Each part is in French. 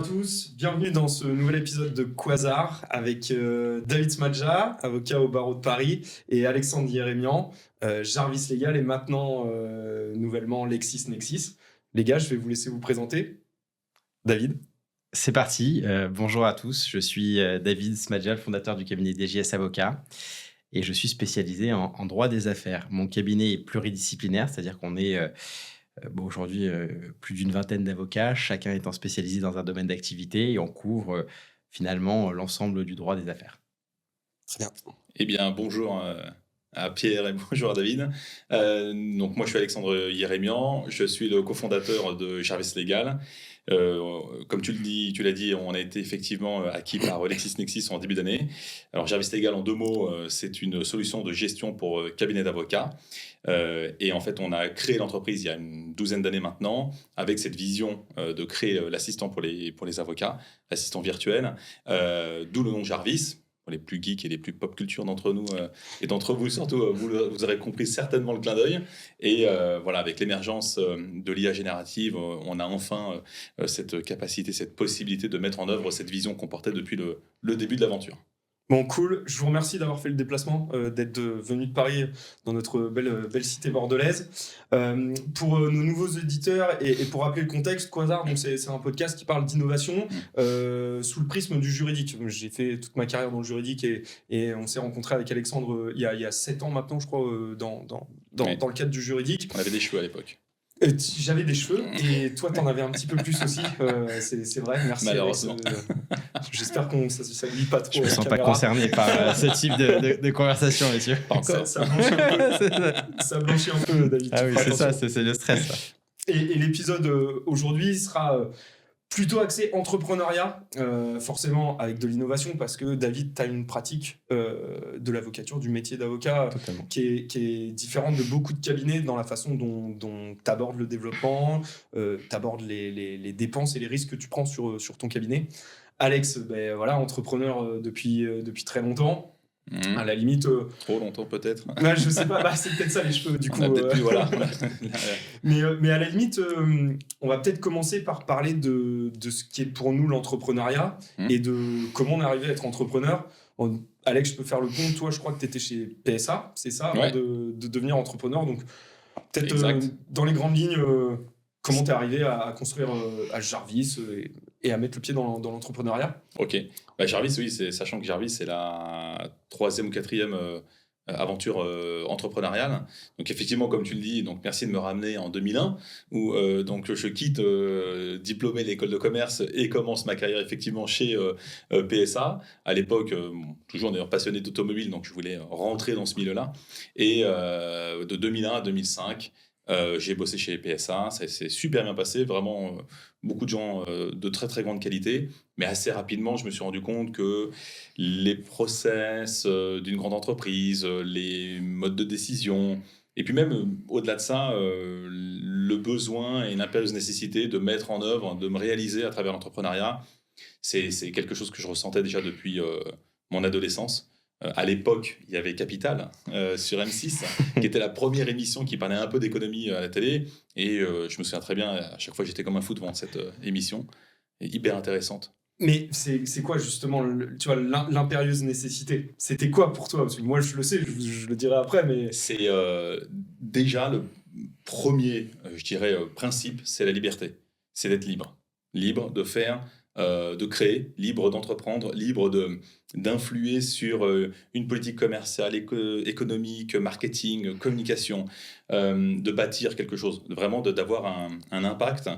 À tous, bienvenue dans ce nouvel épisode de Quasar avec David Smadja, avocat au barreau de Paris, et Alexandre Yerémian, Jarvis Legal et maintenant nouvellement LexisNexis. Les gars, je vais vous laisser vous présenter. David. C'est parti. Bonjour à tous. Je suis David Smadja, le fondateur du cabinet DJS Avocats, et je suis spécialisé en droit des affaires. Mon cabinet est pluridisciplinaire, c'est-à-dire qu'on est aujourd'hui plus d'une vingtaine d'avocats, chacun étant spécialisé dans un domaine d'activité, et on couvre finalement l'ensemble du droit des affaires. Très bien. Eh bien, bonjour à Pierre et bonjour à David. Donc moi, je suis Alexandre Yerémian, je suis le cofondateur de Jarvis Legal. Comme tu l'as dit, on a été effectivement acquis par LexisNexis en début d'année. Alors Jarvis Legal, en deux mots, c'est une solution de gestion pour cabinet d'avocats. Et en fait, on a créé l'entreprise il y a une douzaine d'années maintenant, avec cette vision de créer l'assistant pour les avocats, l'assistant virtuel, d'où le nom Jarvis. Les plus geeks et les plus pop culture d'entre nous et d'entre vous surtout, vous aurez compris certainement le clin d'œil. Et voilà, avec l'émergence de l'IA générative, on a enfin cette capacité, cette possibilité de mettre en œuvre cette vision qu'on portait depuis le début de l'aventure. Bon, cool. Je vous remercie d'avoir fait le déplacement, d'être venu de Paris dans notre belle cité bordelaise. Pour nos nouveaux éditeurs et pour rappeler le contexte, Quasar, donc c'est un podcast qui parle d'innovation sous le prisme du juridique. J'ai fait toute ma carrière dans le juridique et on s'est rencontré avec Alexandre il y a 7 ans maintenant, je crois, dans le cadre du juridique. On avait des cheveux à l'époque. J'avais des cheveux et toi t'en avais un petit peu plus aussi, c'est vrai, merci malheureusement. Alex, j'espère que ça ne lit pas trop. Je ne me sens pas concerné par ce type de conversation, messieurs. Ça blanchit un peu, ça blanchit un peu, David. Ah oui, c'est ça, c'est le stress. Ça. Et l'épisode aujourd'hui sera plutôt axé entrepreneuriat, forcément avec de l'innovation, parce que David, tu as une pratique de l'avocature, du métier d'avocat qui est différente de beaucoup de cabinets dans la façon dont tu abordes le développement, tu abordes les dépenses et les risques que tu prends sur ton cabinet. Alex, entrepreneur depuis très longtemps. À la limite... Trop longtemps peut-être. Je sais pas, c'est peut-être ça les cheveux du coup. Voilà. mais à la limite, on va peut-être commencer par parler de ce qui est pour nous l'entrepreneuriat et de comment on est arrivé à être entrepreneur. Alex, je peux faire le pont. Toi, je crois que tu étais chez PSA, c'est ça, avant de devenir entrepreneur. Donc peut-être dans les grandes lignes, comment tu es arrivé à construire à Jarvis et à mettre le pied dans l'entrepreneuriat. Ok. Jarvis, oui, sachant que Jarvis, c'est la 3e ou 4e aventure entrepreneuriale. Donc effectivement, comme tu le dis, donc merci de me ramener en 2001, où donc je quitte diplômé de l'école de commerce et commence ma carrière effectivement chez PSA. À l'époque, toujours d'ailleurs passionné d'automobile, donc je voulais rentrer dans ce milieu-là. Et de 2001 à 2005, j'ai bossé chez PSA, ça s'est super bien passé, vraiment beaucoup de gens de très très grande qualité, mais assez rapidement je me suis rendu compte que les process d'une grande entreprise, les modes de décision, et puis même au-delà de ça, le besoin et l'impérieuse nécessité de mettre en œuvre, de me réaliser à travers l'entrepreneuriat, c'est quelque chose que je ressentais déjà depuis mon adolescence. À l'époque, il y avait Capital sur M6, qui était la première émission qui parlait un peu d'économie à la télé. Et je me souviens très bien, à chaque fois, j'étais comme un fou devant cette émission, hyper intéressante. Mais c'est quoi justement l'impérieuse nécessité? C'était quoi pour toi? Parce que moi, je le sais, je le dirai après, mais... C'est déjà le premier, je dirais, principe, c'est la liberté. C'est d'être libre. Libre de faire... de créer, libre d'entreprendre, libre d'influer sur une politique commerciale, économique, marketing, communication, de bâtir quelque chose, vraiment d'avoir un impact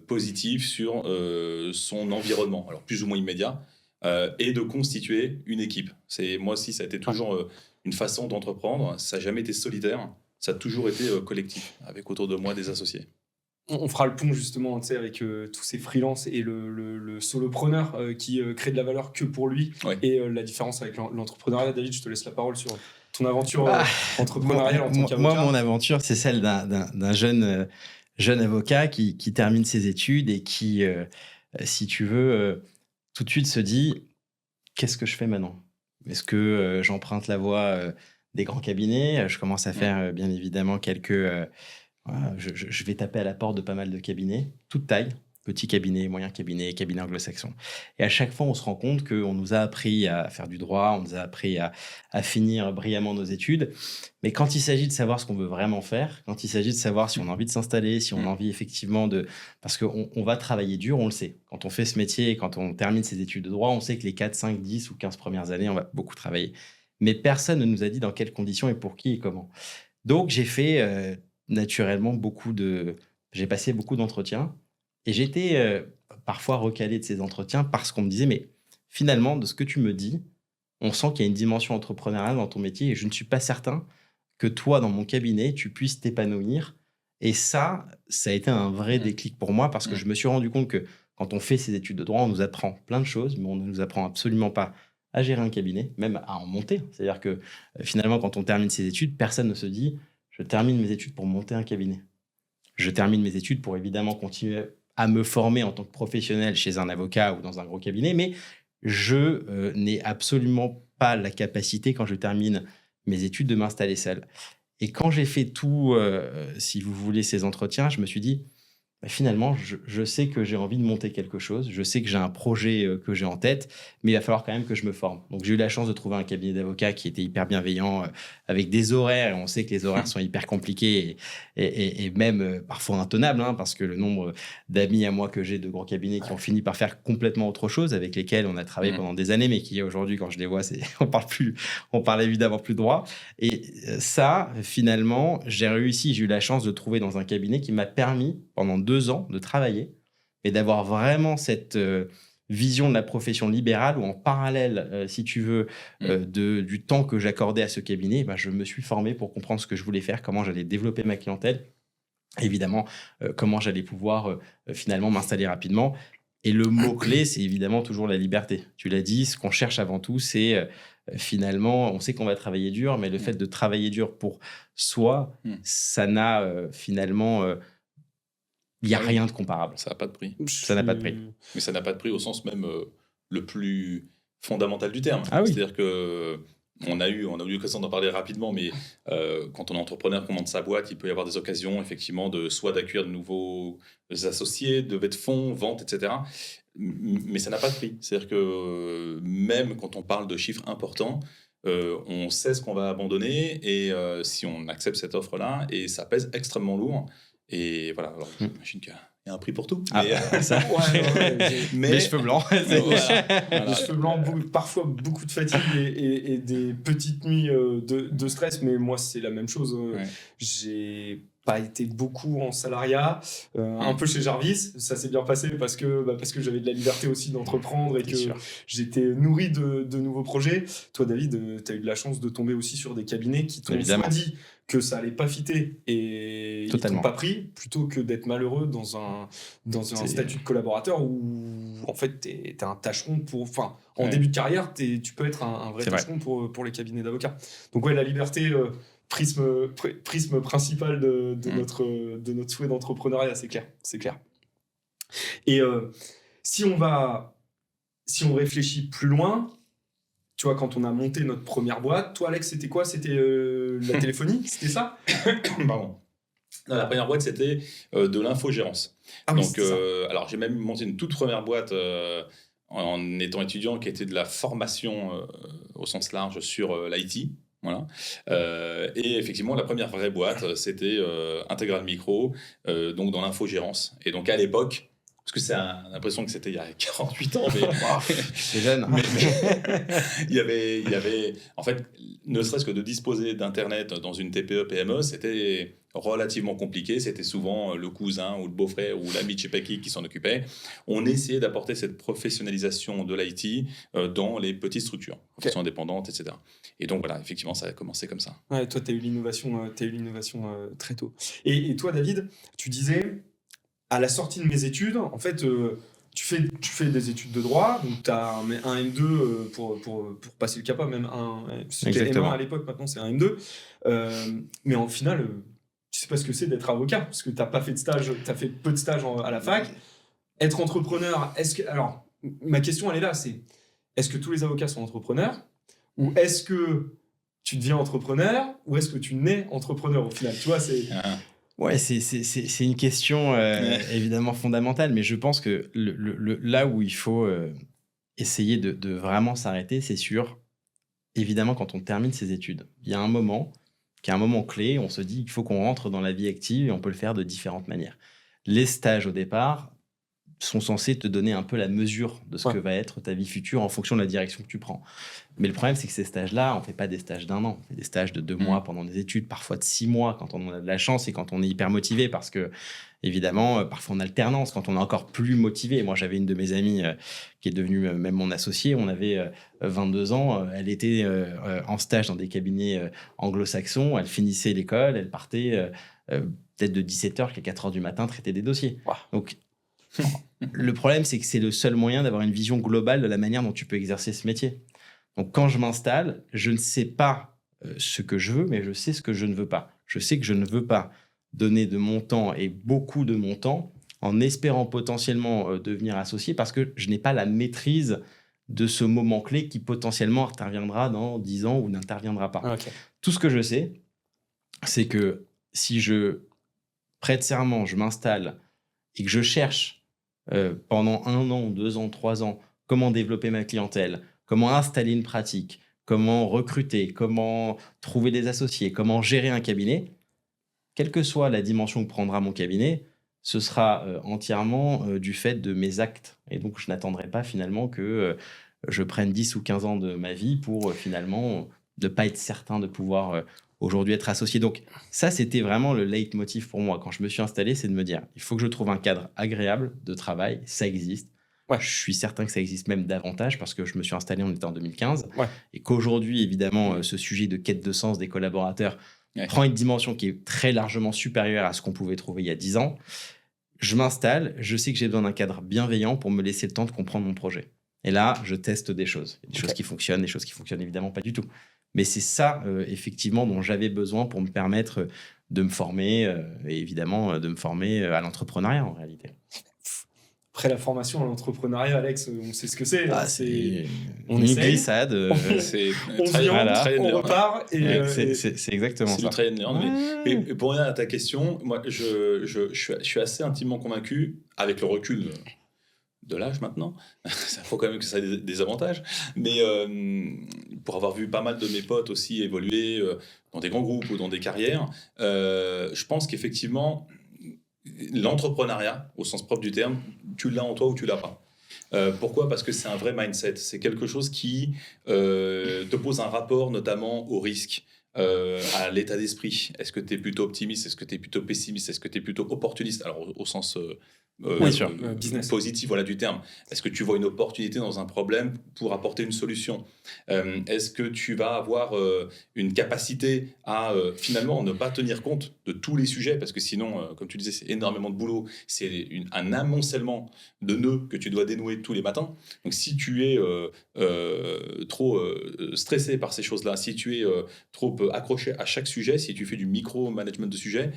positif sur son environnement, alors plus ou moins immédiat, et de constituer une équipe. Moi aussi, ça a été toujours une façon d'entreprendre, ça n'a jamais été solitaire, ça a toujours été collectif, avec autour de moi des associés. On fera le pont justement avec tous ces freelances et le solopreneur qui crée de la valeur que pour lui et la différence avec l'entrepreneuriat. David, je te laisse la parole sur ton aventure entrepreneuriale en tant qu'avocat. Moi, mon aventure, c'est celle d'un jeune avocat qui termine ses études et qui, si tu veux, tout de suite se dit « qu'est-ce que je fais maintenant ?» Est-ce que j'emprunte la voie des grands cabinets? Je commence à faire bien évidemment quelques... Voilà, je vais taper à la porte de pas mal de cabinets, toute taille. petit cabinet, moyen cabinet, cabinet anglo-saxon. Et à chaque fois, on se rend compte qu'on nous a appris à faire du droit, on nous a appris à finir brillamment nos études. Mais quand il s'agit de savoir ce qu'on veut vraiment faire, quand il s'agit de savoir si on a envie de s'installer, si on a envie effectivement de... Parce qu'on va travailler dur, on le sait. Quand on fait ce métier et quand on termine ses études de droit, on sait que les 4, 5, 10 ou 15 premières années, on va beaucoup travailler. Mais personne ne nous a dit dans quelles conditions et pour qui et comment. Donc, j'ai fait naturellement j'ai passé beaucoup d'entretiens et j'étais parfois recalé de ces entretiens parce qu'on me disait, mais finalement, de ce que tu me dis, on sent qu'il y a une dimension entrepreneuriale dans ton métier et je ne suis pas certain que toi, dans mon cabinet, tu puisses t'épanouir. Et ça a été un vrai déclic pour moi parce que je me suis rendu compte que quand on fait ses études de droit, on nous apprend plein de choses, mais on ne nous apprend absolument pas à gérer un cabinet, même à en monter. C'est-à-dire que finalement, quand on termine ses études, personne ne se dit « je termine mes études pour monter un cabinet ». Je termine mes études pour évidemment continuer à me former en tant que professionnel chez un avocat ou dans un gros cabinet, mais je n'ai absolument pas la capacité, quand je termine mes études, de m'installer seul. Et quand j'ai fait tout, si vous voulez, ces entretiens, je me suis dit, finalement, je sais que j'ai envie de monter quelque chose, je sais que j'ai un projet que j'ai en tête, mais il va falloir quand même que je me forme. Donc, j'ai eu la chance de trouver un cabinet d'avocats qui était hyper bienveillant, avec des horaires, et on sait que les horaires sont hyper compliqués et même parfois intenables, hein, parce que le nombre d'amis à moi que j'ai de gros cabinets qui ont fini par faire complètement autre chose, avec lesquels on a travaillé pendant des années, mais qui aujourd'hui, quand je les vois, on parle évidemment plus droit. Et ça, finalement, j'ai eu la chance de trouver dans un cabinet qui m'a permis, pendant 2 ans, de travailler et d'avoir vraiment cette vision de la profession libérale où, en parallèle, si tu veux, du temps que j'accordais à ce cabinet, je me suis formé pour comprendre ce que je voulais faire, comment j'allais développer ma clientèle, évidemment, comment j'allais pouvoir finalement m'installer rapidement. Et le mot-clé, c'est évidemment toujours la liberté. Tu l'as dit, ce qu'on cherche avant tout, c'est finalement, on sait qu'on va travailler dur, mais le fait de travailler dur pour soi, ça n'a finalement... il n'y a rien de comparable. Ça n'a pas de prix. Ça n'a pas de prix. Mais ça n'a pas de prix au sens même le plus fondamental du terme. Ah oui. C'est-à-dire que on a eu l'occasion d'en parler rapidement, mais quand on est entrepreneur, qu'on monte sa boîte, il peut y avoir des occasions effectivement soit d'accueillir de nouveaux associés, de lever de fonds, vente, etc. Mais ça n'a pas de prix. C'est-à-dire que même quand on parle de chiffres importants, on sait ce qu'on va abandonner et si on accepte cette offre-là, et ça pèse extrêmement lourd. Et voilà, alors j'imagine qu'il y a un prix pour tout. Ça. Mais les cheveux blancs. Les cheveux blancs, parfois beaucoup de fatigue et des petites nuits de stress, mais moi c'est la même chose. J'ai pas été beaucoup en salariat, un peu chez Jarvis, ça s'est bien passé parce que j'avais de la liberté aussi d'entreprendre et que j'étais nourri de nouveaux projets. Toi David, tu as eu de la chance de tomber aussi sur des cabinets qui t'ont soit dit que ça allait pas fitter et ils t'ont pas pris, plutôt que d'être malheureux dans un statut de collaborateur où en fait t'es un tâcheron en début de carrière, tu peux être un vrai tâcheron pour les cabinets d'avocats. Donc la liberté, prisme principal de notre souhait d'entrepreneuriat, c'est clair. Et si on réfléchit plus loin, tu vois, quand on a monté notre première boîte, toi Alex, c'était quoi? C'était la téléphonie? C'était ça? Pardon. Non, la première boîte, c'était de l'infogérance. Donc, alors j'ai même monté une toute première boîte en étant étudiant, qui était de la formation au sens large sur l'IT. Voilà. Et effectivement, la première vraie boîte, c'était Intégral Micro, donc dans l'infogérance. Et donc à l'époque, parce que c'est l'impression que c'était il y a 48 ans, mais c'est jeune. il y avait, en fait, ne serait-ce que de disposer d'Internet dans une TPE, PME, c'était relativement compliqué. C'était souvent le cousin ou le beau-frère ou l'ami de chez Paki qui s'en occupait. On essayait d'apporter cette professionnalisation de l'IT dans les petites structures, professions indépendantes, etc. Et donc voilà, effectivement, ça a commencé comme ça. Ouais, toi, tu as eu l'innovation très tôt. Et toi, David, tu disais, à la sortie de mes études, en fait, tu fais des études de droit, donc tu as un M2 pour passer le CAPA, même c'était M1 à l'époque, maintenant c'est un M2. Mais en final, tu sais pas ce que c'est d'être avocat, parce que tu n'as pas fait de stage, tu as fait peu de stages à la fac. Être entrepreneur, alors, ma question, elle est là, c'est est-ce que tous les avocats sont entrepreneurs? Ou est-ce que tu deviens entrepreneur? Ou est-ce que tu nais entrepreneur au final? Tu vois, c'est... Ouais, c'est une question évidemment fondamentale, mais je pense que là où il faut essayer de vraiment s'arrêter, c'est sur, évidemment, quand on termine ses études. Il y a un moment qui est un moment clé, on se dit qu'il faut qu'on rentre dans la vie active et on peut le faire de différentes manières. Les stages au départ sont censés te donner un peu la mesure de ce que va être ta vie future en fonction de la direction que tu prends. Mais le problème, c'est que ces stages-là, on ne fait pas des stages d'1 an. On fait des stages de 2 mois pendant des études, parfois de 6 mois quand on a de la chance et quand on est hyper motivé parce que, évidemment, parfois en alternance, quand on est encore plus motivé. Moi, j'avais une de mes amies qui est devenue même mon associée. On avait 22 ans. Elle était en stage dans des cabinets anglo-saxons. Elle finissait l'école. Elle partait peut-être de 17h jusqu'à 4h du matin traiter des dossiers. Wow. Donc, le problème, c'est que c'est le seul moyen d'avoir une vision globale de la manière dont tu peux exercer ce métier. Donc, quand je m'installe, je ne sais pas ce que je veux, mais je sais ce que je ne veux pas. Je sais que je ne veux pas donner de mon temps et beaucoup de mon temps en espérant potentiellement devenir associé parce que je n'ai pas la maîtrise de ce moment clé qui potentiellement interviendra dans 10 ans ou n'interviendra pas. Okay. Tout ce que je sais, c'est que si je prête serment, je m'installe et que je cherche pendant 1 an, 2 ans, 3 ans, comment développer ma clientèle, comment installer une pratique, comment recruter, comment trouver des associés, comment gérer un cabinet, quelle que soit la dimension que prendra mon cabinet, ce sera entièrement du fait de mes actes. Et donc, je n'attendrai pas finalement que je prenne 10 ou 15 ans de ma vie pour finalement ne pas être certain de pouvoir aujourd'hui être associé. Donc, ça, c'était vraiment le leitmotiv pour moi. Quand je me suis installé, c'est de me dire, il faut que je trouve un cadre agréable de travail. Ça existe. Ouais. Je suis certain que ça existe même davantage parce que je me suis installé, on était en 2015. Ouais. Et qu'aujourd'hui, évidemment, ce sujet de quête de sens des collaborateurs prend une dimension qui est très largement supérieure à ce qu'on pouvait trouver il y a 10 ans. Je m'installe, je sais que j'ai besoin d'un cadre bienveillant pour me laisser le temps de comprendre mon projet. Et là, je teste des choses. Des choses qui fonctionnent, des choses qui fonctionnent évidemment pas du tout. Mais c'est ça, effectivement, dont j'avais besoin pour me permettre de me former, et évidemment, de me former à l'entrepreneuriat en réalité. Après la formation à l'entrepreneuriat, Alex, on sait ce que c'est. Ah, c'est une glissade. On repart. C'est exactement ça. C'est du try and learn. Et pour revenir à ta question, moi, je suis assez intimement convaincu, avec le recul de l'âge maintenant, ça faut quand même que ça ait des avantages, mais pour avoir vu pas mal de mes potes aussi évoluer dans des grands groupes ou dans des carrières, je pense qu'effectivement, l'entrepreneuriat, au sens propre du terme, tu l'as en toi ou tu l'as pas. Pourquoi ? Parce que c'est un vrai mindset. C'est quelque chose qui te pose un rapport notamment au risque, à l'état d'esprit. Est-ce que tu es plutôt optimiste ? Est-ce que tu es plutôt pessimiste ? Est-ce que tu es plutôt opportuniste ? Alors au sens business. Positif du terme. Est-ce que tu vois une opportunité dans un problème pour apporter une solution ? Est-ce que tu vas avoir une capacité à finalement ne pas tenir compte de tous les sujets ? Parce que sinon, comme tu disais, c'est énormément de boulot. C'est un amoncellement de nœuds que tu dois dénouer tous les matins. Donc si tu es trop stressé par ces choses-là, si tu es trop accroché à chaque sujet, si tu fais du micro-management de sujet,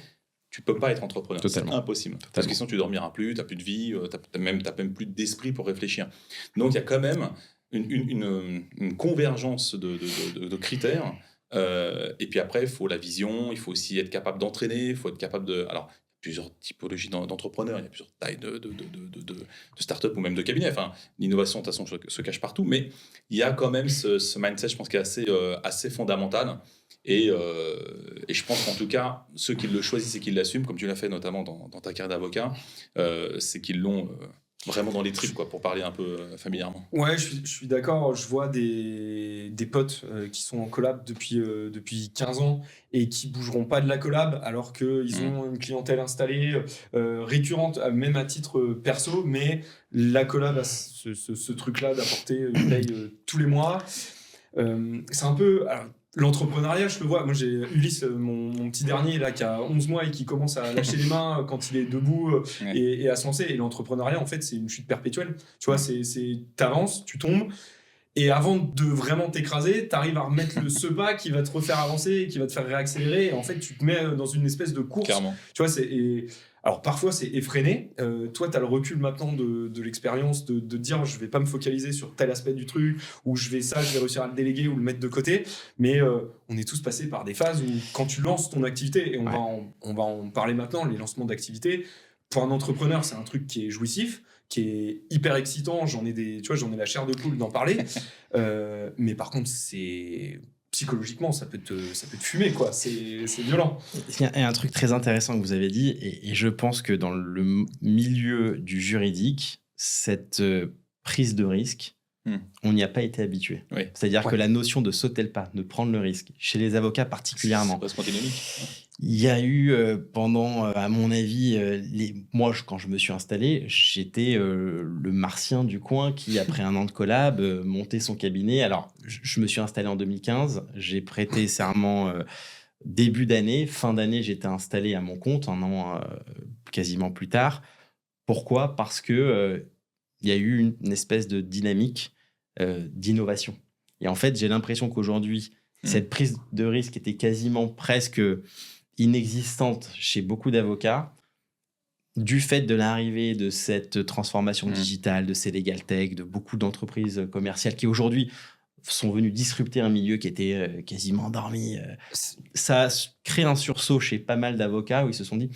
tu peux pas être entrepreneur. Totalement. C'est impossible. Totalement. Parce que sinon, tu dormiras plus, tu n'as plus de vie, tu n'as même plus d'esprit pour réfléchir. Donc, il y a quand même une convergence de critères. Et puis après, il faut la vision, il faut aussi être capable d'entraîner, il faut être capable de... Alors, plusieurs typologies d'entrepreneurs, il y a plusieurs tailles de start-up ou même de cabinets. Enfin, l'innovation, de toute façon, se cache partout. Mais il y a quand même ce mindset, je pense, qui est assez fondamental. Et je pense qu'en tout cas, ceux qui le choisissent et qui l'assument, comme tu l'as fait notamment dans ta carrière d'avocat, c'est qu'ils l'ont vraiment dans les tripes, quoi, pour parler un peu familièrement. Ouais, je suis d'accord. Je vois des potes qui sont en collab depuis 15 ans et qui bougeront pas de la collab alors qu'ils ont une clientèle installée, récurrente, même à titre perso, mais la collab a ce truc-là d'apporter une paye tous les mois. C'est un peu... Alors, l'entrepreneuriat, je le vois. Moi, j'ai Ulysse, mon petit dernier, là, qui a 11 mois et qui commence à lâcher les mains quand il est debout et à se lancer. Et l'entrepreneuriat, en fait, c'est une chute perpétuelle. Tu vois, t'avances, tu tombes. Et avant de vraiment t'écraser, t'arrives à remettre ce pas qui va te refaire avancer, qui va te faire réaccélérer. Et en fait, tu te mets dans une espèce de course. Clairement. Tu vois, et Alors parfois c'est effréné. Toi, tu as le recul maintenant de l'expérience de dire je vais pas me focaliser sur tel aspect du truc, ou je vais réussir à le déléguer ou le mettre de côté. Mais on est tous passés par des phases où quand tu lances ton activité, et on va en parler maintenant, les lancements d'activité, pour un entrepreneur, c'est un truc qui est jouissif, qui est hyper excitant. J'en ai la chair de poule d'en parler. Mais par contre, psychologiquement, ça peut te fumer, quoi. C'est violent. Il y a un truc très intéressant que vous avez dit, et je pense que dans le milieu du juridique, cette prise de risque, on n'y a pas été habitué. Oui. C'est-à-dire que la notion de sauter le pas, de prendre le risque, chez les avocats particulièrement. C'est presque antinomique. Il y a eu pendant, à mon avis, moi, quand je me suis installé, j'étais le martien du coin qui, après un an de collab, montait son cabinet. Alors, je me suis installé en 2015, j'ai prêté serment début d'année. Fin d'année, j'étais installé à mon compte, un an quasiment plus tard. Pourquoi ? Parce que il y a eu une espèce de dynamique d'innovation. Et en fait, j'ai l'impression qu'aujourd'hui, cette prise de risque était quasiment presque inexistante chez beaucoup d'avocats du fait de l'arrivée de cette transformation digitale, de ces legal tech, de beaucoup d'entreprises commerciales qui aujourd'hui sont venues disrupter un milieu qui était quasiment endormi. Ça a créé un sursaut chez pas mal d'avocats où ils se sont dit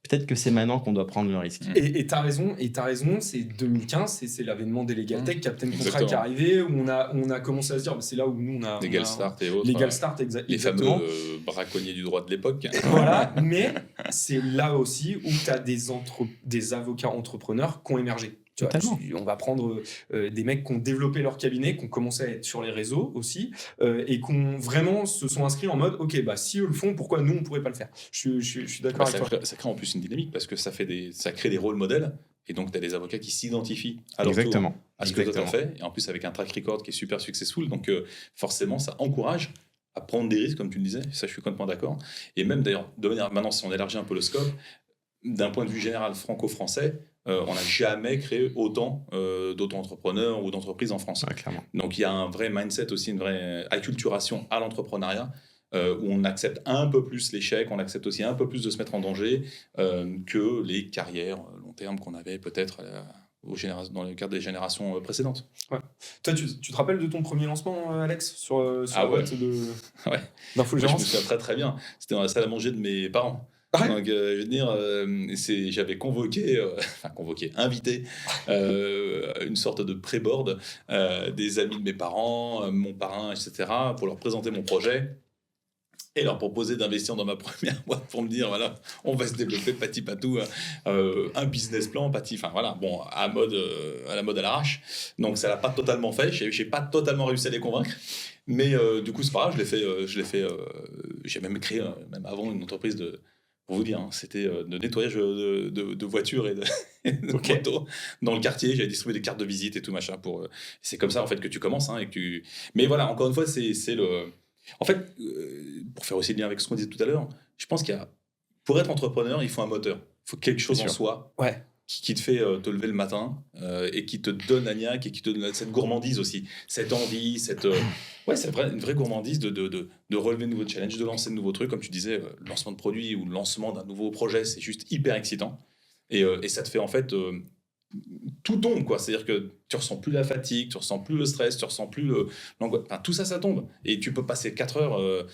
peut-être que c'est maintenant qu'on doit prendre le risque. Et t'as raison, c'est 2015, c'est l'avènement des Legal Tech, Captain Contract qui est arrivé, où on a commencé à se dire, c'est là où nous on a... Legal Start et autres. Legal Start, les fameux braconniers du droit de l'époque. Voilà, mais c'est là aussi où tu as des avocats entrepreneurs qui ont émergé. Tu vois, on va prendre des mecs qui ont développé leur cabinet, qui ont commencé à être sur les réseaux aussi, et qui ont vraiment se sont inscrits en mode ok, bah si eux le font, pourquoi nous on pourrait pas le faire. Je suis d'accord avec toi. Ça crée en plus une dynamique parce que ça crée des rôles modèles, et donc tu as des avocats qui s'identifient à leur tour à ce que tu as fait, et en plus avec un track record qui est super successful, donc forcément ça encourage à prendre des risques, comme tu le disais, ça je suis complètement d'accord. Et même d'ailleurs, de manière, maintenant si on élargit un peu le scope, d'un point de vue général franco-français, on n'a jamais créé autant d'auto-entrepreneurs ou d'entreprises en France. Clairement. Donc il y a un vrai mindset aussi, une vraie acculturation à l'entrepreneuriat, où on accepte un peu plus l'échec, on accepte aussi un peu plus de se mettre en danger que les carrières long terme qu'on avait peut-être dans le cadre des générations précédentes. Ouais. Toi, tu te rappelles de ton premier lancement, Alex, sur la boîte d'infogérance ? Je me souviens très très bien. C'était dans la salle à manger de mes parents. Donc, je veux dire, j'avais invité une sorte de pré-board des amis de mes parents, mon parrain, etc., pour leur présenter mon projet et leur proposer d'investir dans ma première boîte pour me dire, voilà, on va se développer petit patou, un business plan, enfin voilà, bon, à la mode à l'arrache. Donc, ça l'a pas totalement fait, j'ai pas totalement réussi à les convaincre. Mais du coup, c'est pas grave, j'ai même créé, même avant, une entreprise pour vous dire, c'était de nettoyage de voitures et de motos dans le quartier. J'avais distribué des cartes de visite et tout machin. C'est comme ça en fait que tu commences. Mais voilà, encore une fois, en fait, pour faire aussi le lien avec ce qu'on disait tout à l'heure, je pense pour être entrepreneur, il faut un moteur. Il faut quelque chose en soi qui te fait te lever le matin et qui te donne la niaque et qui te donne cette gourmandise aussi. Cette envie, c'est une vraie gourmandise de relever de nouveaux challenges, de lancer de nouveaux trucs. Comme tu disais, le lancement de produits ou le lancement d'un nouveau projet, c'est juste hyper excitant. Et ça te fait en fait... tout tombe, quoi. C'est-à-dire que tu ressens plus la fatigue, tu ressens plus le stress, tu ressens plus l'angoisse. Enfin, tout ça tombe. Et tu peux passer 4 heures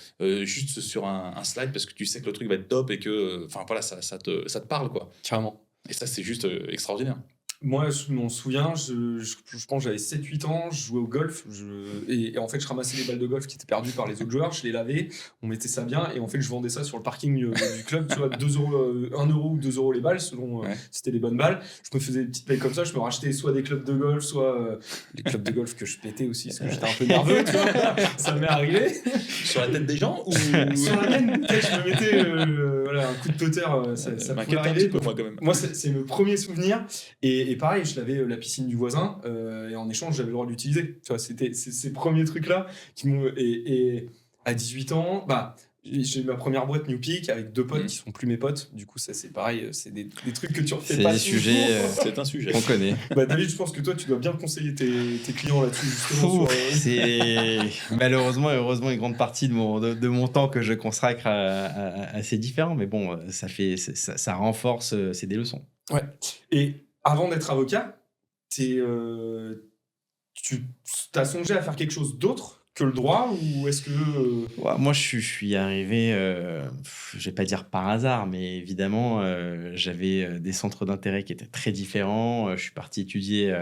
juste sur un slide parce que tu sais que le truc va être top et que, enfin voilà, ça te parle, quoi. Carrément. Et ça, c'est juste extraordinaire. Moi, je m'en souviens, je pense que j'avais 7-8 ans, je jouais au golf, et en fait, je ramassais les balles de golf qui étaient perdues par les autres joueurs, je les lavais, on mettait ça bien, et en fait, je vendais ça sur le parking du club, tu vois, 1 euro ou 2 euros les balles, selon c'était les bonnes balles. Je me faisais des petites payes comme ça, je me rachetais soit des clubs de golf, soit les clubs de golf que je pétais aussi, parce que j'étais un peu nerveux, tu vois, ça m'est arrivé. Sur la tête des gens ou... Sur la mienne, je me mettais un coup de putter, ça pouvait arriver. Moi, quand même. Moi, c'est mes premiers souvenirs, et pareil, je lavais la piscine du voisin et en échange, j'avais le droit d'utiliser. Tu vois, c'était ces premiers trucs-là qui m'ont... Et à 18 ans, j'ai ma première boîte New Peak avec 2 potes qui sont plus mes potes. Du coup, ça, c'est pareil, c'est des trucs que tu refais C'est pas des toujours. sujets C'est un sujet. qu'on connaît. Bah, David, je pense que toi, tu dois bien conseiller tes clients là-dessus, justement. Ouf, c'est malheureusement et heureusement une grande partie de mon temps que je consacre à ces différents. Mais bon, ça renforce, c'est des leçons. Ouais. Et avant d'être avocat, tu as songé à faire quelque chose d'autre que le droit ou est-ce que... Ouais, moi, je suis arrivé, je vais pas dire par hasard, mais évidemment, j'avais des centres d'intérêt qui étaient très différents. Je suis parti étudier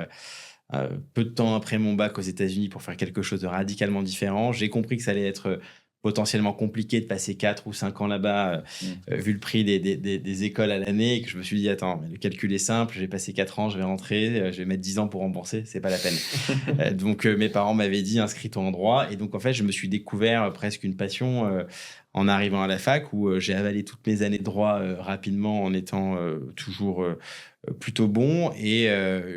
peu de temps après mon bac aux États-Unis pour faire quelque chose de radicalement différent. J'ai compris que ça allait être potentiellement compliqué de passer 4 ou 5 ans là-bas, vu le prix des écoles à l'année, et que je me suis dit, attends, mais le calcul est simple, j'ai passé 4 ans, je vais rentrer, je vais mettre 10 ans pour rembourser, c'est pas la peine. Donc, mes parents m'avaient dit, inscris-toi en droit, et donc, en fait, je me suis découvert presque une passion en arrivant à la fac, où j'ai avalé toutes mes années de droit rapidement, en étant toujours plutôt bon, et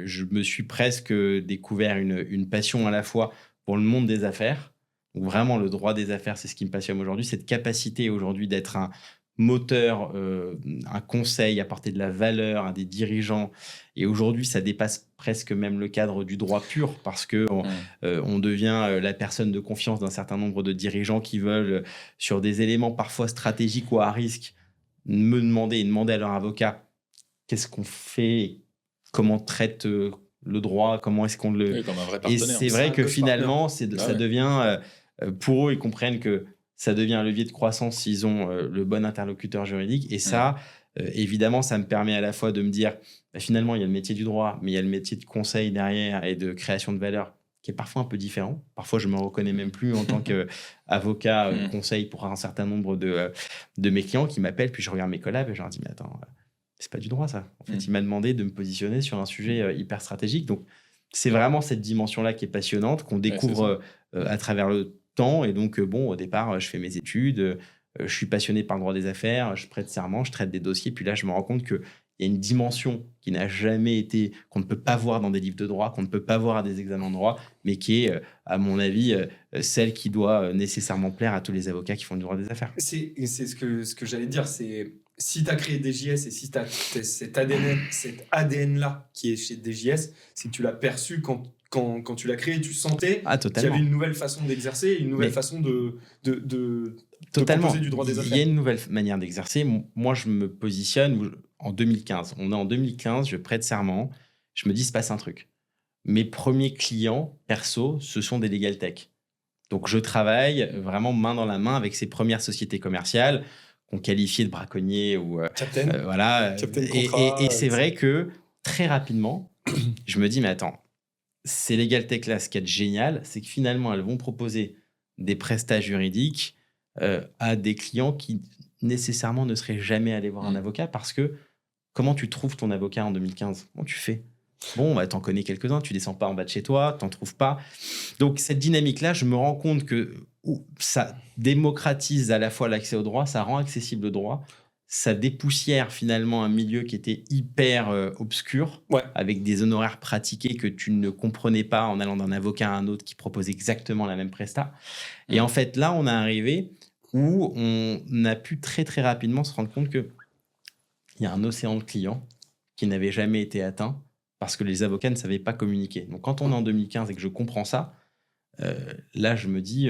je me suis presque découvert une passion à la fois pour le monde des affaires. Donc vraiment, le droit des affaires, c'est ce qui me passionne aujourd'hui. Cette capacité aujourd'hui d'être un moteur, un conseil, apporter de la valeur à des dirigeants. Et aujourd'hui, ça dépasse presque même le cadre du droit pur parce que on devient la personne de confiance d'un certain nombre de dirigeants qui veulent, sur des éléments parfois stratégiques ou à risque, me demander à leur avocat qu'est-ce qu'on fait, comment on traite le droit, comment est-ce qu'on le... Oui, comme un vrai Et partenaire. c'est vrai que finalement, ça ouais. devient... pour eux, ils comprennent que ça devient un levier de croissance s'ils ont le bon interlocuteur juridique. Et ça, évidemment, ça me permet à la fois de me dire, bah, finalement, il y a le métier du droit, mais il y a le métier de conseil derrière et de création de valeur qui est parfois un peu différent. Parfois, je ne me reconnais même plus en tant qu'avocat conseil pour un certain nombre de mes clients qui m'appellent, puis je regarde mes collabs et je leur dis, mais attends, c'est pas du droit ça. En fait, il m'a demandé de me positionner sur un sujet hyper stratégique. Donc, c'est vraiment cette dimension-là qui est passionnante, qu'on découvre à travers le temps. Et donc, bon, au départ, je fais mes études, je suis passionné par le droit des affaires, je prête serment, je traite des dossiers. Puis là, je me rends compte qu'il y a une dimension qui n'a jamais été, qu'on ne peut pas voir dans des livres de droit, qu'on ne peut pas voir à des examens de droit, mais qui est, à mon avis, celle qui doit nécessairement plaire à tous les avocats qui font du droit des affaires. C'est ce que j'allais dire, c'est si tu as créé DJS et si tu as cet ADN-là qui est chez DJS, c'est que tu l'as perçu quand tu l'as créé, tu sentais qu'il y avait une nouvelle façon d'exercer, une nouvelle façon de proposer du droit des affaires. Il y a une nouvelle manière d'exercer. Moi, je me positionne en 2015. On est en 2015, je prête serment, je me dis, il se passe un truc. Mes premiers clients, perso, ce sont des legal tech. Donc, je travaille vraiment main dans la main avec ces premières sociétés commerciales qu'on qualifiait de braconniers ou... Captain. Voilà. Captain contrat, et c'est vrai que, très rapidement, je me dis, mais attends, ces legal tech là, ce qui est génial, c'est que finalement, elles vont proposer des prestats juridiques à des clients qui nécessairement ne seraient jamais allés voir un avocat parce que comment tu trouves ton avocat en 2015 ? Comment tu fais ? Bon, bah, t'en connais quelques-uns, tu descends pas en bas de chez toi, t'en trouves pas. Donc, cette dynamique-là, je me rends compte que ça démocratise à la fois l'accès au droit, ça rend accessible le droit, ça dépoussière finalement un milieu qui était hyper obscur, avec des honoraires pratiqués que tu ne comprenais pas en allant d'un avocat à un autre qui propose exactement la même presta. Et en fait, là, on est arrivé où on a pu très, très rapidement se rendre compte qu'il y a un océan de clients qui n'avait jamais été atteint parce que les avocats ne savaient pas communiquer. Donc, quand on est en 2015 et que je comprends ça, là, je me dis...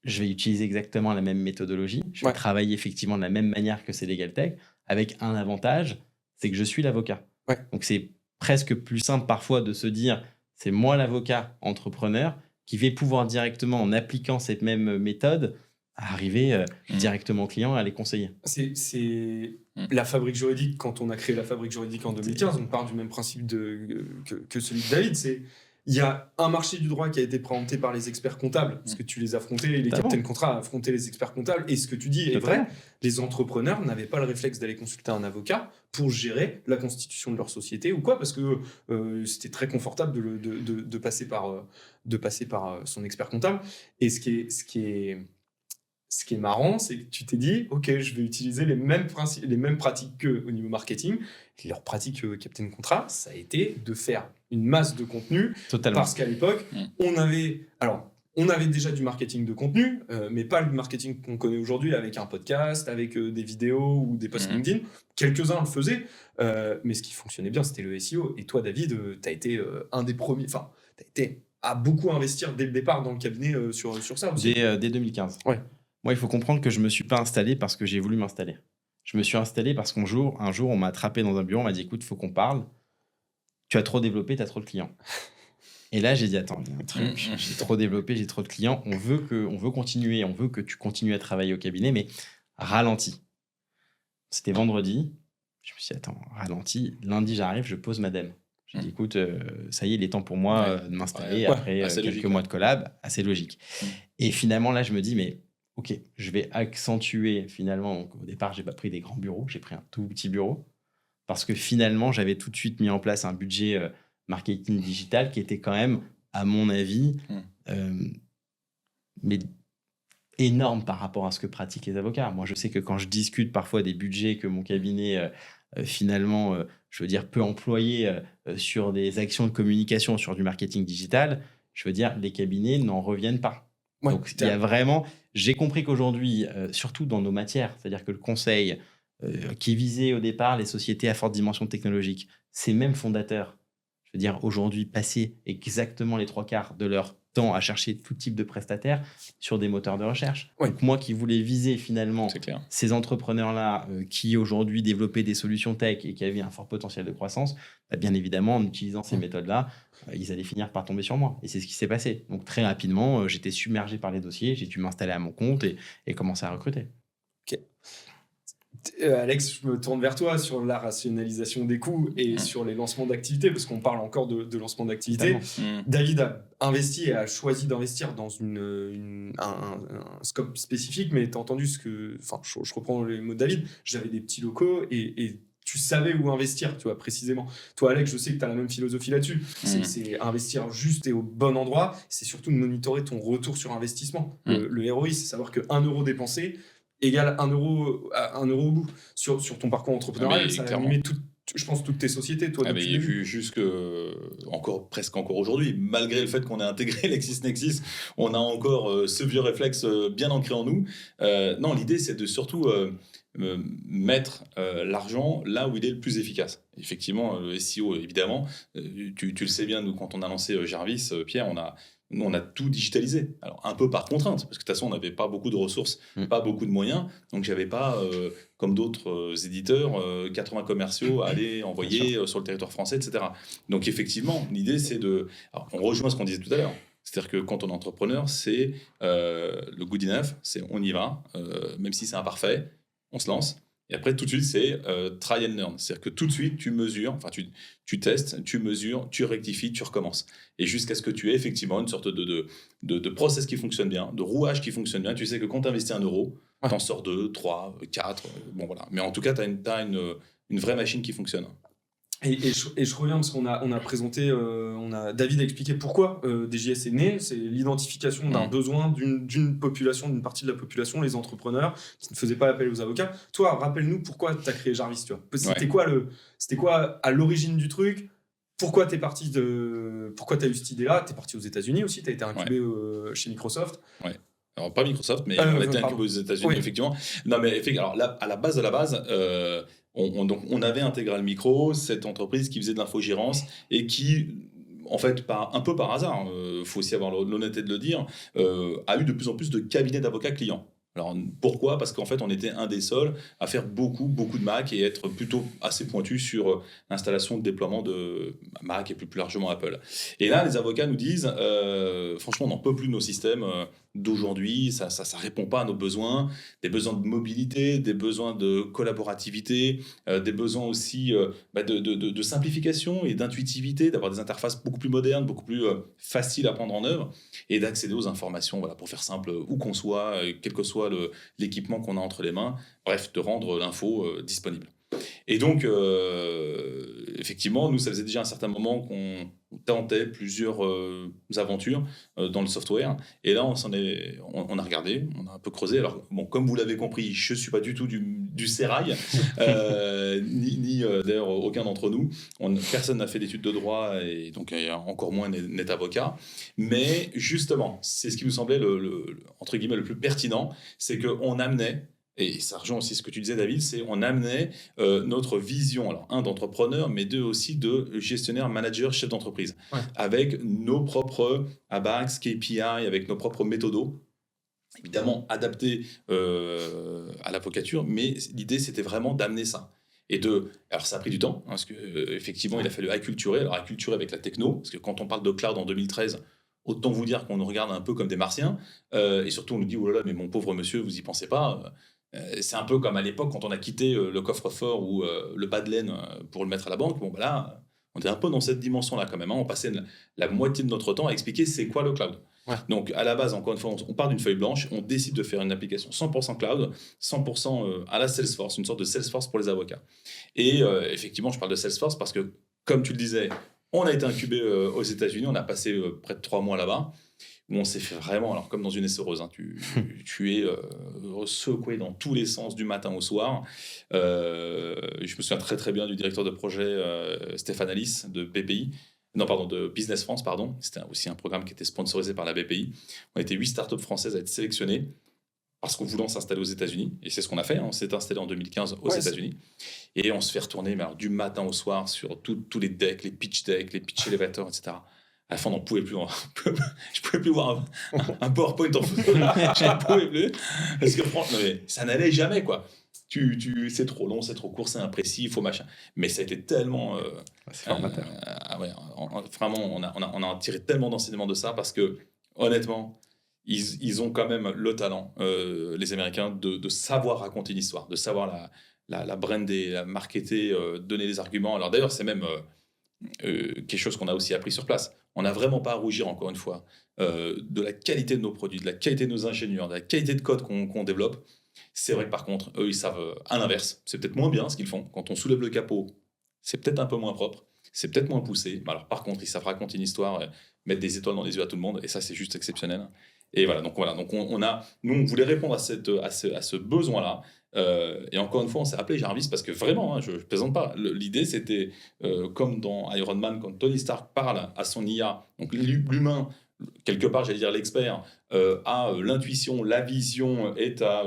je vais utiliser exactement la même méthodologie. Je vais travailler effectivement de la même manière que ces legal tech, avec un avantage, c'est que je suis l'avocat. Donc, c'est presque plus simple parfois de se dire, c'est moi l'avocat entrepreneur qui vais pouvoir directement, en appliquant cette même méthode, arriver directement aux clients et à les conseiller. C'est la fabrique juridique. Quand on a créé la fabrique juridique en 2015, on part du même principe que celui de David. Il y a un marché du droit qui a été présenté par les experts comptables, parce que tu les affrontais, les captains de contrat affrontaient les experts comptables, et ce que tu dis est vrai, les entrepreneurs n'avaient pas le réflexe d'aller consulter un avocat pour gérer la constitution de leur société ou quoi, parce que c'était très confortable de passer par son expert comptable. Et ce qui est marrant, c'est que tu t'es dit, ok, je vais utiliser les mêmes pratiques qu'au niveau marketing. Et leur pratique Captain Contrat, ça a été de faire une masse de contenu. Totalement. Parce qu'à l'époque, on On avait déjà du marketing de contenu, mais pas le marketing qu'on connaît aujourd'hui avec un podcast, avec des vidéos ou des posts LinkedIn. Quelques-uns le faisaient, mais ce qui fonctionnait bien, c'était le SEO. Et toi, David, tu as été un des premiers, enfin, tu as été à beaucoup investir dès le départ dans le cabinet sur ça aussi. Dès 2015. Ouais. Moi, il faut comprendre que je ne me suis pas installé parce que j'ai voulu m'installer. Je me suis installé parce qu'un jour, on m'a attrapé dans un bureau, on m'a dit, écoute, il faut qu'on parle. Tu as trop développé, tu as trop de clients. Et là, j'ai dit, attends, il y a un truc, j'ai trop développé, j'ai trop de clients, on veut continuer, on veut que tu continues à travailler au cabinet, mais ralentis. C'était vendredi, je me suis dit, attends, ralentis, lundi, j'arrive, je pose ma dème. J'ai dit, écoute, ça y est, il est temps pour moi de m'installer après quelques mois de collab, assez logique. Et finalement, là, je me dis, mais ok, je vais accentuer finalement. Donc, au départ, je n'ai pas pris des grands bureaux, j'ai pris un tout petit bureau parce que finalement, j'avais tout de suite mis en place un budget marketing digital qui était quand même, à mon avis, mais énorme par rapport à ce que pratiquent les avocats. Moi, je sais que quand je discute parfois des budgets que mon cabinet finalement, je veux dire, peut employer sur des actions de communication, sur du marketing digital, je veux dire, les cabinets n'en reviennent pas. Ouais, donc, il y a vraiment... J'ai compris qu'aujourd'hui, surtout dans nos matières, c'est-à-dire que le conseil qui visait au départ les sociétés à forte dimension technologique, ces mêmes fondateurs, je veux dire, aujourd'hui, passer exactement les 3/4 de leur temps à chercher tout type de prestataires sur des moteurs de recherche. Ouais. Donc moi qui voulais viser finalement ces entrepreneurs-là qui aujourd'hui développaient des solutions tech et qui avaient un fort potentiel de croissance, bah bien évidemment, en utilisant ces méthodes-là, ils allaient finir par tomber sur moi. Et c'est ce qui s'est passé. Donc très rapidement, j'étais submergé par les dossiers, j'ai dû m'installer à mon compte et commencer à recruter. Ok. Alex, je me tourne vers toi sur la rationalisation des coûts et sur les lancements d'activités, parce qu'on parle encore de lancement d'activités. David a investi et a choisi d'investir dans un scope spécifique, mais tu as entendu ce que... Enfin, je reprends les mots de David, j'avais des petits locaux et tu savais où investir, tu vois, précisément. Toi, Alex, je sais que tu as la même philosophie là-dessus. C'est investir juste et au bon endroit. C'est surtout de monitorer ton retour sur investissement. Le ROI, c'est savoir que 1 euro dépensé égale 1 euro au bout. Sur ton parcours entrepreneurial, ça a animé je pense toutes tes sociétés, toi, depuis le début. Jusque presque encore aujourd'hui, malgré le fait qu'on ait intégré LexisNexis, on a encore ce vieux réflexe bien ancré en nous. Non, l'idée, c'est de surtout mettre l'argent là où il est le plus efficace. Effectivement, le SEO, évidemment, tu le sais bien, nous, quand on a lancé Jarvis, Pierre, on a tout digitalisé. Alors, un peu par contrainte, parce que de toute façon, on n'avait pas beaucoup de ressources, pas beaucoup de moyens. Donc, j'avais pas, comme d'autres éditeurs, 80 commerciaux à aller envoyer sur le territoire français, etc. Donc, effectivement, l'idée, c'est de... Alors, on rejoint ce qu'on disait tout à l'heure. C'est-à-dire que quand on est entrepreneur, c'est le good enough, c'est on y va, même si c'est imparfait, on se lance. Et après, tout de suite, c'est try and learn. C'est-à-dire que tout de suite, tu mesures, enfin, tu testes, tu mesures, tu rectifies, tu recommences. Et jusqu'à ce que tu aies effectivement une sorte de process qui fonctionne bien, de rouage qui fonctionne bien. Tu sais que quand tu investis 1 euro, tu en sors 2, 3, 4. Bon, voilà. Mais en tout cas, tu as une vraie machine qui fonctionne. Et je reviens parce qu'on a présenté, David a expliqué pourquoi DJS est né. C'est l'identification d'un besoin d'une population, d'une partie de la population, les entrepreneurs qui ne faisaient pas appel aux avocats. Toi, rappelle-nous pourquoi tu as créé Jarvis. Tu vois. C'était quoi à l'origine du truc? Pourquoi tu as eu cette idée-là? Tu es parti aux États-Unis aussi, tu as été incubé chez Microsoft. Ouais. Alors, pas Microsoft, mais on a été incubé aux États-Unis, effectivement. Non, mais effectivement, alors là, à la base de la base, on avait Intégral Micro, cette entreprise qui faisait de l'infogérance et qui, en fait, un peu par hasard, faut aussi avoir l'honnêteté de le dire, a eu de plus en plus de cabinets d'avocats clients. Alors, pourquoi ? Parce qu'en fait, on était un des seuls à faire beaucoup de Mac et être plutôt assez pointu sur l'installation de déploiement de Mac et plus largement Apple. Et là, les avocats nous disent, franchement, on n'en peut plus de nos systèmes d'aujourd'hui, ça répond pas à nos besoins, des besoins de mobilité, des besoins de collaborativité, des besoins aussi de simplification et d'intuitivité, d'avoir des interfaces beaucoup plus modernes, beaucoup plus faciles à prendre en œuvre et d'accéder aux informations, voilà, pour faire simple, où qu'on soit, quel que soit l'équipement qu'on a entre les mains, bref, de rendre l'info disponible. Et donc, effectivement, nous, ça faisait déjà un certain moment qu'on tentait plusieurs aventures dans le software. Et là, on a regardé, on a un peu creusé. Alors, bon, comme vous l'avez compris, je ne suis pas du tout du sérail, ni d'ailleurs aucun d'entre nous. Personne n'a fait d'études de droit, et donc encore moins n'est avocat. Mais justement, c'est ce qui nous semblait entre guillemets, le plus pertinent, c'est qu'on amenait, et ça rejoint aussi ce que tu disais, David, c'est on amenait notre vision, alors d'entrepreneur, mais aussi de gestionnaire, manager, chef d'entreprise, avec nos propres ABAX, KPI, avec nos propres méthodos, évidemment adaptés à l'avocature, mais l'idée c'était vraiment d'amener ça. Alors ça a pris du temps, parce qu'effectivement il a fallu acculturer avec la techno, parce que quand on parle de cloud en 2013, autant vous dire qu'on nous regarde un peu comme des martiens, et surtout on nous dit, oh là là, mais mon pauvre monsieur, vous y pensez pas. C'est un peu comme à l'époque quand on a quitté le coffre-fort ou le bas de laine pour le mettre à la banque. Bon, là, on est un peu dans cette dimension-là quand même. On passait la moitié de notre temps à expliquer c'est quoi le cloud. Donc, à la base, encore une fois, on part d'une feuille blanche, on décide de faire une application 100% cloud, 100% à la Salesforce, une sorte de Salesforce pour les avocats. Et effectivement, je parle de Salesforce parce que, comme tu le disais, on a été incubé aux États-Unis, on a passé près de 3 mois là-bas, où on s'est fait vraiment, alors comme dans une essoreuse, tu es secoué dans tous les sens du matin au soir. Je me souviens très très bien du directeur de projet Stéphane Alice de BPI, de Business France, pardon. C'était aussi un programme qui était sponsorisé par la BPI. On était 8 startups françaises à être sélectionnées parce qu'on voulait s'installer aux États-Unis. Et c'est ce qu'on a fait. On s'est installé en 2015 aux États-Unis. Et on se fait retourner du matin au soir sur tous les decks, les pitch decks, les pitch elevators, etc. À la fin, on n'en pouvait plus. Je pouvais plus voir un PowerPoint en photo. Je ne pouvais plus. Parce que franchement, ça n'allait jamais, quoi. C'est trop long, c'est trop court, c'est imprécis, il faut machin. Mais ça a été tellement... c'est formateur. Vraiment, on a tiré tellement d'enseignements de ça parce que, honnêtement, ils ont quand même le talent, les Américains, de savoir raconter une histoire, de savoir la brander, la marketer, donner des arguments. Alors d'ailleurs, c'est même... quelque chose qu'on a aussi appris sur place. On n'a vraiment pas à rougir, encore une fois, de la qualité de nos produits, de la qualité de nos ingénieurs, de la qualité de code qu'on développe. C'est vrai que par contre, eux, ils savent à l'inverse. C'est peut-être moins bien ce qu'ils font. Quand on soulève le capot, c'est peut-être un peu moins propre, c'est peut-être moins poussé. Mais alors par contre, ils savent raconter une histoire, mettre des étoiles dans les yeux à tout le monde, et ça, c'est juste exceptionnel. Et voilà, donc on voulait répondre à ce besoin-là. Et encore une fois, on s'est appelé Jarvis parce que vraiment, je ne plaisante pas. L'idée, c'était comme dans Iron Man, quand Tony Stark parle à son IA, donc l'humain, quelque part, j'allais dire l'expert, a l'intuition, la vision, est à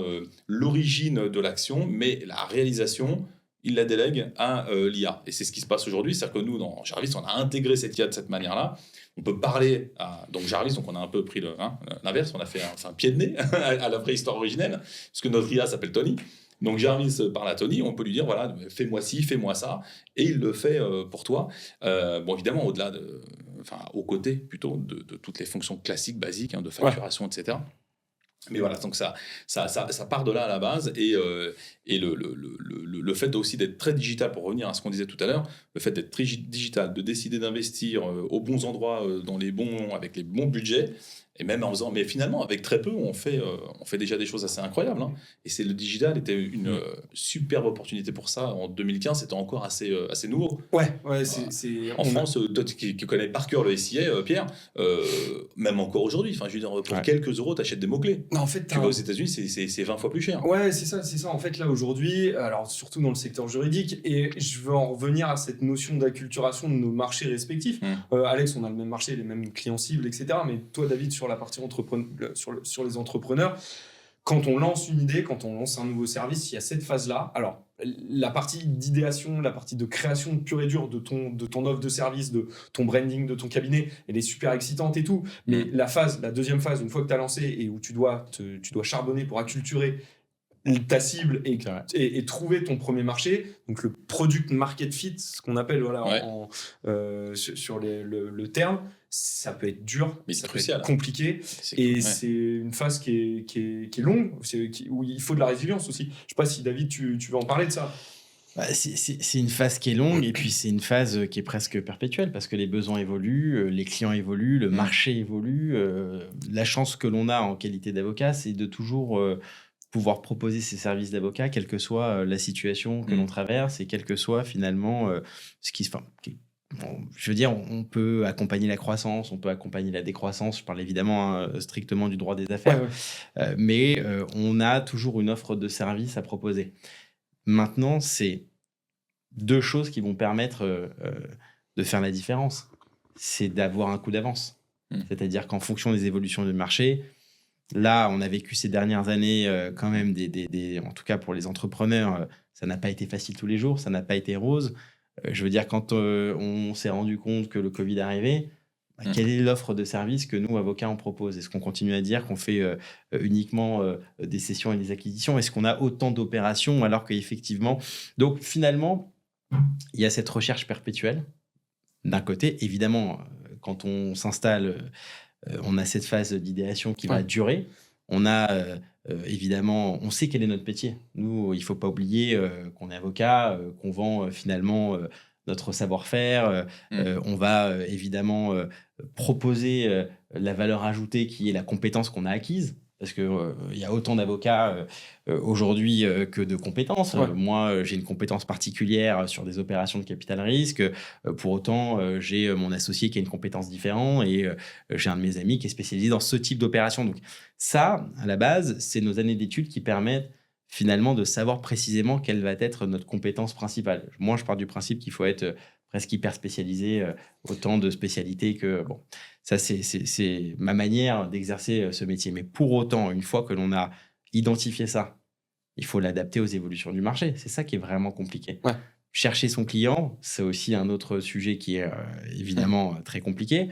l'origine de l'action, mais la réalisation, il la délègue à l'IA. Et c'est ce qui se passe aujourd'hui, c'est-à-dire que nous, dans Jarvis, on a intégré cette IA de cette manière-là. On peut parler à Jarvis, donc on a un peu pris l'inverse, on a fait un pied de nez à la vraie histoire originelle, puisque notre IA s'appelle Tony. Donc Jarvis parle à Tony, on peut lui dire, voilà, fais-moi ci, fais-moi ça, et il le fait pour toi. Bon, évidemment, aux côtés plutôt de toutes les fonctions classiques, basiques, de facturation, etc. Mais voilà, donc ça part de là à la base, et le fait aussi d'être très digital, pour revenir à ce qu'on disait tout à l'heure, le fait d'être très digital, de décider d'investir aux bons endroits, avec les bons budgets, et même en faisant, mais finalement avec très peu, on fait déjà des choses assez incroyables. Et le digital était une superbe opportunité pour ça. En 2015, c'était encore assez nouveau. En France, toi qui connais par cœur le SIA, Pierre, même encore aujourd'hui, je veux dire, pour quelques euros, tu achètes des mots-clés. Non, en fait, tu vas aux États-Unis, c'est 20 fois plus cher. Ouais, c'est ça. En fait, là, aujourd'hui, alors surtout dans le secteur juridique, et je veux en revenir à cette notion d'acculturation de nos marchés respectifs. Alex, on a le même marché, les mêmes clients cibles, etc. Mais toi, David, sur la partie sur les entrepreneurs, quand on lance une idée, quand on lance un nouveau service, il y a cette phase-là. Alors, la partie d'idéation, la partie de création pure et dure de ton offre de service, de ton branding, de ton cabinet, elle est super excitante et tout. Mais la deuxième phase, une fois que tu as lancé et où tu dois charbonner pour acculturer ta cible et trouver ton premier marché, donc le product market fit, ce qu'on appelle sur le terme, ça peut être dur, mais ça crucial, peut être compliqué, c'est une phase qui est longue, où il faut de la résilience aussi. Je ne sais pas si David, tu veux en parler de ça. C'est une phase qui est longue, et puis c'est une phase qui est presque perpétuelle parce que les besoins évoluent, les clients évoluent, le marché évolue. La chance que l'on a en qualité d'avocat, c'est de toujours pouvoir proposer ses services d'avocat, quelle que soit la situation que l'on traverse et quel que soit finalement ce qui se passe. Je veux dire, on peut accompagner la croissance, on peut accompagner la décroissance. Je parle évidemment strictement du droit des affaires, mais on a toujours une offre de service à proposer. Maintenant, c'est deux choses qui vont permettre de faire la différence. C'est d'avoir un coup d'avance. C'est-à-dire qu'en fonction des évolutions du marché, là, on a vécu ces dernières années quand même en tout cas pour les entrepreneurs, ça n'a pas été facile tous les jours, ça n'a pas été rose. Je veux dire, quand on s'est rendu compte que le Covid arrivait, quelle est l'offre de service que nous, avocats, on propose? Est-ce qu'on continue à dire qu'on fait uniquement des cessions et des acquisitions? Est-ce qu'on a autant d'opérations alors qu'effectivement... Donc, finalement, il y a cette recherche perpétuelle. D'un côté, évidemment, quand on s'installe, on a cette phase d'idéation qui va durer. On a... évidemment, on sait quel est notre métier. Nous, il ne faut pas oublier qu'on est avocat, qu'on vend finalement notre savoir-faire. On va évidemment proposer la valeur ajoutée qui est la compétence qu'on a acquise. Parce qu'il y a autant d'avocats aujourd'hui que de compétences. Moi, j'ai une compétence particulière sur des opérations de capital risque. Pour autant, j'ai mon associé qui a une compétence différente et j'ai un de mes amis qui est spécialisé dans ce type d'opération. Donc ça, à la base, c'est nos années d'études qui permettent finalement de savoir précisément quelle va être notre compétence principale. Moi, je pars du principe qu'il faut être presque hyper spécialisé, autant de spécialités que... Bon, ça, c'est ma manière d'exercer ce métier. Mais pour autant, une fois que l'on a identifié ça, il faut l'adapter aux évolutions du marché. C'est ça qui est vraiment compliqué. Chercher son client, c'est aussi un autre sujet qui est évidemment très compliqué.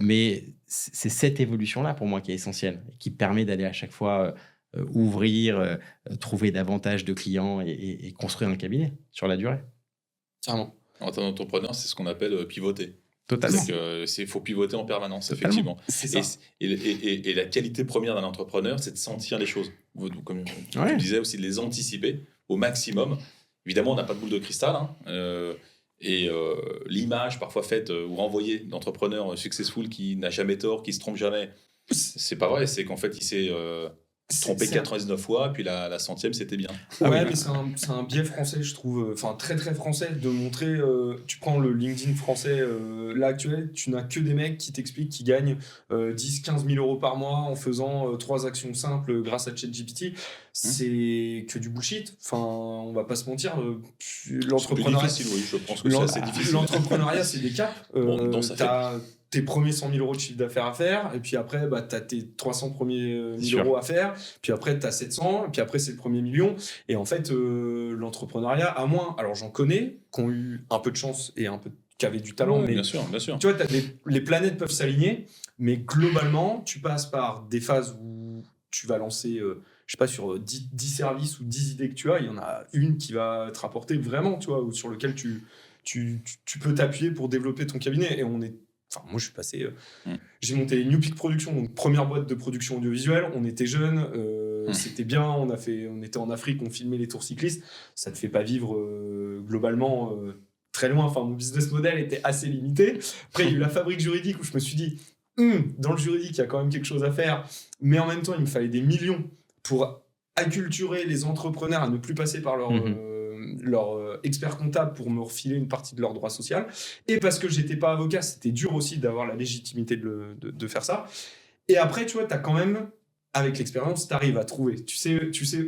Mais c'est cette évolution-là, pour moi, qui est essentielle, qui permet d'aller à chaque fois ouvrir, trouver davantage de clients et construire un cabinet sur la durée. Carrément. En tant qu'entrepreneur, c'est ce qu'on appelle pivoter. Totalement. Il faut pivoter en permanence, Totalement. effectivement. C'est ça. Et la qualité première d'un entrepreneur, c'est de sentir les choses. Comme tu disais aussi, de les anticiper au maximum. Évidemment, on n'a pas de boule de cristal. L'image parfois faite ou renvoyée d'entrepreneurs successful qui n'a jamais tort, qui se trompe jamais, c'est pas vrai. C'est qu'en fait, il s'est trompé 99 fois, puis la centième, c'était bien. Mais c'est un biais français, je trouve, enfin très très français, de montrer, tu prends le LinkedIn français, là actuel, tu n'as que des mecs qui t'expliquent qu'ils gagnent 10-15 000 euros par mois en faisant 3 actions simples grâce à ChatGPT. C'est que du bullshit, enfin on va pas se mentir, l'entrepreneuriat... C'est difficile, oui, je pense que c'est assez difficile. L'entrepreneuriat, c'est des caps, t'as tes premiers 100 000 euros de chiffre d'affaires à faire, et puis après, tu as tes 300 premiers 1000 euros à faire, puis après, tu as 700, et puis après, c'est le premier million. Et en fait, l'entrepreneuriat, à moins, alors j'en connais, qui ont eu un peu de chance et un peu qui avaient du talent, mais bien sûr. Tu vois, les planètes peuvent s'aligner, mais globalement, tu passes par des phases où tu vas lancer, je sais pas, sur 10 services ou 10 idées que tu as, il y en a une qui va te rapporter vraiment, tu vois, ou sur lequel tu peux t'appuyer pour développer ton cabinet. Et on est... Enfin, moi, je suis passé... J'ai monté New Peak Production, donc première boîte de production audiovisuelle. On était jeunes, c'était bien. On était en Afrique, on filmait les tours cyclistes. Ça ne te fait pas vivre globalement très loin. Enfin, mon business model était assez limité. Après, il y a eu la fabrique juridique où je me suis dit, dans le juridique, il y a quand même quelque chose à faire. Mais en même temps, il me fallait des millions pour acculturer les entrepreneurs à ne plus passer par leur expert comptable pour me refiler une partie de leur droit social, et parce que j'étais pas avocat, c'était dur aussi d'avoir la légitimité de faire ça. Et après, tu vois, t'as quand même, avec l'expérience, t'arrives à trouver, tu sais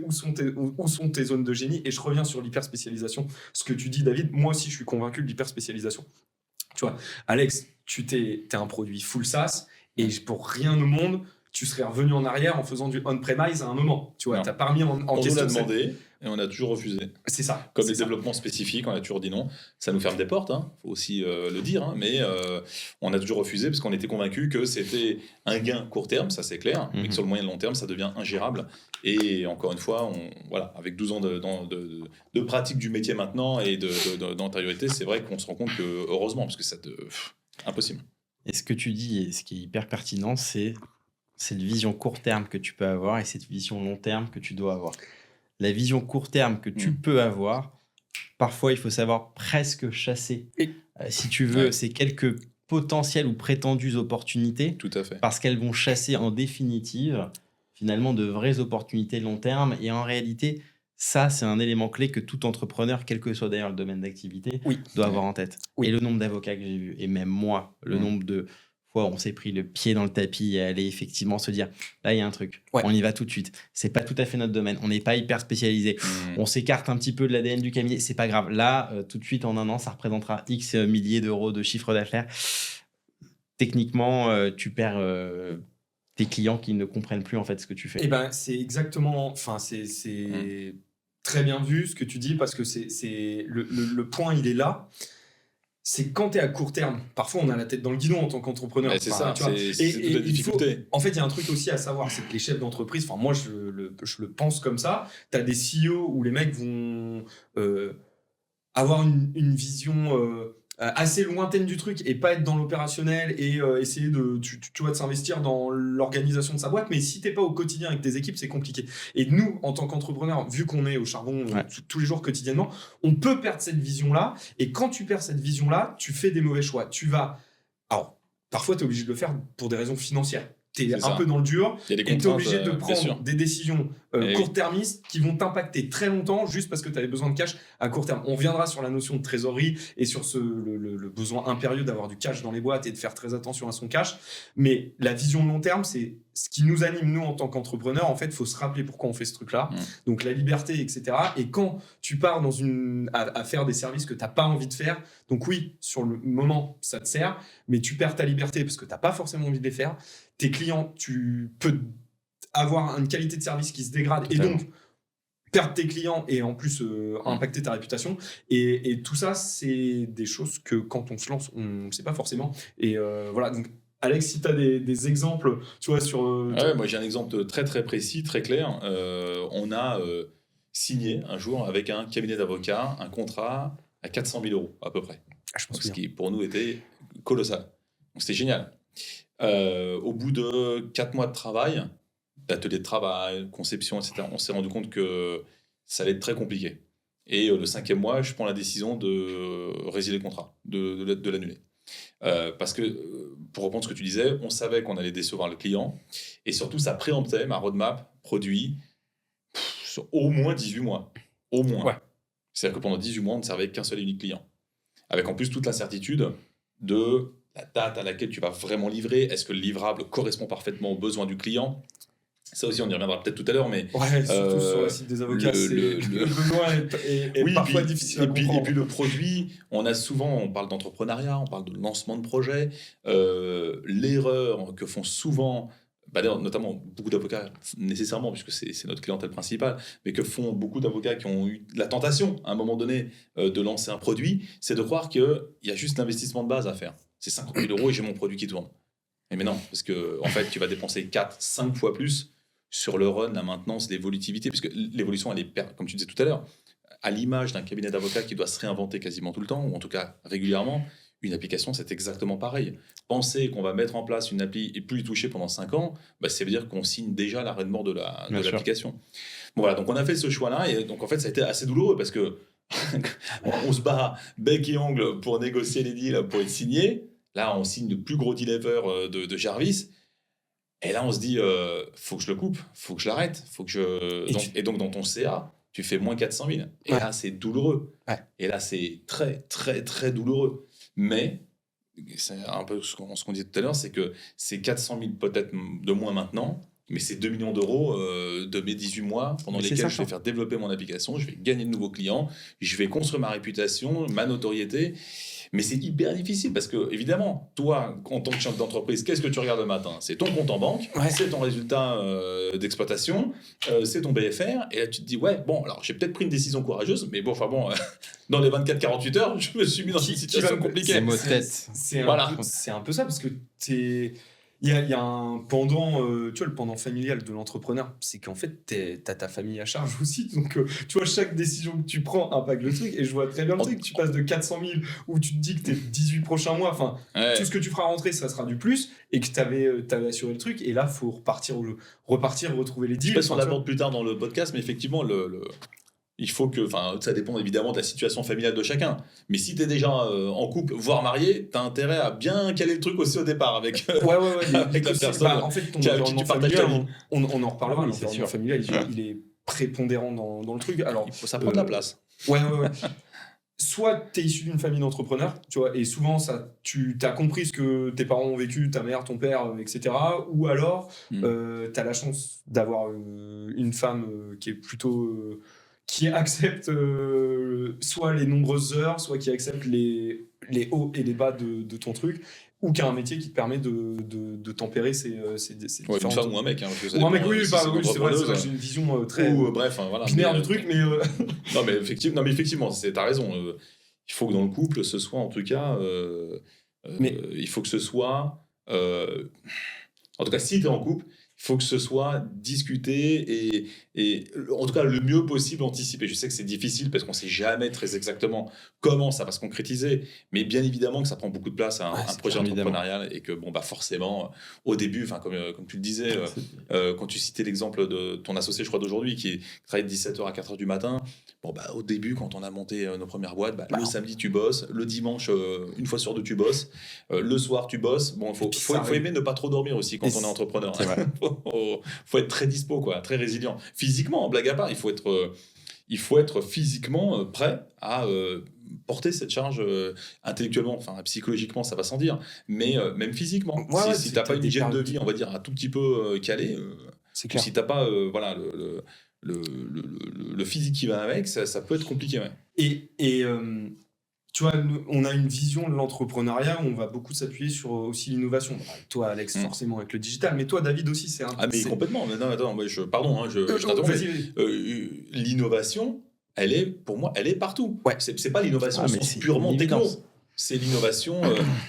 où sont tes zones de génie. Et je reviens sur l'hyperspécialisation, ce que tu dis, David, moi aussi je suis convaincu de l'hyperspécialisation. Tu vois, Alex, t'es un produit full SaaS, et pour rien au monde tu serais revenu en arrière en faisant du on-premise à un moment. Tu vois, t'as pas remis en question. On nous l'a demandé et on a toujours refusé. C'est ça. Comme les développements spécifiques, on a toujours dit non. Ça nous ferme des portes, faut aussi le dire, mais on a toujours refusé parce qu'on était convaincus que c'était un gain court terme, ça c'est clair, mais que sur le moyen et long terme, ça devient ingérable. Et encore une fois, avec 12 ans de pratique du métier maintenant et d'antériorité, c'est vrai qu'on se rend compte que, heureusement, parce que c'est impossible. Et ce que tu dis, et ce qui est hyper pertinent, c'est cette vision court terme que tu peux avoir et cette vision long terme que tu dois avoir. La vision court terme que tu peux avoir, parfois il faut savoir presque chasser, si tu veux, ces quelques potentielles ou prétendues opportunités. Tout à fait. Parce qu'elles vont chasser en définitive finalement de vraies opportunités long terme. Et en réalité, ça, c'est un élément clé que tout entrepreneur, quel que soit d'ailleurs le domaine d'activité, doit avoir en tête. Et le nombre d'avocats que j'ai vus, et même moi, le nombre de fois où on s'est pris le pied dans le tapis et aller effectivement se dire, là, il y a un truc, on y va tout de suite. C'est pas tout à fait notre domaine, on n'est pas hyper spécialisé. On s'écarte un petit peu de l'ADN du cabinet, c'est pas grave. Là, tout de suite, en un an, ça représentera X milliers d'euros de chiffre d'affaires. Techniquement, tu perds tes clients qui ne comprennent plus en fait ce que tu fais. Et ben, c'est exactement, enfin, c'est très bien vu ce que tu dis, parce que c'est le point, il est là. C'est quand tu es à court terme, parfois on a la tête dans le guidon en tant qu'entrepreneur. C'est ça, c'est toute la difficulté. En fait, il y a un truc aussi à savoir, c'est que les chefs d'entreprise, enfin moi je le pense comme ça, tu as des CEO où les mecs vont avoir une vision assez lointaine du truc et pas être dans l'opérationnel et essayer de tu vois, de s'investir dans l'organisation de sa boîte, mais si t'es pas au quotidien avec tes équipes, c'est compliqué. Et nous, en tant qu'entrepreneurs, vu qu'on est au charbon tous les jours quotidiennement, on peut perdre cette vision-là, et quand tu perds cette vision-là, tu fais des mauvais choix. Alors, parfois, tu es obligé de le faire pour des raisons financières. Tu es un peu dans le dur et tu es obligé de prendre des décisions court-termistes qui vont t'impacter très longtemps juste parce que tu avais besoin de cash à court terme. On reviendra sur la notion de trésorerie et sur le besoin impérieux d'avoir du cash dans les boîtes et de faire très attention à son cash. Mais la vision de long terme, c'est ce qui nous anime, nous, en tant qu'entrepreneurs. En fait, il faut se rappeler pourquoi on fait ce truc-là. Donc, la liberté, etc. Et quand tu pars à faire des services que tu n'as pas envie de faire, donc oui, sur le moment, ça te sert, mais tu perds ta liberté parce que tu n'as pas forcément envie de les faire. Tes clients, tu peux avoir une qualité de service qui se dégrade et donc perdre tes clients et en plus impacter ta réputation. Et tout ça, c'est des choses que quand on se lance, on ne sait pas forcément. Et voilà, donc Alex, si tu as des exemples, tu vois, sur... moi j'ai un exemple très très précis, très clair. On a signé un jour avec un cabinet d'avocats un contrat à 400 000 € à peu près. Ce qui pour nous était colossal. Donc c'était génial. Au bout de 4 mois de travail, d'atelier de travail, conception, etc., on s'est rendu compte que ça allait être très compliqué. Et le 5e mois, je prends la décision de résilier le contrat, de l'annuler. Parce que, pour reprendre ce que tu disais, on savait qu'on allait décevoir le client, et surtout ça préemptait ma roadmap produit sur au moins 18 mois. Au moins. Ouais. C'est-à-dire que pendant 18 mois, on ne servait qu'un seul et unique client. Avec en plus toute l'incertitude de la date à laquelle tu vas vraiment livrer. Est-ce que le livrable correspond parfaitement aux besoins du client ? Ça aussi, on y reviendra peut-être tout à l'heure, mais... Ouais, surtout sur le site des avocats, le besoin est parfois difficile à comprendre. Et puis le produit, on parle d'entrepreneuriat, on parle de lancement de projet. L'erreur que font souvent, d'ailleurs, notamment beaucoup d'avocats, nécessairement, puisque c'est notre clientèle principale, mais que font beaucoup d'avocats qui ont eu la tentation, à un moment donné, de lancer un produit, c'est de croire qu'il y a juste l'investissement de base à faire. C'est 50 000 € et j'ai mon produit qui tourne. Mais non, parce que en fait, tu vas dépenser 4-5 fois plus sur le run, la maintenance, l'évolutivité, puisque l'évolution, elle est, comme tu disais tout à l'heure, à l'image d'un cabinet d'avocats qui doit se réinventer quasiment tout le temps, ou en tout cas régulièrement. Une application, c'est exactement pareil. Penser qu'on va mettre en place une appli et plus y toucher pendant 5 ans, ça veut dire qu'on signe déjà l'arrêt de mort de l'application. Bon, voilà, donc on a fait ce choix-là, et donc en fait, ça a été assez douloureux, parce que on se bat bec et ongle pour négocier les deals, pour être signé. Là, on signe le plus gros deal ever de Jarvis. Et là, on se dit, faut que je le coupe, faut que je l'arrête, faut que je... Et donc, dans ton CA, tu fais moins 400 000. Et là, c'est douloureux. Ouais. Et là, c'est très, très, très douloureux. Mais, c'est un peu ce qu'on disait tout à l'heure, c'est que c'est 400 000 peut-être de moins maintenant, mais c'est 2 millions d'euros de mes 18 mois pendant lesquels je vais faire développer mon application, je vais gagner de nouveaux clients, je vais construire ma réputation, ma notoriété. Mais c'est hyper difficile parce que, évidemment, toi, en tant que chef d'entreprise, qu'est-ce que tu regardes le matin ? C'est ton compte en banque, c'est ton résultat d'exploitation, c'est ton BFR. Et là, tu te dis, ouais, bon, alors j'ai peut-être pris une décision courageuse, mais bon, dans les 24-48 heures, je me suis mis dans une situation compliquée. C'est un peu ça, parce que il y a un pendant, tu vois, le pendant familial de l'entrepreneur, c'est qu'en fait, t'as ta famille à charge aussi. Donc, tu vois, chaque décision que tu prends impacte le truc. Et je vois très bien le truc. Tu passes de 400 000 où tu te dis que tes 18 prochains mois, enfin, tout ce que tu feras rentrer, ça sera du plus. Et que t'avais assuré le truc. Et là, il faut repartir, retrouver les deals. Je sais pas si on l'aborde plus tard dans le podcast, mais effectivement, Il faut que, enfin, ça dépend évidemment de la situation familiale de chacun. Mais si tu es déjà en couple, voire marié, tu as intérêt à bien caler le truc aussi au départ avec, avec la personne. En fait, ton avec qui environnement tu partages ta familial, vie. on en reparlera, Oui, l'environnement familial, il est prépondérant dans le truc. Alors, Ça prend de la place. Ouais. Soit tu es issu d'une famille d'entrepreneurs, tu vois, et souvent tu as compris ce que tes parents ont vécu, ta mère, ton père, etc. Ou alors, tu as la chance d'avoir une femme qui est plutôt... qui accepte soit les nombreuses heures, soit qui accepte les hauts et les bas de ton truc, ou qui a un métier qui te permet de tempérer ces Ouais, une femme ou un mec. Hein, ou un mec, oui, c'est vrai que j'ai une vision très bref, hein, voilà, binaire du truc, mais... Non, mais effectivement, t'as raison. Il faut que dans le couple, ce soit en tout cas... il faut que ce soit... en tout cas, si tu es en couple, il faut que ce soit discuté et en tout cas le mieux possible anticipé. Je sais que c'est difficile parce qu'on ne sait jamais très exactement comment ça va se concrétiser, mais bien évidemment que ça prend beaucoup de place à un projet entrepreneurial et que forcément, au début, comme tu le disais, quand tu citais l'exemple de ton associé, je crois, d'aujourd'hui, qui travaille de 17h à 4h du matin, au début, quand on a monté nos premières boîtes, le samedi, tu bosses, le dimanche, une fois sur deux, tu bosses, le soir, tu bosses. Bon, il faut aimer ne pas trop dormir aussi quand on est entrepreneur. Faut être très dispo, quoi, très résilient. Physiquement, blague à part, il faut être physiquement prêt à porter cette charge intellectuellement, enfin psychologiquement, ça va sans dire, mais même physiquement. Si tu n'as pas une hygiène de vie, on va dire, un tout petit peu calée, si tu n'as pas le physique qui va avec, ça peut être compliqué. Ouais. Et tu vois, on a une vision de l'entrepreneuriat où on va beaucoup s'appuyer sur aussi l'innovation. Toi, Alex, forcément avec le digital, mais toi, David aussi, c'est un... Ah, mais complètement. Mais non, attends, pardon, je t'interromps. L'innovation, pour moi, elle est partout. Ouais. C'est pas l'innovation au sens purement techno. C'est l'innovation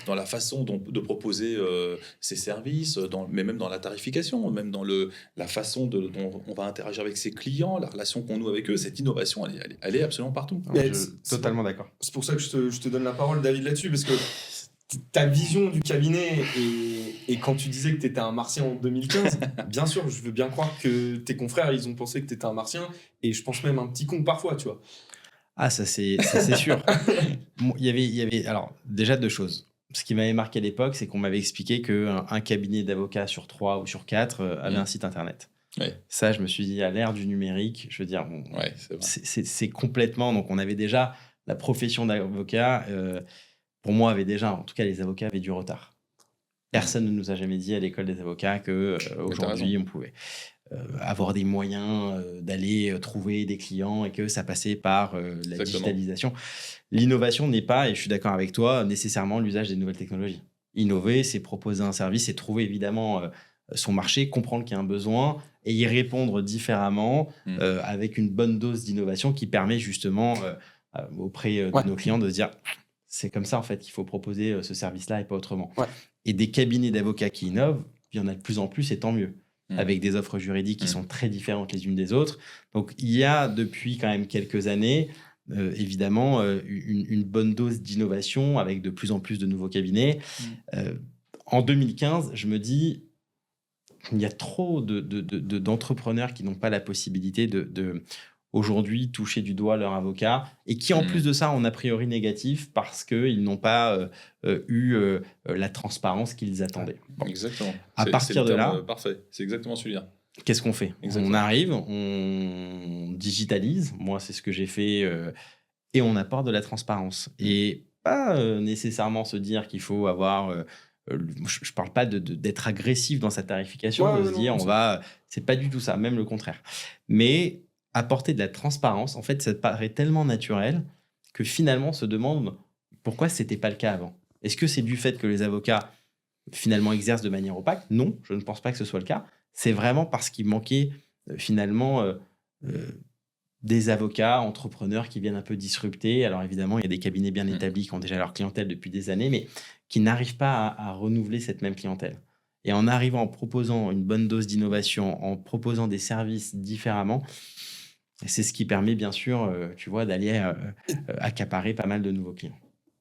dans la façon de proposer ses services, mais même dans la tarification, même dans la façon dont on va interagir avec ses clients, la relation qu'on noue avec eux. Cette innovation, elle est absolument partout. Totalement d'accord. C'est pour ça que je te donne la parole, David, là-dessus, parce que ta vision du cabinet, et quand tu disais que tu étais un martien en 2015, bien sûr, je veux bien croire que tes confrères, ils ont pensé que tu étais un martien, et je pense même un petit con parfois, tu vois. Ah, ça c'est sûr. Il y avait alors déjà deux choses. Ce qui m'avait marqué à l'époque, c'est qu'on m'avait expliqué qu'un cabinet d'avocats sur 3 ou sur 4 avait un site internet. Ouais. Ça, je me suis dit, à l'ère du numérique, je veux dire, c'est complètement... Donc, on avait déjà la profession d'avocat, pour moi, avait déjà, en tout cas, les avocats avaient du retard. Personne ne nous a jamais dit à l'école des avocats qu'aujourd'hui, on pouvait avoir des moyens d'aller trouver des clients et que ça passait par la digitalisation. L'innovation n'est pas, et je suis d'accord avec toi, nécessairement l'usage des nouvelles technologies. Innover, c'est proposer un service et trouver évidemment son marché, comprendre qu'il y a un besoin et y répondre différemment avec une bonne dose d'innovation qui permet justement auprès de nos clients de se dire c'est comme ça en fait qu'il faut proposer ce service-là et pas autrement. Ouais. Et des cabinets d'avocats qui innovent, il y en a de plus en plus et tant mieux. Avec des offres juridiques qui sont très différentes les unes des autres. Donc, il y a depuis quand même quelques années, évidemment, une bonne dose d'innovation avec de plus en plus de nouveaux cabinets. En 2015, je me dis, il y a trop d'entrepreneurs qui n'ont pas la possibilité de aujourd'hui toucher du doigt leur avocat et qui, en plus de ça, ont a priori négatif parce qu'ils n'ont pas eu la transparence qu'ils attendaient. Bon. Exactement. À partir de là... Parfait, c'est exactement celui-là. Qu'est-ce qu'on fait ? On arrive, on digitalise, moi c'est ce que j'ai fait, et on apporte de la transparence. Et pas nécessairement se dire qu'il faut avoir... je ne parle pas d'être agressif dans sa tarification, de se dire c'est pas du tout ça, même le contraire. Mais apporter de la transparence, en fait, ça paraît tellement naturel que finalement on se demande pourquoi ce n'était pas le cas avant. Est-ce que c'est du fait que les avocats finalement exercent de manière opaque ? Non, je ne pense pas que ce soit le cas. C'est vraiment parce qu'il manquait finalement des avocats, entrepreneurs qui viennent un peu disrupter. Alors évidemment, il y a des cabinets bien établis qui ont déjà leur clientèle depuis des années, mais qui n'arrivent pas à renouveler cette même clientèle. Et en arrivant, en proposant une bonne dose d'innovation, en proposant des services différemment, c'est ce qui permet bien sûr, tu vois, d'aller accaparer pas mal de nouveaux clients.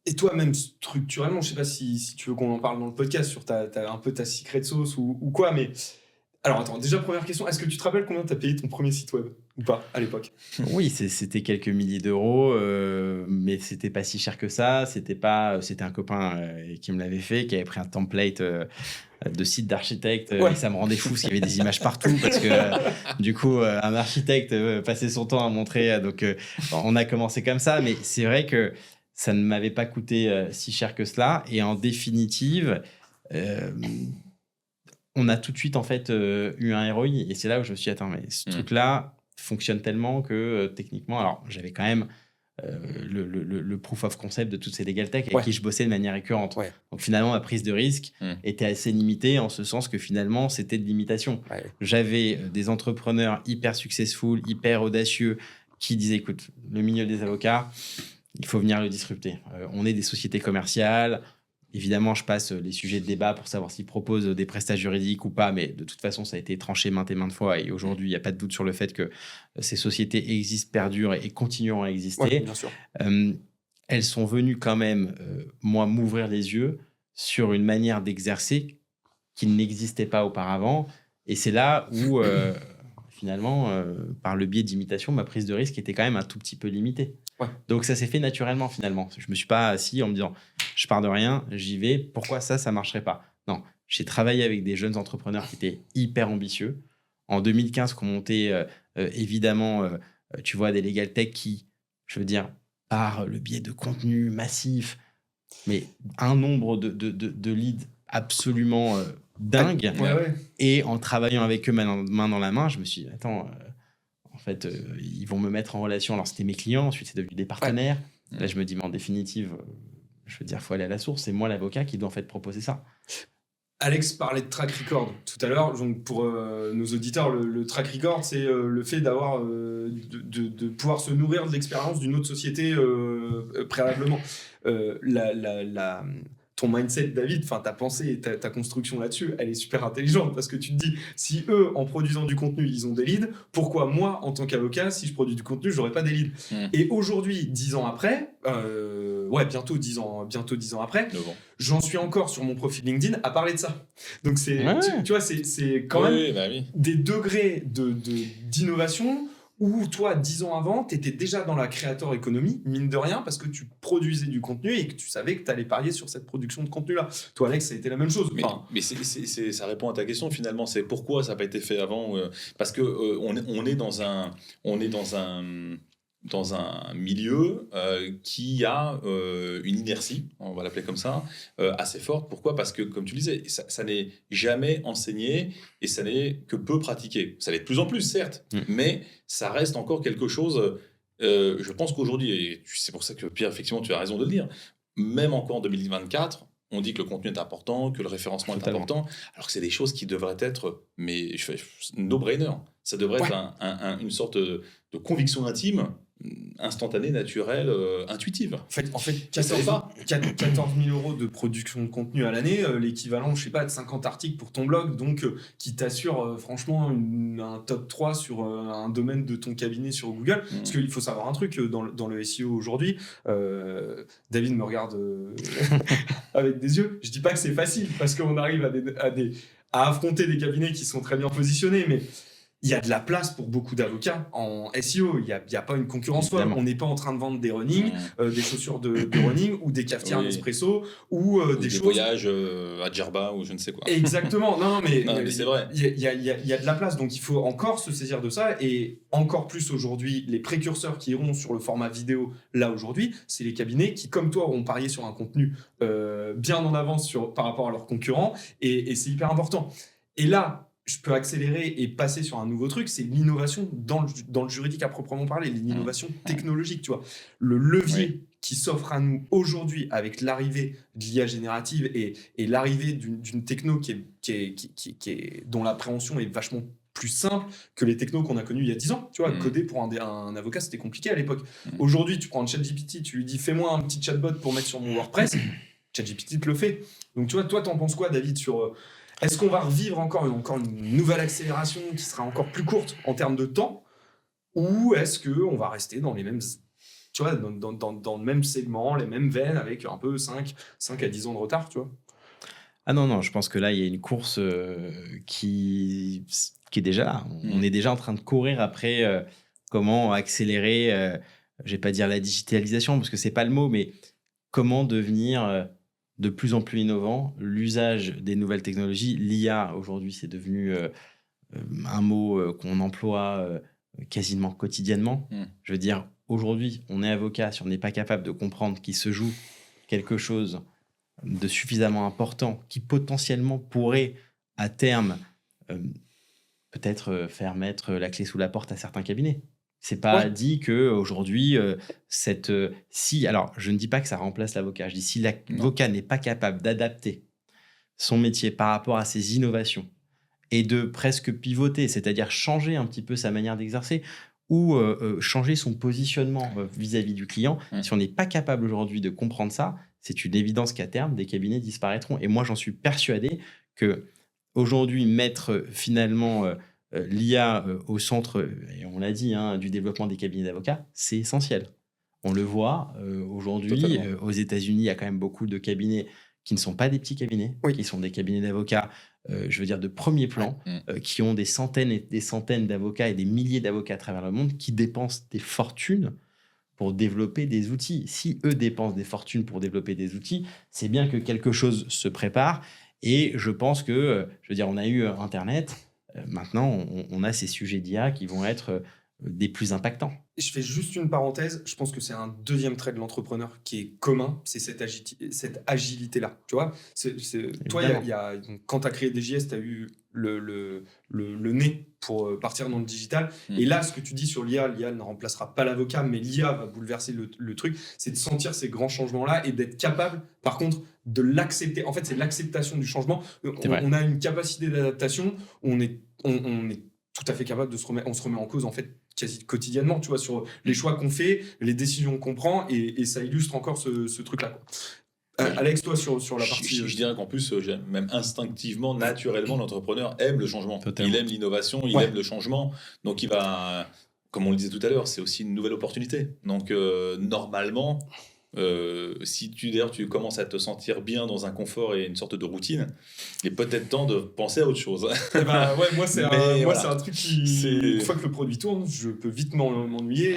Et toi, même structurellement, je ne sais pas si tu veux qu'on en parle dans le podcast sur un peu ta secret sauce ou quoi, mais Alors attends, déjà première question, est-ce que tu te rappelles combien t'as payé ton premier site web ou pas à l'époque? Oui, c'était quelques milliers d'euros, mais c'était pas si cher que ça. C'était un copain qui me l'avait fait, qui avait pris un template de site d'architecte. Et ça me rendait fou parce qu'il y avait des images partout parce que du coup, un architecte passait son temps à montrer. Donc, on a commencé comme ça, mais c'est vrai que ça ne m'avait pas coûté si cher que cela. Et en définitive, on a tout de suite en fait eu un ROI et c'est là où je me suis dit attends, mais ce truc-là fonctionne tellement que techniquement, alors j'avais quand même le proof of concept de toutes ces legal tech avec qui je bossais de manière récurrente. Donc finalement, ma prise de risque était assez limitée en ce sens que finalement, c'était de l'imitation. J'avais des entrepreneurs hyper successful, hyper audacieux qui disaient écoute, le milieu des avocats, il faut venir le disrupter. On est des sociétés commerciales. Évidemment, je passe les sujets de débat pour savoir s'ils proposent des prestats juridiques ou pas, mais de toute façon, ça a été tranché maintes et maintes fois. Et aujourd'hui, il n'y a pas de doute sur le fait que ces sociétés existent, perdurent et continueront à exister. Ouais, bien sûr. Elles sont venues quand même, moi, m'ouvrir les yeux sur une manière d'exercer qui n'existait pas auparavant. Et c'est là où, finalement, par le biais d'imitation, ma prise de risque était quand même un tout petit peu limitée. Donc ça s'est fait naturellement finalement. Je me suis pas assis en me disant je pars de rien, j'y vais, pourquoi ça marcherait pas? Non, j'ai travaillé avec des jeunes entrepreneurs qui étaient hyper ambitieux. En 2015, qu'on montait évidemment, tu vois, des legal tech qui, je veux dire, par le biais de contenu massif, mais un nombre de leads absolument dingue. Et en travaillant avec eux main dans la main, je me suis dit attends, en fait, ils vont me mettre en relation. Alors, c'était mes clients, ensuite, c'est devenu des partenaires. Là, je me dis, mais en définitive, je veux dire, il faut aller à la source. C'est moi, l'avocat, qui dois en fait proposer ça. Alex parlait de track record tout à l'heure. Donc, pour nos auditeurs, le track record, c'est le fait d'avoir, de pouvoir se nourrir de l'expérience d'une autre société préalablement. Ton mindset, David, ta pensée, ta construction là-dessus, elle est super intelligente parce que tu te dis, si eux, en produisant du contenu, ils ont des leads, pourquoi moi, en tant qu'avocat, si je produis du contenu, j'aurais pas des leads? Et aujourd'hui, 10 ans après, bientôt 10 ans après, j'en suis encore sur mon profil LinkedIn à parler de ça. Donc, tu vois, c'est quand même des degrés d'innovation où toi, 10 ans avant, tu étais déjà dans la creator economy, mine de rien, parce que tu produisais du contenu et que tu savais que tu allais parier sur cette production de contenu-là. Toi, Alex, ça a été la même chose. Mais ça répond à ta question, finalement. C'est pourquoi ça n'a pas été fait avant. Parce qu'on est dans un milieu qui a une inertie, on va l'appeler comme ça, assez forte. Pourquoi? Parce que, comme tu le disais, ça n'est jamais enseigné et ça n'est que peu pratiqué. Ça l'est de plus en plus, certes, mais ça reste encore quelque chose, je pense qu'aujourd'hui, et c'est pour ça que Pierre, effectivement, tu as raison de le dire, même encore en 2024, on dit que le contenu est important, que le référencement est important, alors que c'est des choses qui devraient être, mais je fais no-brainer. Ça devrait être une sorte de conviction intime, instantanée, naturelle, intuitive. En fait 14 000 euros de production de contenu à l'année, l'équivalent, je sais pas, de 50 articles pour ton blog, donc qui t'assure franchement un top 3 sur un domaine de ton cabinet sur Google. Parce qu'il faut savoir un truc, dans le SEO aujourd'hui, David me regarde avec des yeux, je dis pas que c'est facile, parce qu'on arrive à affronter des cabinets qui sont très bien positionnés, mais il y a de la place pour beaucoup d'avocats en SEO. Il n'y a pas une concurrence folle. On n'est pas en train de vendre des running, des chaussures de running ou des cafetières Nespresso ou des choses... voyages à Djerba ou je ne sais quoi. Exactement. Non, mais c'est vrai. Il y a de la place. Donc, il faut encore se saisir de ça. Et encore plus aujourd'hui, les précurseurs qui iront sur le format vidéo, là, aujourd'hui, c'est les cabinets qui, comme toi, ont parié sur un contenu bien en avance par rapport à leurs concurrents. Et c'est hyper important. Et là, je peux accélérer et passer sur un nouveau truc, c'est l'innovation dans le juridique à proprement parler, l'innovation technologique, tu vois. Le levier qui s'offre à nous aujourd'hui avec l'arrivée de l'IA générative et l'arrivée d'une techno dont l'appréhension est vachement plus simple que les technos qu'on a connus il y a 10 ans. Tu vois, coder pour un avocat, c'était compliqué à l'époque. Aujourd'hui, tu prends un ChatGPT, tu lui dis « fais-moi un petit chatbot pour mettre sur mon WordPress », ChatGPT te le fait. Donc, tu vois, toi, t'en penses quoi, David, sur... Est-ce qu'on va revivre encore une nouvelle accélération qui sera encore plus courte en termes de temps, ou est-ce qu'on va rester dans les mêmes, tu vois, dans le même segment, les mêmes veines, avec un peu 5 à 10 ans de retard, tu vois? Ah non, je pense que là, il y a une course qui est déjà là. On est déjà en train de courir après comment accélérer, je vais pas dire la digitalisation, parce que c'est pas le mot, mais comment devenir de plus en plus innovant. L'usage des nouvelles technologies, l'IA, aujourd'hui, c'est devenu un mot qu'on emploie quasiment quotidiennement. Je veux dire, aujourd'hui, on est avocat, si on n'est pas capable de comprendre qu'il se joue quelque chose de suffisamment important qui potentiellement pourrait à terme peut-être faire mettre la clé sous la porte à certains cabinets. C'est pas dit que aujourd'hui si, alors je ne dis pas que ça remplace l'avocat, je dis si l'avocat n'est pas capable d'adapter son métier par rapport à ces innovations et de presque pivoter, c'est-à-dire changer un petit peu sa manière d'exercer ou changer son positionnement vis-à-vis du client, si on n'est pas capable aujourd'hui de comprendre ça, c'est une évidence qu'à terme, des cabinets disparaîtront. Et moi, j'en suis persuadé que aujourd'hui, mettre finalement l'IA au centre, et on l'a dit, du développement des cabinets d'avocats, c'est essentiel. On le voit aujourd'hui, aux États-Unis, il y a quand même beaucoup de cabinets qui ne sont pas des petits cabinets, qui sont des cabinets d'avocats, je veux dire de premier plan, qui ont des centaines et des centaines d'avocats et des milliers d'avocats à travers le monde qui dépensent des fortunes pour développer des outils. Si eux dépensent des fortunes pour développer des outils, c'est bien que quelque chose se prépare. Et je pense que, je veux dire, on a eu Internet, maintenant on a ces sujets d'IA qui vont être des plus impactants. Je fais juste une parenthèse, je pense que c'est un deuxième trait de l'entrepreneur qui est commun, c'est cette agilité-là. Tu vois, toi, quand tu as créé DJS, tu as eu le nez pour partir dans le digital. Et là, ce que tu dis sur l'IA ne remplacera pas l'avocat, mais l'IA va bouleverser le truc, c'est de sentir ces grands changements-là et d'être capable, par contre, de l'accepter. En fait, c'est l'acceptation du changement. On a une capacité d'adaptation, on est tout à fait capable de on se remet en cause, en fait, quasi quotidiennement, tu vois, sur les choix qu'on fait, les décisions qu'on prend, et ça illustre encore ce truc-là, quoi. Alex, toi, sur la partie... Je dirais qu'en plus, même instinctivement, naturellement, l'entrepreneur aime le changement. Totalement. Il aime l'innovation, il aime le changement. Donc, il va... Comme on le disait tout à l'heure, c'est aussi une nouvelle opportunité. Donc, normalement... si tu commences à te sentir bien dans un confort et une sorte de routine, il est peut-être temps de penser à autre chose. Moi, c'est un truc qui... Une fois que le produit tourne, je peux vite m'ennuyer et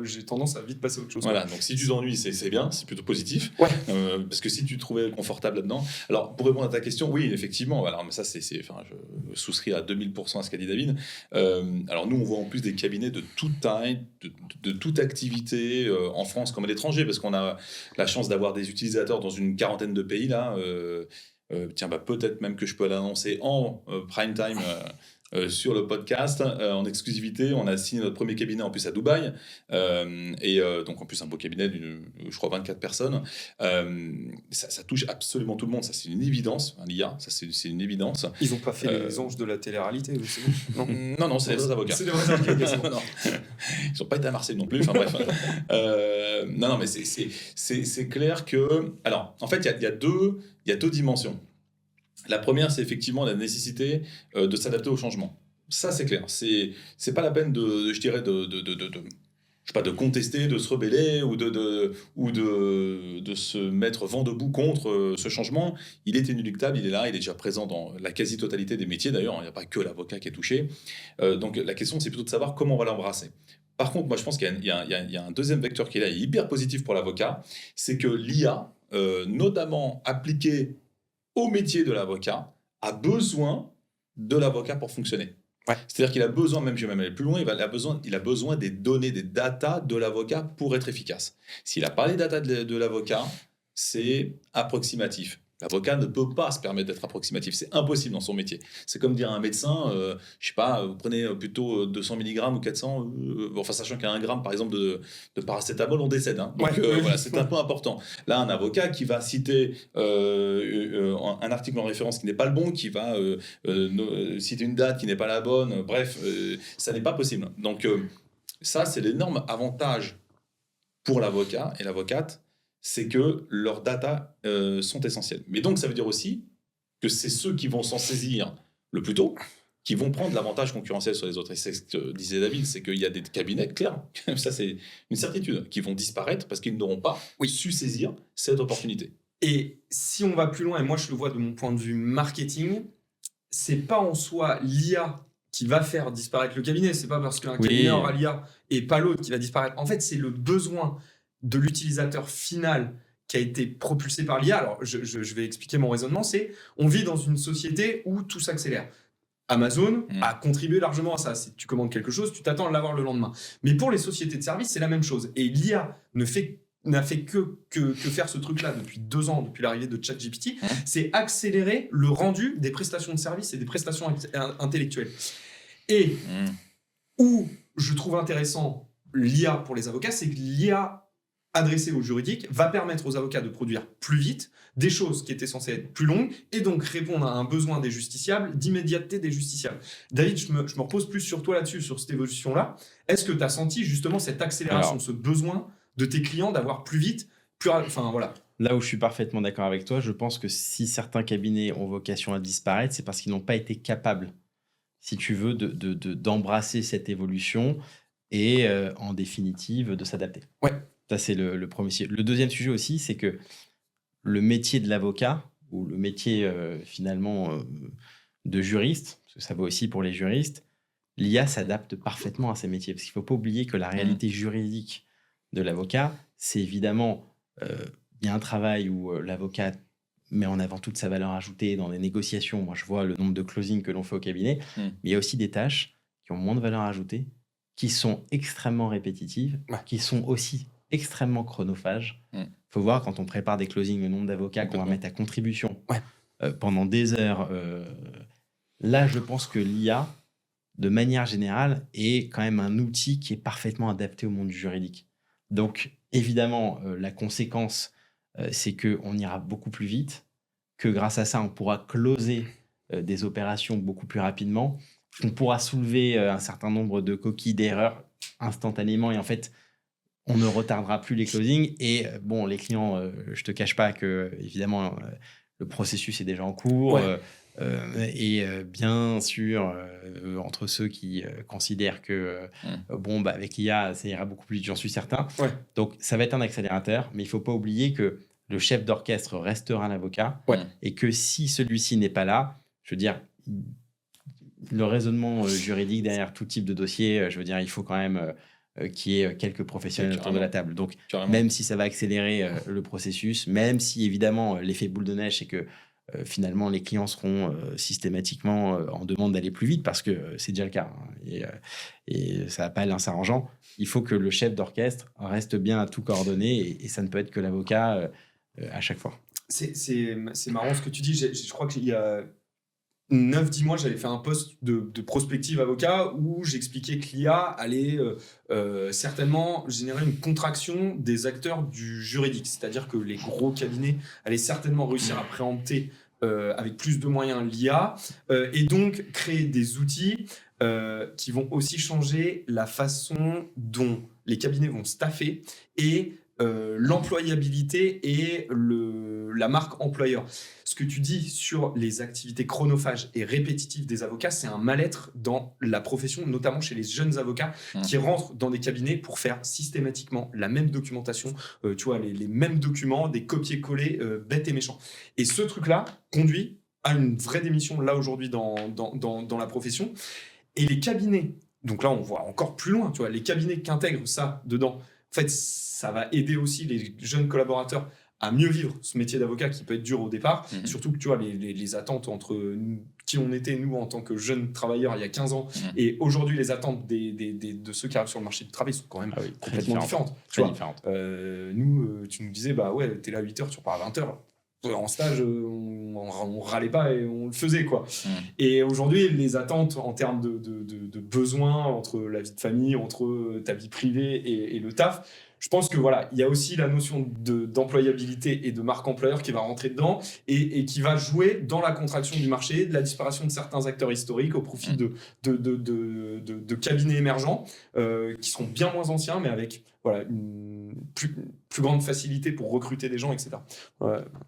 j'ai tendance à vite passer à autre chose. Voilà, donc si tu t'ennuies, c'est bien, c'est plutôt positif. Parce que si tu te trouvais confortable là-dedans... Alors, pour répondre à ta question, oui, effectivement, alors, mais ça, je souscris à 2000% à ce qu'a dit David. Alors, nous, on voit en plus des cabinets de toute taille, de toute activité, en France comme à l'étranger, parce qu'on a la chance d'avoir des utilisateurs dans une quarantaine de pays là. Peut-être même que je peux l'annoncer en prime time sur le podcast, en exclusivité. On a signé notre premier cabinet en plus à Dubaï, donc en plus un beau cabinet je crois 24 personnes. Ça touche absolument tout le monde, ça c'est une évidence. L'IA, ça c'est une évidence. Ils n'ont pas fait les anges de la télé-réalité aussi, non, c'est des vrais avocats. C'est des vrais avocats. Ils n'ont pas été à Marseille non plus. Enfin bref. Non, mais c'est clair que. Alors, en fait, il y a deux dimensions. La première, c'est effectivement la nécessité de s'adapter au changement. Ça, c'est clair. C'est pas la peine de contester, de se rebeller ou de se mettre vent debout contre ce changement. Il est inéluctable, il est là, il est déjà présent dans la quasi-totalité des métiers. D'ailleurs, il n'y a pas que l'avocat qui est touché. Donc, la question, c'est plutôt de savoir comment on va l'embrasser. Par contre, moi, je pense qu'il y a un deuxième vecteur qui est là, et hyper positif pour l'avocat, c'est que l'IA, notamment appliquée au métier de l'avocat, a besoin de l'avocat pour fonctionner. C'est-à-dire qu'il a besoin, même je vais même aller plus loin, il a besoin des données, des datas de l'avocat pour être efficace. S'il n'a pas les datas de l'avocat, c'est approximatif. L'avocat ne peut pas se permettre d'être approximatif, c'est impossible dans son métier. C'est comme dire à un médecin, je sais pas, vous prenez plutôt 200 mg ou 400, sachant qu'à 1 gramme par exemple de paracétamol, on décède. Donc voilà, c'est un peu important. Là, un avocat qui va citer un article en référence qui n'est pas le bon, qui va citer une date qui n'est pas la bonne, bref, ça n'est pas possible. Donc ça, c'est l'énorme avantage pour l'avocat et l'avocate, c'est que leurs data sont essentielles. Mais donc, ça veut dire aussi que c'est ceux qui vont s'en saisir le plus tôt qui vont prendre l'avantage concurrentiel sur les autres. Et c'est ce que disait David, c'est qu'il y a des cabinets, clairs, ça c'est une certitude, qui vont disparaître parce qu'ils n'auront pas su saisir cette opportunité. Et si on va plus loin, et moi je le vois de mon point de vue marketing, c'est pas en soi l'IA qui va faire disparaître le cabinet. C'est pas parce qu'un cabinet aura l'IA et pas l'autre qui va disparaître. En fait, c'est le besoin de l'utilisateur final qui a été propulsé par l'IA. Alors, je vais expliquer mon raisonnement. C'est, on vit dans une société où tout s'accélère. Amazon a contribué largement à ça. Si tu commandes quelque chose, tu t'attends à l'avoir le lendemain. Mais pour les sociétés de services, c'est la même chose. Et l'IA n'a fait que faire ce truc-là depuis 2 ans, depuis l'arrivée de ChatGPT, c'est accélérer le rendu des prestations de services et des prestations intellectuelles. Et où je trouve intéressant l'IA pour les avocats, c'est que l'IA adressée au juridique va permettre aux avocats de produire plus vite des choses qui étaient censées être plus longues et donc répondre à un besoin des justiciables, d'immédiateté des justiciables. David, je me repose plus sur toi là-dessus, sur cette évolution-là. Est-ce que tu as senti justement cette accélération, ce besoin de tes clients d'avoir plus vite, enfin voilà. Là où je suis parfaitement d'accord avec toi, je pense que si certains cabinets ont vocation à disparaître, c'est parce qu'ils n'ont pas été capables, si tu veux, d'embrasser cette évolution et en définitive de s'adapter. Ouais. Ça, c'est le premier sujet. Le deuxième sujet aussi, c'est que le métier de l'avocat, ou le métier finalement de juriste, parce que ça vaut aussi pour les juristes, l'IA s'adapte parfaitement à ces métiers. Parce qu'il ne faut pas oublier que la réalité juridique de l'avocat, c'est évidemment, il y a un travail où l'avocat met en avant toute sa valeur ajoutée dans les négociations. Moi, je vois le nombre de closings que l'on fait au cabinet, mais il y a aussi des tâches qui ont moins de valeur ajoutée, qui sont extrêmement répétitives, qui sont aussi extrêmement chronophages. Il faut voir, quand on prépare des closings, le nombre d'avocats qu'on va mettre à contribution pendant des heures. Là, je pense que l'IA, de manière générale, est quand même un outil qui est parfaitement adapté au monde juridique. Donc, évidemment, la conséquence, c'est qu'on ira beaucoup plus vite, que grâce à ça, on pourra closer des opérations beaucoup plus rapidement, qu'on pourra soulever un certain nombre de coquilles d'erreurs instantanément, et en fait, on ne retardera plus les closings. Et bon, les clients, je ne te cache pas que, évidemment, le processus est déjà en cours. Et bien sûr, entre ceux qui considèrent que avec l'IA, ça ira beaucoup plus vite, j'en suis certain. Donc, ça va être un accélérateur, mais il ne faut pas oublier que le chef d'orchestre restera l'avocat et que si celui-ci n'est pas là, je veux dire, le raisonnement juridique derrière tout type de dossier, je veux dire, il faut quand même qu'il y ait quelques professionnels autour de la table. Donc, même si ça va accélérer le processus, même si évidemment l'effet boule de neige, c'est que finalement, les clients seront systématiquement en demande d'aller plus vite parce que c'est déjà le cas. Et ça va pas être s'arrangeant. Il faut que le chef d'orchestre reste bien à tout coordonner et ça ne peut être que l'avocat à chaque fois. C'est marrant ce que tu dis. Je crois qu'il y a 9-10 mois, j'avais fait un post de prospective avocat où j'expliquais que l'IA allait certainement générer une contraction des acteurs du juridique. C'est-à-dire que les gros cabinets allaient certainement réussir à préempter avec plus de moyens l'IA et donc créer des outils qui vont aussi changer la façon dont les cabinets vont staffer et l'employabilité et la marque employeur. Ce que tu dis sur les activités chronophages et répétitives des avocats, c'est un mal-être dans la profession, notamment chez les jeunes avocats qui rentrent dans des cabinets pour faire systématiquement la même documentation, tu vois, les mêmes documents, des copier-coller bêtes et méchants. Et ce truc-là conduit à une vraie démission là aujourd'hui dans la profession. Et les cabinets, donc là on voit encore plus loin, tu vois, les cabinets qui intègrent ça dedans, en fait, ça va aider aussi les jeunes collaborateurs à mieux vivre ce métier d'avocat qui peut être dur au départ. Surtout que tu vois, les attentes entre qui on était, nous, en tant que jeunes travailleurs il y a 15 ans, et aujourd'hui, les attentes de ceux qui arrivent sur le marché du travail sont quand même complètement différentes. Nous, tu nous disais, bah ouais, t'es là à 8h, tu repars à 20h. En stage, on râlait pas et on le faisait, quoi. Et aujourd'hui, les attentes en termes de besoins entre la vie de famille, entre ta vie privée et le taf, je pense que voilà, il y a aussi la notion d'employabilité et de marque employeur qui va rentrer dedans et qui va jouer dans la contraction du marché, de la disparition de certains acteurs historiques au profit de cabinets émergents qui sont bien moins anciens, mais avec voilà, une plus grande facilité pour recruter des gens, etc.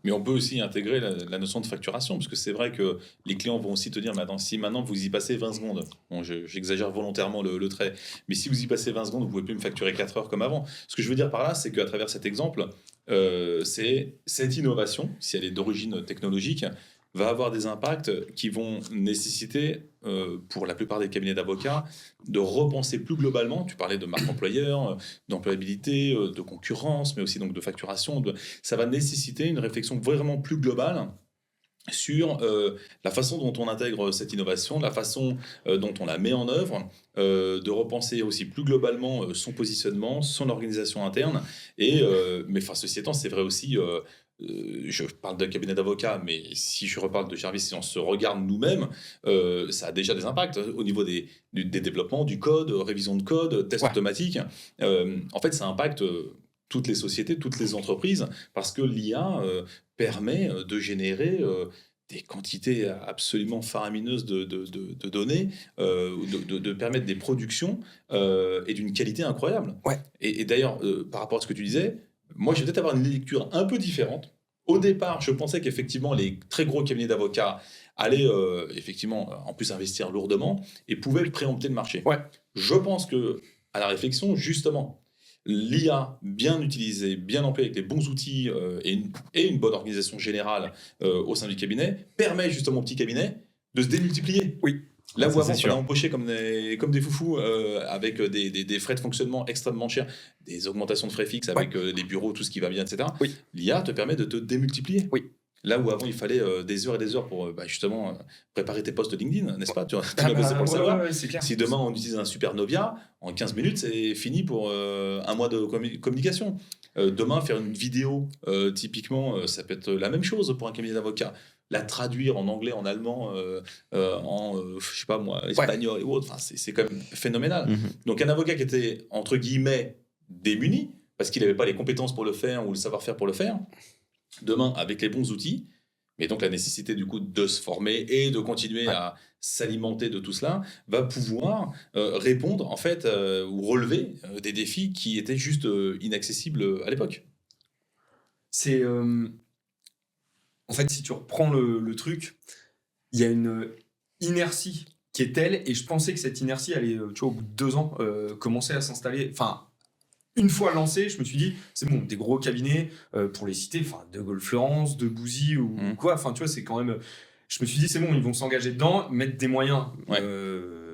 Mais on peut aussi intégrer la notion de facturation, parce que c'est vrai que les clients vont aussi te dire, mais attends, si maintenant vous y passez 20 secondes, bon, j'exagère volontairement le trait, mais si vous y passez 20 secondes, vous pouvez plus me facturer 4 heures comme avant. Ce que je veux dire par là, c'est qu'à travers cet exemple, c'est cette innovation, si elle est d'origine technologique, va avoir des impacts qui vont nécessiter, pour la plupart des cabinets d'avocats, de repenser plus globalement. Tu parlais de marque employeur, d'employabilité, de concurrence, mais aussi donc de facturation. Ça va nécessiter une réflexion vraiment plus globale sur la façon dont on intègre cette innovation, la façon dont on la met en œuvre, de repenser aussi plus globalement son positionnement, son organisation interne. Mais ceci étant, c'est vrai aussi, je parle d'un cabinet d'avocats, mais si je reparle de Jarvis, si on se regarde nous-mêmes, ça a déjà des impacts au niveau des développements, du code, révision de code, tests automatiques. En fait, ça impacte toutes les sociétés, toutes les entreprises, parce que l'IA permet de générer des quantités absolument faramineuses de données, de permettre des productions et d'une qualité incroyable. Et d'ailleurs, par rapport à ce que tu disais, moi, je vais peut-être avoir une lecture un peu différente. Au départ, je pensais qu'effectivement, les très gros cabinets d'avocats allaient effectivement en plus investir lourdement et pouvaient préempter le marché. Je pense que, à la réflexion, justement, l'IA bien utilisée, bien employée avec les bons outils et une bonne organisation générale au sein du cabinet permet justement aux petits cabinets de se démultiplier. Là où avant, on fallait embaucher comme des foufous avec des frais de fonctionnement extrêmement chers, des augmentations de frais fixes avec les bureaux, tout ce qui va bien, etc. L'IA te permet de te démultiplier. Là où avant, il fallait des heures et des heures pour justement préparer tes posts LinkedIn, n'est-ce pas? Tu l'as bossé pour le savoir. Si demain, on utilise un super Novia, en 15 minutes, c'est fini pour un mois de communication. Demain, faire une vidéo, typiquement, ça peut être la même chose pour un cabinet d'avocats. La traduire en anglais, en allemand, je sais pas moi, espagnol et autres, c'est quand même phénoménal. Donc, un avocat qui était, entre guillemets, démuni, parce qu'il n'avait pas les compétences pour le faire ou le savoir-faire pour le faire, demain, avec les bons outils, mais donc la nécessité du coup de se former et de continuer à s'alimenter de tout cela, va pouvoir répondre en fait ou relever des défis qui étaient juste inaccessibles à l'époque. C'est en fait, si tu reprends le truc, il y a une inertie qui est telle, et je pensais que cette inertie allait, tu vois, au bout de 2 ans, commencer à s'installer. Enfin, une fois lancé, je me suis dit, c'est bon, des gros cabinets, pour les citer, enfin, De Gaulle-Florence, De Bouzy ou quoi, enfin, tu vois, c'est quand même. Je me suis dit, c'est bon, ils vont s'engager dedans, mettre des moyens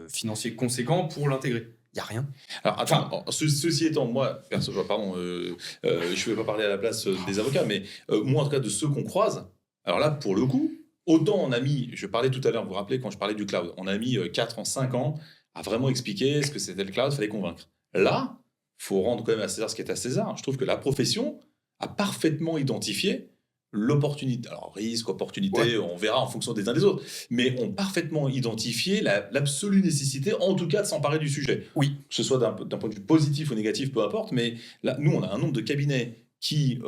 financiers conséquents pour l'intégrer. Il n'y a rien. Alors, attends, ceci étant, moi, perso, pardon, je ne vais pas parler à la place des avocats, mais moi, en tout cas, de ceux qu'on croise, alors là, pour le coup, autant on a mis, je parlais tout à l'heure, vous vous rappelez, quand je parlais du cloud, on a mis 4 ans, 5 ans à vraiment expliquer ce que c'était le cloud, il fallait convaincre. Là, il faut rendre quand même à César ce qui est à César. Je trouve que la profession a parfaitement identifié l'opportunité. Alors, risque, opportunité, on verra en fonction des uns des autres. Mais ont parfaitement identifié l'absolue nécessité, en tout cas, de s'emparer du sujet. Que ce soit d'un point de vue positif ou négatif, peu importe. Mais là, nous, on a un nombre de cabinets qui,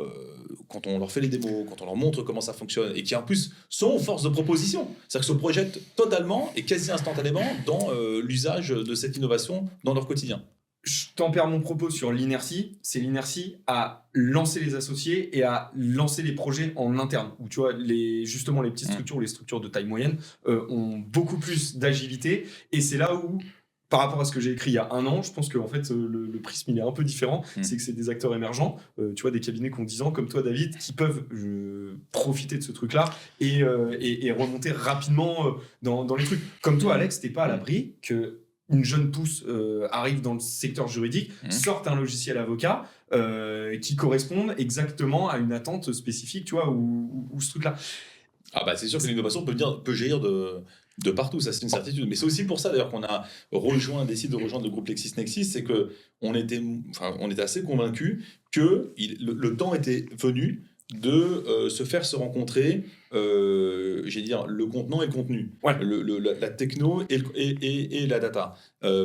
quand on leur fait les démos, quand on leur montre comment ça fonctionne, et qui en plus sont force de proposition, c'est-à-dire que se projettent totalement et quasi instantanément dans l'usage de cette innovation dans leur quotidien. Je tempère mon propos sur l'inertie. C'est l'inertie à lancer les associés et à lancer les projets en interne. Où tu vois, justement, les petites structures ou les structures de taille moyenne ont beaucoup plus d'agilité. Et c'est là où, par rapport à ce que j'ai écrit il y a 1 an, je pense que en fait, le prisme il est un peu différent. C'est que c'est des acteurs émergents, tu vois, des cabinets qui ont 10 ans, comme toi, David, qui peuvent profiter de ce truc-là et remonter rapidement dans les trucs. Comme toi, Alex, t'es pas à l'abri que une jeune pousse arrive dans le secteur juridique, sorte un logiciel avocat qui corresponde exactement à une attente spécifique, tu vois, ou ce truc-là. Ah bah c'est sûr que l'innovation peut jaillir de partout, ça c'est une certitude. Mais c'est aussi pour ça d'ailleurs qu'on a décidé de rejoindre le groupe LexisNexis, c'est qu'on était assez convaincus que le temps était venu de se faire se rencontrer, le contenant et le contenu, la techno et la data.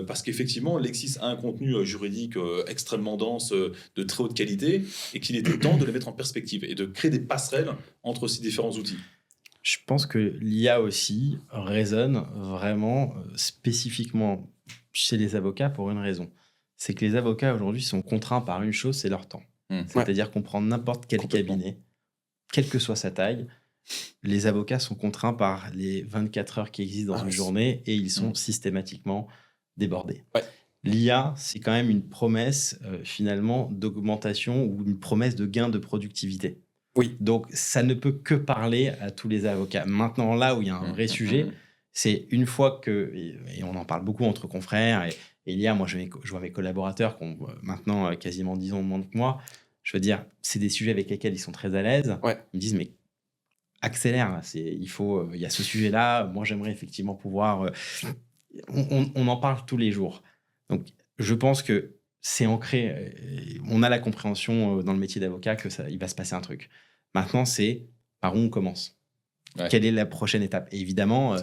Parce qu'effectivement, Lexis a un contenu juridique extrêmement dense, de très haute qualité, et qu'il était temps de les mettre en perspective et de créer des passerelles entre ces différents outils. Je pense que l'IA aussi résonne vraiment spécifiquement chez les avocats pour une raison. C'est que les avocats aujourd'hui sont contraints par une chose, c'est leur temps. C'est-à-dire qu'on prend n'importe quel cabinet, quelle que soit sa taille, les avocats sont contraints par les 24 heures qui existent dans une journée et ils sont systématiquement débordés. l'IA, c'est quand même une promesse finalement d'augmentation ou une promesse de gain de productivité. Oui. Donc, ça ne peut que parler à tous les avocats. Maintenant, là où il y a un vrai sujet, c'est une fois que, et on en parle beaucoup entre confrères, et l'IA, moi, je vois mes collaborateurs qui ont maintenant quasiment 10 ans de moins que moi. Je veux dire, c'est des sujets avec lesquels ils sont très à l'aise. Ouais. Ils me disent, mais accélère, là, il y a ce sujet-là. Moi, j'aimerais effectivement pouvoir. On en parle tous les jours. Donc, je pense que c'est ancré. On a la compréhension dans le métier d'avocat il va se passer un truc. Maintenant, c'est par où on commence. Ouais. Quelle est la prochaine étape? Et évidemment,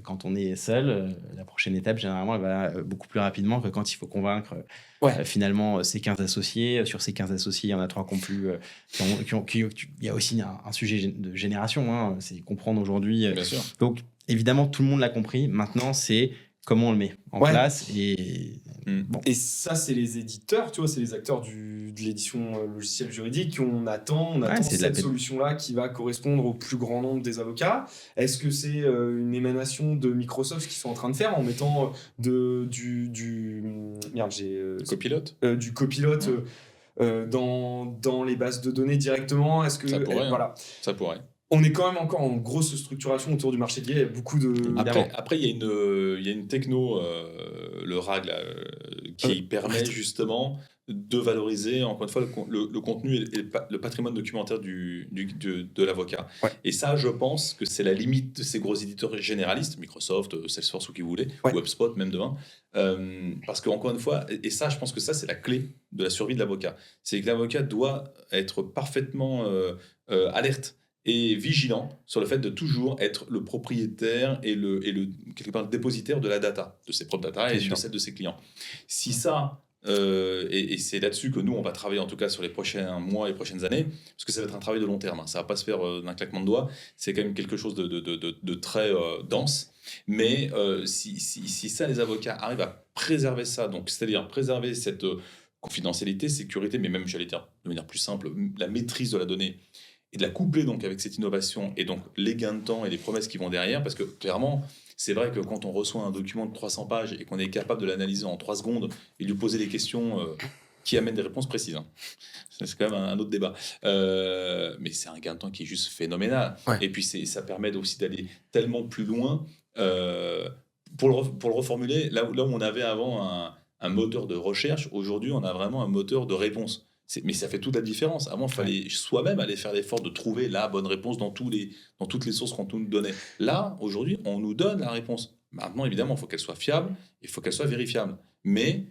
quand on est seul, la prochaine étape, généralement, elle va beaucoup plus rapidement que quand il faut convaincre finalement ses 15 associés. Sur ces 15 associés, il y en a 3 qui ont plus... il y a aussi un sujet de génération. Hein, c'est comprendre aujourd'hui. Bien sûr. Donc, évidemment, tout le monde l'a compris. Maintenant, c'est comment on le met en place. Et ça, c'est les éditeurs, tu vois, c'est les acteurs de l'édition logicielle juridique qu'on attend cette solution-là qui va correspondre au plus grand nombre des avocats. Est-ce que c'est une émanation de Microsoft qu'ils sont en train de faire en mettant du copilote du copilote dans les bases de données directement? Est-ce que ça pourrait, voilà. Ça pourrait. On est quand même encore en grosse structuration autour du marché de l'IA. Il y a beaucoup de... Après, il y a une techno, le RAG, là, qui permet justement de valoriser, encore une fois, le contenu et le patrimoine documentaire de l'avocat. Ouais. Et ça, je pense que c'est la limite de ces gros éditeurs généralistes, Microsoft, Salesforce ou qui vous voulez, ou HubSpot même demain. Parce qu'encore une fois, et ça, je pense que ça, c'est la clé de la survie de l'avocat. C'est que l'avocat doit être parfaitement alerte et vigilant sur le fait de toujours être le propriétaire et quelque part le dépositaire de la data, de ses propres data et de celle de ses clients. Si ça, et c'est là-dessus que nous, on va travailler en tout cas sur les prochains mois et prochaines années, parce que ça va être un travail de long terme, hein. Ça ne va pas se faire d'un claquement de doigts, c'est quand même quelque chose de très dense, mais si ça, les avocats arrivent à préserver ça, donc c'est-à-dire préserver cette confidentialité, sécurité, mais même, j'allais dire, de manière plus simple, la maîtrise de la donnée, et de la coupler donc avec cette innovation et donc les gains de temps et les promesses qui vont derrière, parce que clairement, c'est vrai que quand on reçoit un document de 300 pages et qu'on est capable de l'analyser en 3 secondes et lui poser des questions qui amènent des réponses précises, hein. C'est quand même un autre débat. Mais c'est un gain de temps qui est juste phénoménal. Ouais. Et puis ça permet aussi d'aller tellement plus loin. Pour le reformuler, là où on avait avant un moteur de recherche, aujourd'hui on a vraiment un moteur de réponse. Mais ça fait toute la différence. Avant, il fallait soi-même aller faire l'effort de trouver la bonne réponse dans toutes les sources qu'on nous donnait. Là, aujourd'hui, on nous donne la réponse. Maintenant, évidemment, il faut qu'elle soit fiable, il faut qu'elle soit vérifiable. Mais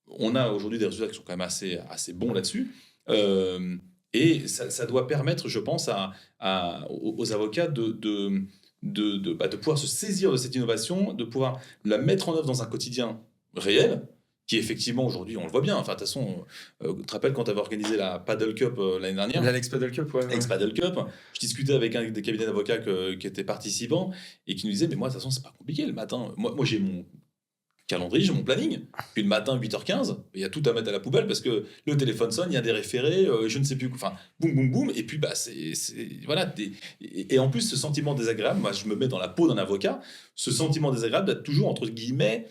on a aujourd'hui des résultats qui sont quand même assez bons là-dessus. Et ça doit permettre, je pense, aux avocats de pouvoir se saisir de cette innovation, de pouvoir la mettre en œuvre dans un quotidien réel, qui effectivement aujourd'hui on le voit bien. Enfin de toute façon, tu te rappelles quand tu avais organisé la Paddle Cup l'année dernière, l'Alex Paddle Cup, Alex Paddle Cup, je discutais avec un des cabinets d'avocats qui était participant et qui nous disait mais moi de toute façon c'est pas compliqué le matin. Moi j'ai mon calendrier, j'ai mon planning. Puis le matin 8h15, il y a tout à mettre à la poubelle parce que le téléphone sonne, il y a des référés, je ne sais plus, enfin boum boum boum, et puis voilà. Et en plus ce sentiment désagréable, moi je me mets dans la peau d'un avocat, ce sentiment désagréable d'être toujours entre guillemets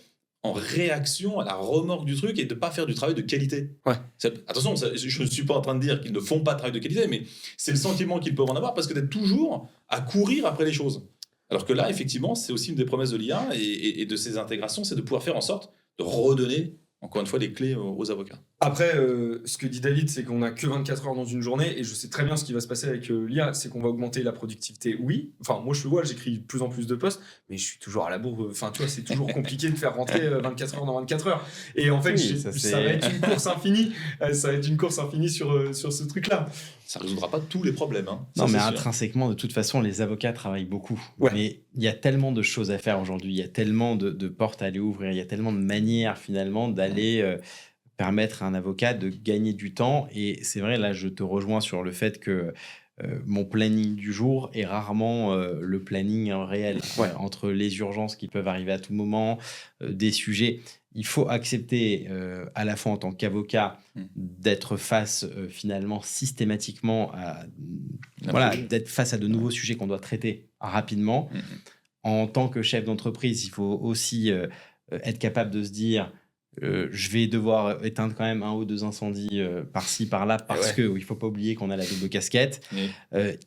en réaction à la remorque du truc et de ne pas faire du travail de qualité. Ouais. Attention, je ne suis pas en train de dire qu'ils ne font pas de travail de qualité, mais c'est le sentiment qu'ils peuvent en avoir parce que d'être toujours à courir après les choses. Alors que là, effectivement, c'est aussi une des promesses de l'IA et de ces intégrations, c'est de pouvoir faire en sorte de redonner, encore une fois, les clés aux avocats. Après, ce que dit David, c'est qu'on n'a que 24 heures dans une journée, et je sais très bien ce qui va se passer avec l'IA, c'est qu'on va augmenter la productivité, oui. Enfin, moi, je le vois, j'écris de plus en plus de posts, mais je suis toujours à la bourre. Enfin, tu vois, c'est toujours compliqué de faire rentrer 24 heures dans 24 heures. Et en fait, ça va être une course infinie. Ça va être une course infinie sur ce truc-là. Ça ne résoudra pas tous les problèmes. Hein. Non, mais intrinsèquement, de toute façon, les avocats travaillent beaucoup. Ouais. Mais il y a tellement de choses à faire aujourd'hui, il y a tellement de portes à aller ouvrir, il y a tellement de manières, finalement, d'aller... permettre à un avocat de gagner du temps. Et c'est vrai, là, je te rejoins sur le fait que mon planning du jour est rarement le planning réel. Ouais. Entre les urgences qui peuvent arriver à tout moment, des sujets. Il faut accepter, à la fois en tant qu'avocat, d'être face finalement systématiquement d'être face à de nouveaux sujets qu'on doit traiter rapidement. En tant que chef d'entreprise, il faut aussi être capable de se dire je vais devoir éteindre quand même 1 ou 2 incendies par-ci, par-là, parce qu'il ne faut pas oublier qu'on a la double casquette.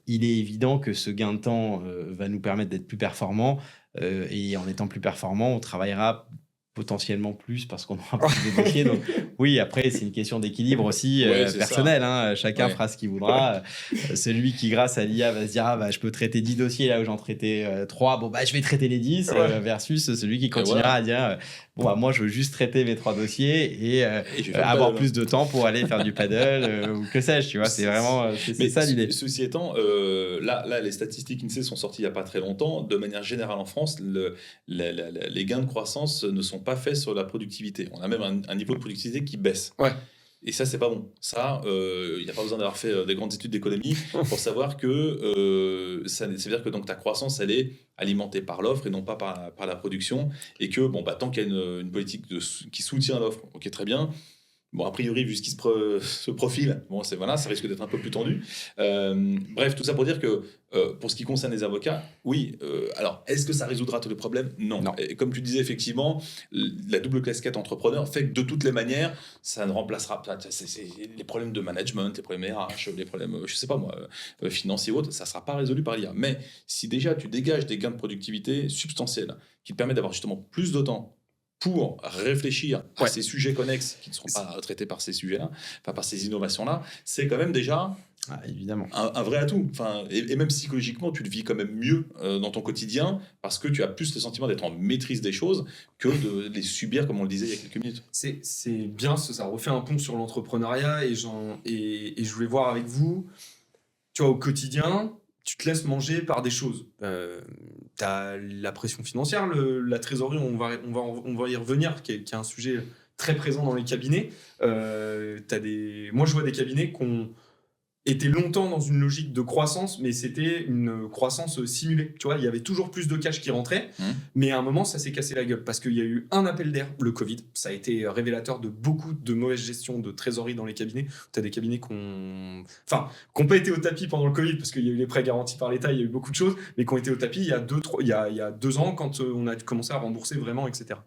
Il est évident que ce gain de temps va nous permettre d'être plus performants. Et en étant plus performants, on travaillera potentiellement plus parce qu'on aura plus de dossiers. Donc, oui, après, c'est une question d'équilibre aussi personnel. Hein. Chacun fera ce qu'il voudra. Celui qui, grâce à l'IA, va se dire je peux traiter 10 dossiers là où j'en traitais 3. Bon, je vais traiter les 10 versus celui qui continuera à dire moi, je veux juste traiter mes 3 dossiers et avoir plus de temps pour aller faire du paddle ou que sais-je. Tu vois, c'est vraiment c'est ça l'idée. Ceci étant, là, les statistiques INSEE sont sorties il n'y a pas très longtemps. De manière générale en France, les gains de croissance ne sont pas faits sur la productivité. On a même un niveau de productivité qui baisse. Et ça, c'est pas bon. Ça, il n'y a pas besoin d'avoir fait des grandes études d'économie pour savoir que ça veut dire que donc, ta croissance, elle est alimentée par l'offre et non pas par la production. Et que tant qu'il y a une politique qui soutient l'offre, ok, très bien. Bon, a priori, vu ce qui se profile, ça risque d'être un peu plus tendu. Bref, tout ça pour dire que pour ce qui concerne les avocats, oui. Alors, est-ce que ça résoudra tous les problèmes ? Non. Et comme tu disais, effectivement, la double casquette entrepreneur fait que de toutes les manières, ça ne remplacera pas les problèmes de management, les problèmes RH, les problèmes, je sais pas moi, financiers ou autres, ça ne sera pas résolu par l'IA. Mais si déjà tu dégages des gains de productivité substantiels qui te permettent d'avoir justement plus de temps pour réfléchir à ces sujets connexes qui ne seront pas traités par ces sujets-là, par ces innovations-là, c'est quand même déjà évidemment un vrai atout. Et même psychologiquement, tu le vis quand même mieux dans ton quotidien parce que tu as plus le sentiment d'être en maîtrise des choses que de les subir, comme on le disait il y a quelques minutes. C'est bien, ça refait un pont sur l'entrepreneuriat et je voulais voir avec vous, tu vois, au quotidien, tu te laisses manger par des choses. Tu as la pression financière, la trésorerie, on va y revenir, qui est un sujet très présent dans les cabinets. Moi, je vois des cabinets qui ont été longtemps dans une logique de croissance, mais c'était une croissance simulée. Tu vois, il y avait toujours plus de cash qui rentrait, mais à un moment, ça s'est cassé la gueule parce qu'il y a eu un appel d'air, le Covid. Ça a été révélateur de beaucoup de mauvaise gestion de trésorerie dans les cabinets. Tu as des cabinets qui n'ont pas été au tapis pendant le Covid parce qu'il y a eu les prêts garantis par l'État, il y a eu beaucoup de choses, mais qui ont été au tapis il y a 2 ans quand on a commencé à rembourser vraiment, etc.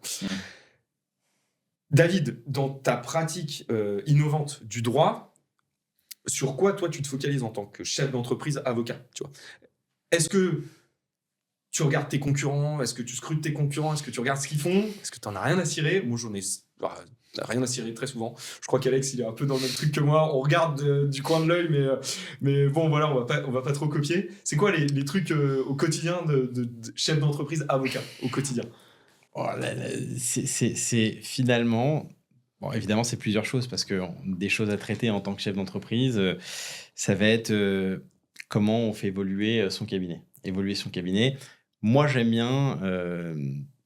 David, dans ta pratique innovante du droit, sur quoi, toi, tu te focalises en tant que chef d'entreprise, avocat, tu vois ? Est-ce que tu regardes tes concurrents ? Est-ce que tu scrutes tes concurrents ? Est-ce que tu regardes ce qu'ils font ? Est-ce que tu n'en as rien à cirer ? Moi, j'en ai rien à cirer très souvent. Je crois qu'Alex, il est un peu dans le même truc que moi. On regarde du coin de l'œil, mais bon, voilà, on va pas trop copier. C'est quoi les trucs au quotidien de chef d'entreprise, avocat, au quotidien ? C'est finalement... Bon, évidemment, c'est plusieurs choses parce que des choses à traiter en tant que chef d'entreprise, ça va être comment on fait évoluer son cabinet. Moi, j'aime bien,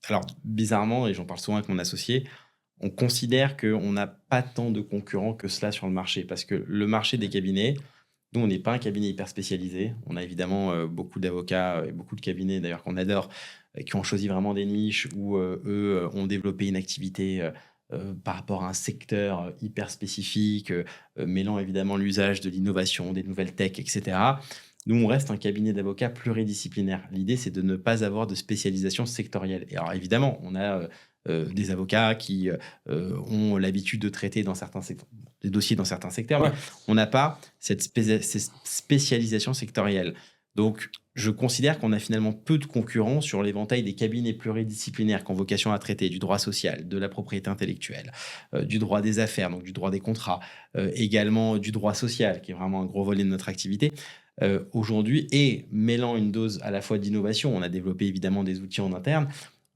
alors bizarrement, et j'en parle souvent avec mon associé, on considère qu'on n'a pas tant de concurrents que cela sur le marché parce que le marché des cabinets, nous, on n'est pas un cabinet hyper spécialisé. On a évidemment beaucoup d'avocats et beaucoup de cabinets d'ailleurs qu'on adore qui ont choisi vraiment des niches où eux ont développé une activité par rapport à un secteur hyper spécifique, mêlant évidemment l'usage de l'innovation, des nouvelles tech, etc. Nous, on reste un cabinet d'avocats pluridisciplinaire. L'idée, c'est de ne pas avoir de spécialisation sectorielle. Et alors, évidemment, on a des avocats qui ont l'habitude de traiter dans certains secteurs, des dossiers dans certains secteurs, mais on n'a pas cette spécialisation sectorielle. Donc, je considère qu'on a finalement peu de concurrents sur l'éventail des cabinets pluridisciplinaires qui ont vocation à traiter du droit social, de la propriété intellectuelle, du droit des affaires, donc du droit des contrats, également du droit social, qui est vraiment un gros volet de notre activité. Aujourd'hui, et mêlant une dose à la fois d'innovation, on a développé évidemment des outils en interne,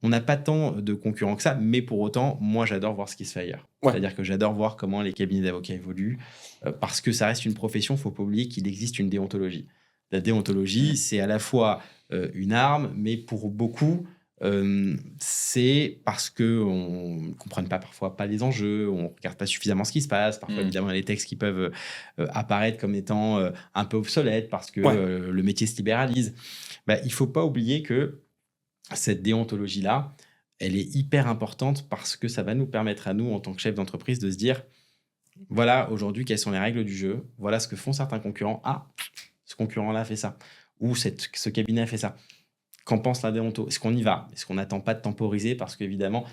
on n'a pas tant de concurrents que ça, mais pour autant, moi, j'adore voir ce qui se fait ailleurs. C'est-à-dire que j'adore voir comment les cabinets d'avocats évoluent, parce que ça reste une profession, il ne faut pas oublier qu'il existe une déontologie. La déontologie, c'est à la fois une arme, mais pour beaucoup, c'est parce qu'on ne comprenne pas parfois pas les enjeux, on ne regarde pas suffisamment ce qui se passe. Parfois, évidemment, il y a des textes qui peuvent apparaître comme étant un peu obsolètes parce que le métier se libéralise. Il ne faut pas oublier que cette déontologie-là, elle est hyper importante parce que ça va nous permettre à nous, en tant que chef d'entreprise, de se dire, voilà, aujourd'hui, quelles sont les règles du jeu, voilà ce que font certains concurrents. Ah, ce concurrent-là fait ça, ou ce cabinet a fait ça. Qu'en pense la déonto ? Est-ce qu'on y va ? Est-ce qu'on n'attend pas de temporiser ? Parce qu'évidemment,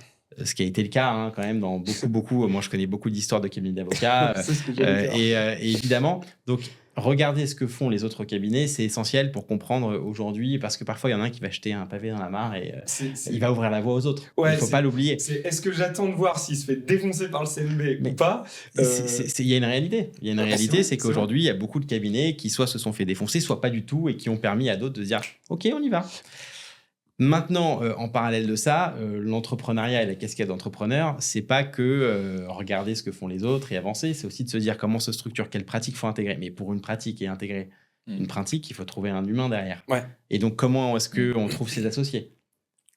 ce qui a été le cas hein, quand même dans beaucoup. Moi, je connais beaucoup d'histoires de cabinets d'avocats. C'est ce que j'allais dire. Et évidemment, donc, regarder ce que font les autres cabinets, c'est essentiel pour comprendre aujourd'hui, parce que parfois, il y en a un qui va jeter un pavé dans la mare et il va ouvrir la voie aux autres. Ouais, il ne faut pas l'oublier. Est-ce que j'attends de voir s'il se fait défoncer par le CNB ou pas Il y a une réalité. Il y a une réalité, c'est qu'aujourd'hui, il y a beaucoup de cabinets qui soit se sont fait défoncer, soit pas du tout, et qui ont permis à d'autres de se dire « Ok, on y va ». Maintenant, en parallèle de ça, l'entrepreneuriat et la casquette d'entrepreneur, c'est pas que regarder ce que font les autres et avancer, c'est aussi de se dire comment se structure, quelles pratiques faut intégrer. Mais pour une pratique et intégrer une pratique, il faut trouver un humain derrière. Ouais. Et donc, comment est-ce qu'on trouve ses associés ?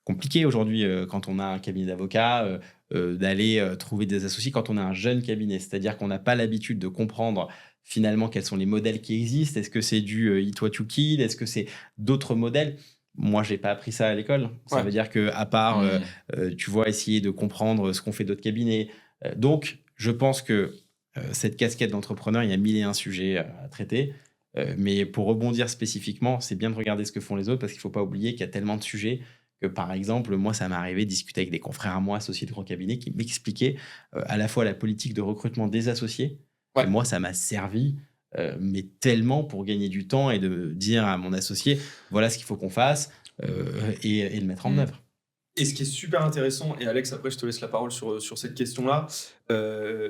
Compliqué aujourd'hui quand on a un cabinet d'avocats d'aller trouver des associés quand on a un jeune cabinet. C'est-à-dire qu'on n'a pas l'habitude de comprendre finalement quels sont les modèles qui existent. Est-ce que c'est du Eat What You Kill ? Est-ce que c'est d'autres modèles ? Moi, je n'ai pas appris ça à l'école. Ça veut dire qu'à part, tu vois, essayer de comprendre ce qu'ont fait d'autres cabinets. Donc, je pense que cette casquette d'entrepreneur, il y a 1001 sujets à traiter. Mais pour rebondir spécifiquement, c'est bien de regarder ce que font les autres parce qu'il ne faut pas oublier qu'il y a tellement de sujets que, par exemple, moi, ça m'est arrivé de discuter avec des confrères à moi associés de grands cabinets qui m'expliquaient à la fois la politique de recrutement des associés. Et moi, ça m'a servi mais tellement pour gagner du temps et de dire à mon associé voilà ce qu'il faut qu'on fasse et le mettre en œuvre. Et ce qui est super intéressant, et Alex, après je te laisse la parole sur cette question-là,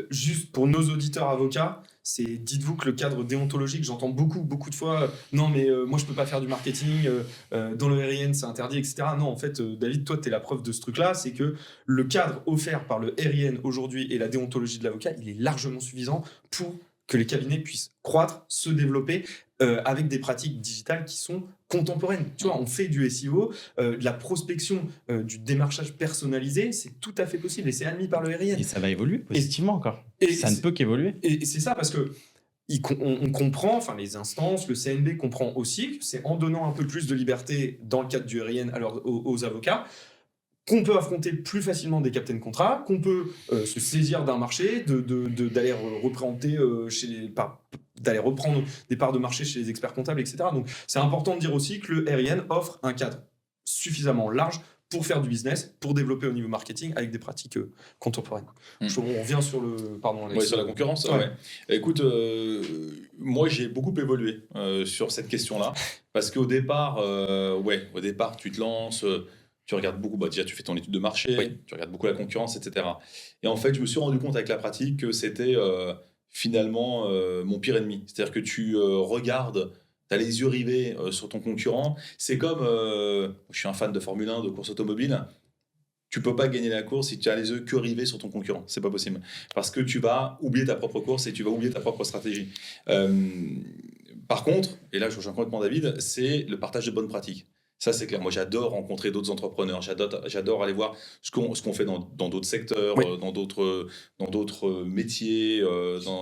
juste pour nos auditeurs avocats, c'est dites-vous que le cadre déontologique, j'entends beaucoup de fois, non mais moi je peux pas faire du marketing, dans le RIN c'est interdit, etc. Non, en fait, David, toi tu es la preuve de ce truc-là, c'est que le cadre offert par le RIN aujourd'hui et la déontologie de l'avocat, il est largement suffisant pour que les cabinets puissent croître, se développer avec des pratiques digitales qui sont contemporaines. Tu vois, on fait du SEO, de la prospection, du démarchage personnalisé, c'est tout à fait possible et c'est admis par le RIN. Et ça va évoluer positivement encore. Et ça ne peut qu'évoluer. Et c'est ça parce que on comprend, enfin les instances, le CNB comprend aussi que c'est en donnant un peu plus de liberté dans le cadre du RIN aux avocats qu'on peut affronter plus facilement des captains de contrat, qu'on peut se saisir d'un marché, d'aller représenter d'aller reprendre des parts de marché chez les experts comptables, etc. Donc c'est important de dire aussi que le RIN offre un cadre suffisamment large pour faire du business, pour développer au niveau marketing avec des pratiques contemporaines. On revient sur le... Pardon, Alex. Sur la concurrence. Ouais. Écoute, moi j'ai beaucoup évolué sur cette question-là, parce qu'au départ, tu te lances... tu regardes beaucoup, déjà tu fais ton étude de marché, tu regardes beaucoup la concurrence, etc. Et en fait, je me suis rendu compte avec la pratique que c'était finalement mon pire ennemi. C'est-à-dire que tu regardes, tu as les yeux rivés sur ton concurrent. C'est comme, je suis un fan de Formule 1, de course automobile, tu peux pas gagner la course si tu as les yeux que rivés sur ton concurrent. C'est pas possible. Parce que tu vas oublier ta propre course et tu vas oublier ta propre stratégie. Par contre, et là je rejoins complètement David, c'est le partage de bonnes pratiques. Ça, c'est clair. Moi, j'adore rencontrer d'autres entrepreneurs. J'adore aller voir ce qu'on fait dans d'autres secteurs, dans d'autres métiers,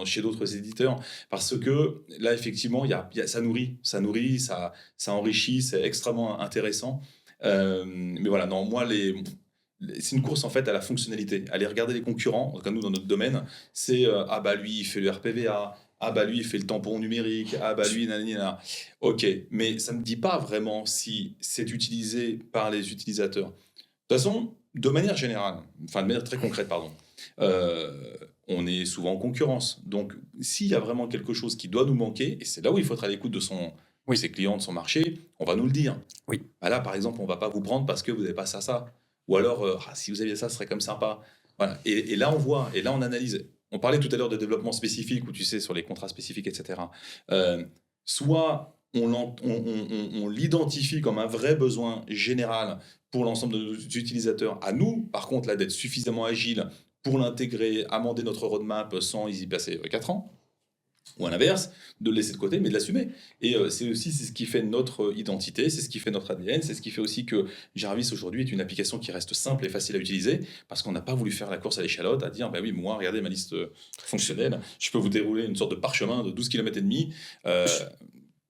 chez d'autres éditeurs. Parce que là, effectivement, ça nourrit, ça enrichit, c'est extrêmement intéressant. Mais voilà, non, moi, c'est une course en fait à la fonctionnalité. Aller regarder les concurrents, comme nous dans notre domaine, c'est lui, il fait le RPVA. Lui, il fait le tampon numérique. Lui, nanana. Ok, mais ça ne me dit pas vraiment si c'est utilisé par les utilisateurs. De toute façon, de manière générale, de manière très concrète, on est souvent en concurrence. Donc, s'il y a vraiment quelque chose qui doit nous manquer, et c'est là où il faut être à l'écoute de ses clients, de son marché, on va nous le dire. Oui. Là, par exemple, on ne va pas vous prendre parce que vous n'avez pas ça. Ou alors, si vous aviez ça, ce serait comme sympa. Voilà. Et là, on voit, et là, on analyse. On parlait tout à l'heure de développement spécifique, où tu sais, sur les contrats spécifiques, etc. Soit on l'identifie comme un vrai besoin général pour l'ensemble de nos utilisateurs. À nous, par contre, là, d'être suffisamment agile pour l'intégrer, amender notre roadmap sans y passer 4 ans. Ou à l'inverse, de le laisser de côté, mais de l'assumer. Et c'est ce qui fait notre identité, c'est ce qui fait notre ADN, c'est ce qui fait aussi que Jarvis aujourd'hui est une application qui reste simple et facile à utiliser, parce qu'on n'a pas voulu faire la course à l'échalote, à dire, oui, moi, regardez ma liste fonctionnelle, je peux vous dérouler une sorte de parchemin de 12 km et demi,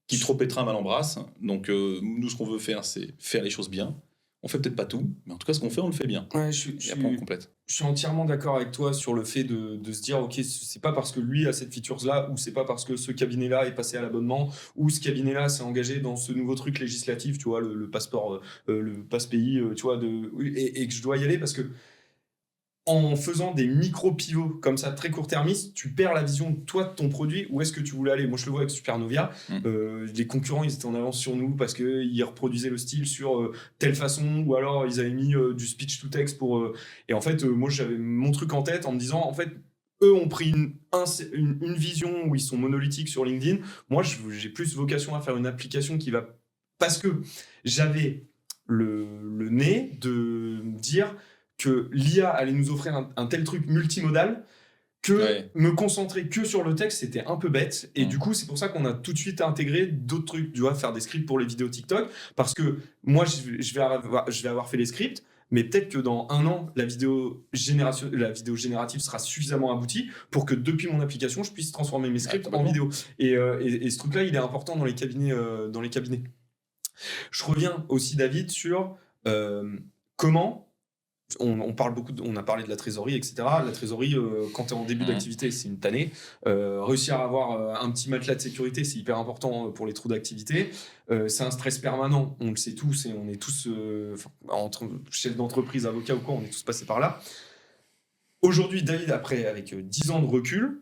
qui trop pétrin mal embrasse. Donc, nous, ce qu'on veut faire, c'est faire les choses bien. On fait peut-être pas tout, mais en tout cas, ce qu'on fait, on le fait bien. Ouais, je suis entièrement d'accord avec toi sur le fait de se dire, ok, c'est pas parce que lui a cette feature-là, ou c'est pas parce que ce cabinet-là est passé à l'abonnement, ou ce cabinet-là s'est engagé dans ce nouveau truc législatif, tu vois, le passeport, le passe-pays, tu vois, et que je dois y aller parce que en faisant des micro-pivots comme ça, très court-termistes, tu perds la vision, toi, de ton produit, où est-ce que tu voulais aller. Moi, je le vois avec Supernovia. Les concurrents, ils étaient en avance sur nous parce qu'ils reproduisaient le style sur telle façon, ou alors ils avaient mis du speech-to-text pour... Et en fait, moi, j'avais mon truc en tête en me disant, en fait, eux ont pris une vision où ils sont monolithiques sur LinkedIn. Moi, j'ai plus vocation à faire une application qui va... Parce que j'avais le nez de me dire que l'IA allait nous offrir un tel truc multimodal que me concentrer que sur le texte, c'était un peu bête. Et du coup, c'est pour ça qu'on a tout de suite intégré d'autres trucs. Tu vois, faire des scripts pour les vidéos TikTok. Parce que moi, je vais avoir fait les scripts, mais peut-être que dans 1 an, la vidéo générative sera suffisamment aboutie pour que depuis mon application, je puisse transformer mes scripts en vidéo. Et ce truc-là, il est important dans les cabinets. Je reviens aussi, David, sur comment... On parle beaucoup, on a parlé de la trésorerie, etc. La trésorerie, quand tu es en début d'activité, c'est une tannée. Réussir à avoir un petit matelas de sécurité, c'est hyper important pour les trous d'activité. C'est un stress permanent, on le sait tous, et on est tous, entre chefs d'entreprise, avocats ou quoi, on est tous passés par là. Aujourd'hui, David, après, avec 10 ans de recul,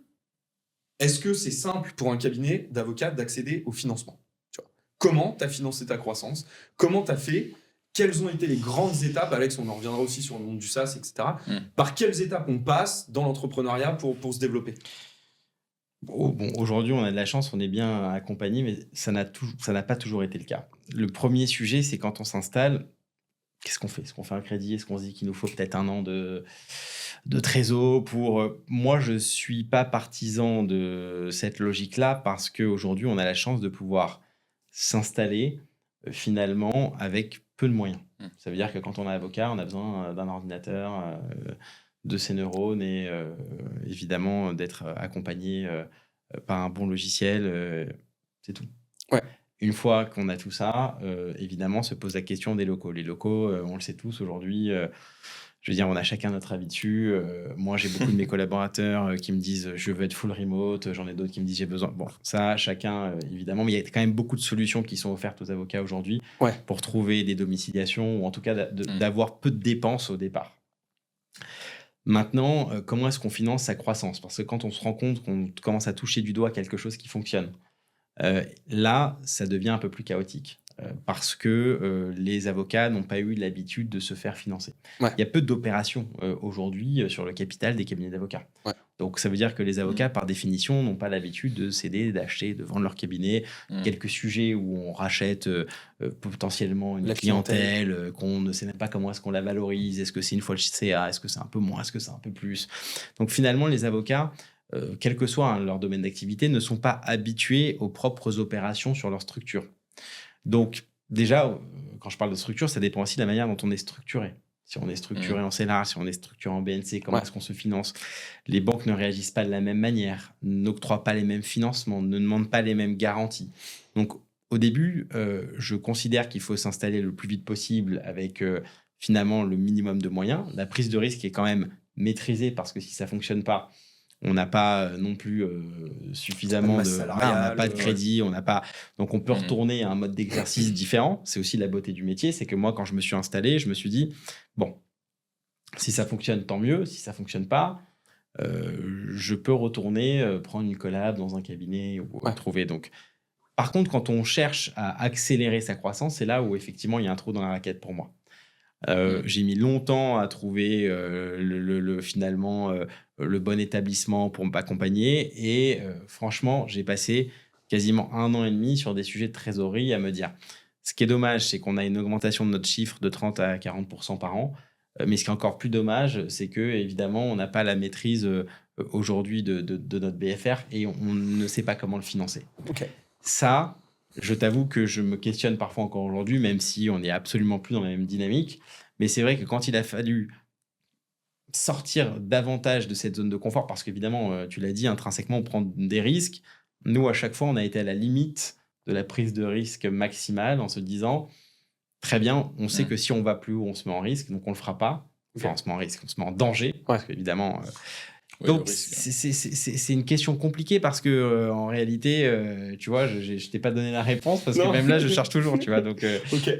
est-ce que c'est simple pour un cabinet d'avocats d'accéder au financement ? Tu vois, comment tu as financé ta croissance ? Comment tu as fait ? Quelles ont été les grandes étapes, Alex, on en reviendra aussi sur le monde du SaaS, etc. Par quelles étapes on passe dans l'entrepreneuriat pour se développer ? Aujourd'hui, on a de la chance, on est bien accompagné, mais ça n'a pas toujours été le cas. Le premier sujet, c'est quand on s'installe, qu'est-ce qu'on fait ? Est-ce qu'on fait un crédit ? Est-ce qu'on se dit qu'il nous faut peut-être 1 an de trésor pour... Moi, je ne suis pas partisan de cette logique-là parce qu'aujourd'hui, on a la chance de pouvoir s'installer finalement avec peu de moyens. Ça veut dire que quand on est avocat, on a besoin d'un ordinateur, de ses neurones et évidemment d'être accompagné par un bon logiciel. C'est tout. Ouais. Une fois qu'on a tout ça, évidemment, se pose la question des locaux. Les locaux, on le sait tous aujourd'hui, je veux dire, on a chacun notre avis dessus. Moi, j'ai beaucoup de mes collaborateurs qui me disent « je veux être full remote ». J'en ai d'autres qui me disent « j'ai besoin… ». Bon, ça, chacun, évidemment. Mais il y a quand même beaucoup de solutions qui sont offertes aux avocats aujourd'hui pour trouver des domiciliations ou en tout cas d'avoir peu de dépenses au départ. Maintenant, comment est-ce qu'on finance sa croissance ? Parce que quand on se rend compte qu'on commence à toucher du doigt quelque chose qui fonctionne, là, ça devient un peu plus chaotique. Parce que les avocats n'ont pas eu l'habitude de se faire financer. Il y a peu d'opérations aujourd'hui sur le capital des cabinets d'avocats. Donc, ça veut dire que les avocats, par définition, n'ont pas l'habitude de céder, d'acheter, de vendre leur cabinet. Quelques sujets où on rachète potentiellement une clientèle, qu'on ne sait même pas comment est-ce qu'on la valorise. Est-ce que c'est une fois le CA ? Est-ce que c'est un peu moins ? Est-ce que c'est un peu plus ? Donc, finalement, les avocats, quel que soit leur domaine d'activité, ne sont pas habitués aux propres opérations sur leur structure. Donc, déjà, quand je parle de structure, ça dépend aussi de la manière dont on est structuré. Si on est structuré en CELAR, si on est structuré en BNC, comment est-ce qu'on se finance ? Les banques ne réagissent pas de la même manière, n'octroient pas les mêmes financements, ne demandent pas les mêmes garanties. Donc, au début, je considère qu'il faut s'installer le plus vite possible avec finalement le minimum de moyens. La prise de risque est quand même maîtrisée parce que si ça ne fonctionne pas, on n'a pas non plus suffisamment de... on n'a pas de crédit, on n'a pas... Donc, on peut retourner à un mode d'exercice différent. C'est aussi la beauté du métier. C'est que moi, quand je me suis installé, je me suis dit, bon, si ça fonctionne, tant mieux. Si ça ne fonctionne pas, je peux retourner prendre une collab dans un cabinet ou trouver. Donc, par contre, quand on cherche à accélérer sa croissance, c'est là où, effectivement, il y a un trou dans la raquette pour moi. J'ai mis longtemps à trouver finalement le bon établissement pour m'accompagner et franchement, j'ai passé quasiment 1 an et demi sur des sujets de trésorerie à me dire. Ce qui est dommage, c'est qu'on a une augmentation de notre chiffre de 30 à 40% par an. Mais ce qui est encore plus dommage, c'est que évidemment, on n'a pas la maîtrise aujourd'hui de notre BFR et on ne sait pas comment le financer. Ça, je t'avoue que je me questionne parfois encore aujourd'hui, même si on n'est absolument plus dans la même dynamique. Mais c'est vrai que quand il a fallu sortir davantage de cette zone de confort, parce qu'évidemment, tu l'as dit, intrinsèquement, on prend des risques. Nous, à chaque fois, on a été à la limite de la prise de risque maximale en se disant, très bien, on sait que si on va plus haut, on se met en risque, donc on ne le fera pas. Enfin, on se met en risque, on se met en danger, parce qu'évidemment... Donc, c'est une question compliquée parce que en réalité, tu vois, je t'ai pas donné la réponse parce que même là, je cherche toujours, tu vois. Donc,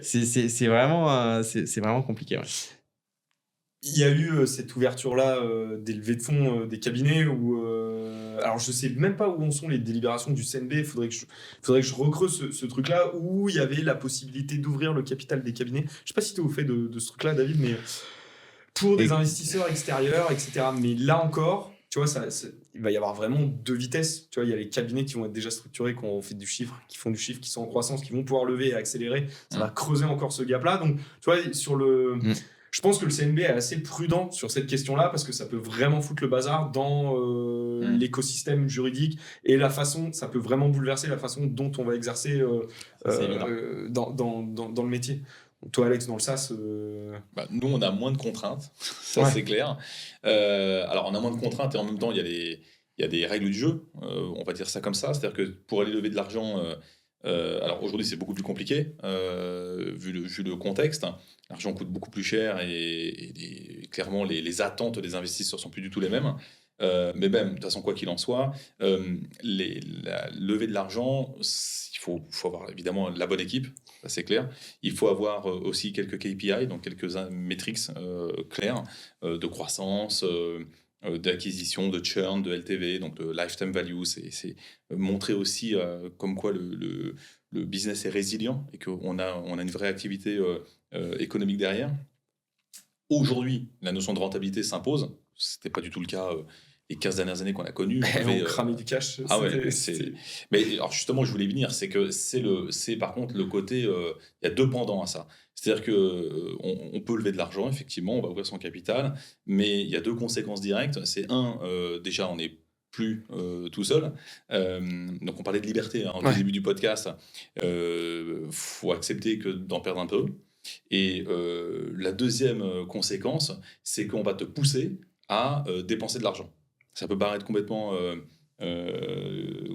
c'est vraiment compliqué. il y a eu cette ouverture-là des levées de fonds des cabinets où... alors, je sais même pas où en sont les délibérations du CNB. Il faudrait que je recreuse ce truc-là où il y avait la possibilité d'ouvrir le capital des cabinets. Je sais pas si tu es au fait de ce truc-là, David, mais pour des investisseurs extérieurs, etc. Mais là encore, tu vois, il va y avoir vraiment 2 vitesses. Tu vois, il y a les cabinets qui vont être déjà structurés, qui font du chiffre, qui sont en croissance, qui vont pouvoir lever et accélérer. Ça va creuser encore ce gap-là. Donc, tu vois, je pense que le CNB est assez prudent sur cette question-là parce que ça peut vraiment foutre le bazar dans l'écosystème juridique et ça peut vraiment bouleverser la façon dont on va exercer dans le métier. Donc toi, Alex, dans le SaaS... Nous, on a moins de contraintes, ça c'est clair. Alors, on a moins de contraintes et en même temps, il y a des règles du jeu, on va dire ça comme ça. C'est-à-dire que pour aller lever de l'argent... alors aujourd'hui c'est beaucoup plus compliqué vu le contexte. L'argent coûte beaucoup plus cher et clairement les attentes des investisseurs sont plus du tout les mêmes. Mais même de toute façon quoi qu'il en soit, la levée de l'argent, il faut avoir évidemment la bonne équipe, ça c'est clair. Il faut avoir aussi quelques KPI, donc quelques métriques claires de croissance. D'acquisition, de churn, de LTV, donc de lifetime value, c'est montrer aussi comme quoi le business est résilient et qu'on a une vraie activité économique derrière. Aujourd'hui, la notion de rentabilité s'impose. C'était pas du tout le cas les 15 dernières années qu'on a connues. On cramait du cash. Ah ouais, mais alors justement, je voulais venir, c'est que c'est par contre le côté, il y a 2 pendants à ça. C'est-à-dire qu'on peut lever de l'argent, effectivement, on va ouvrir son capital, mais il y a 2 conséquences directes. C'est déjà, on n'est plus tout seul. Donc, on parlait de liberté au début du podcast. Faut accepter d'en perdre un peu. Et la deuxième conséquence, c'est qu'on va te pousser à dépenser de l'argent. Ça peut paraître complètement...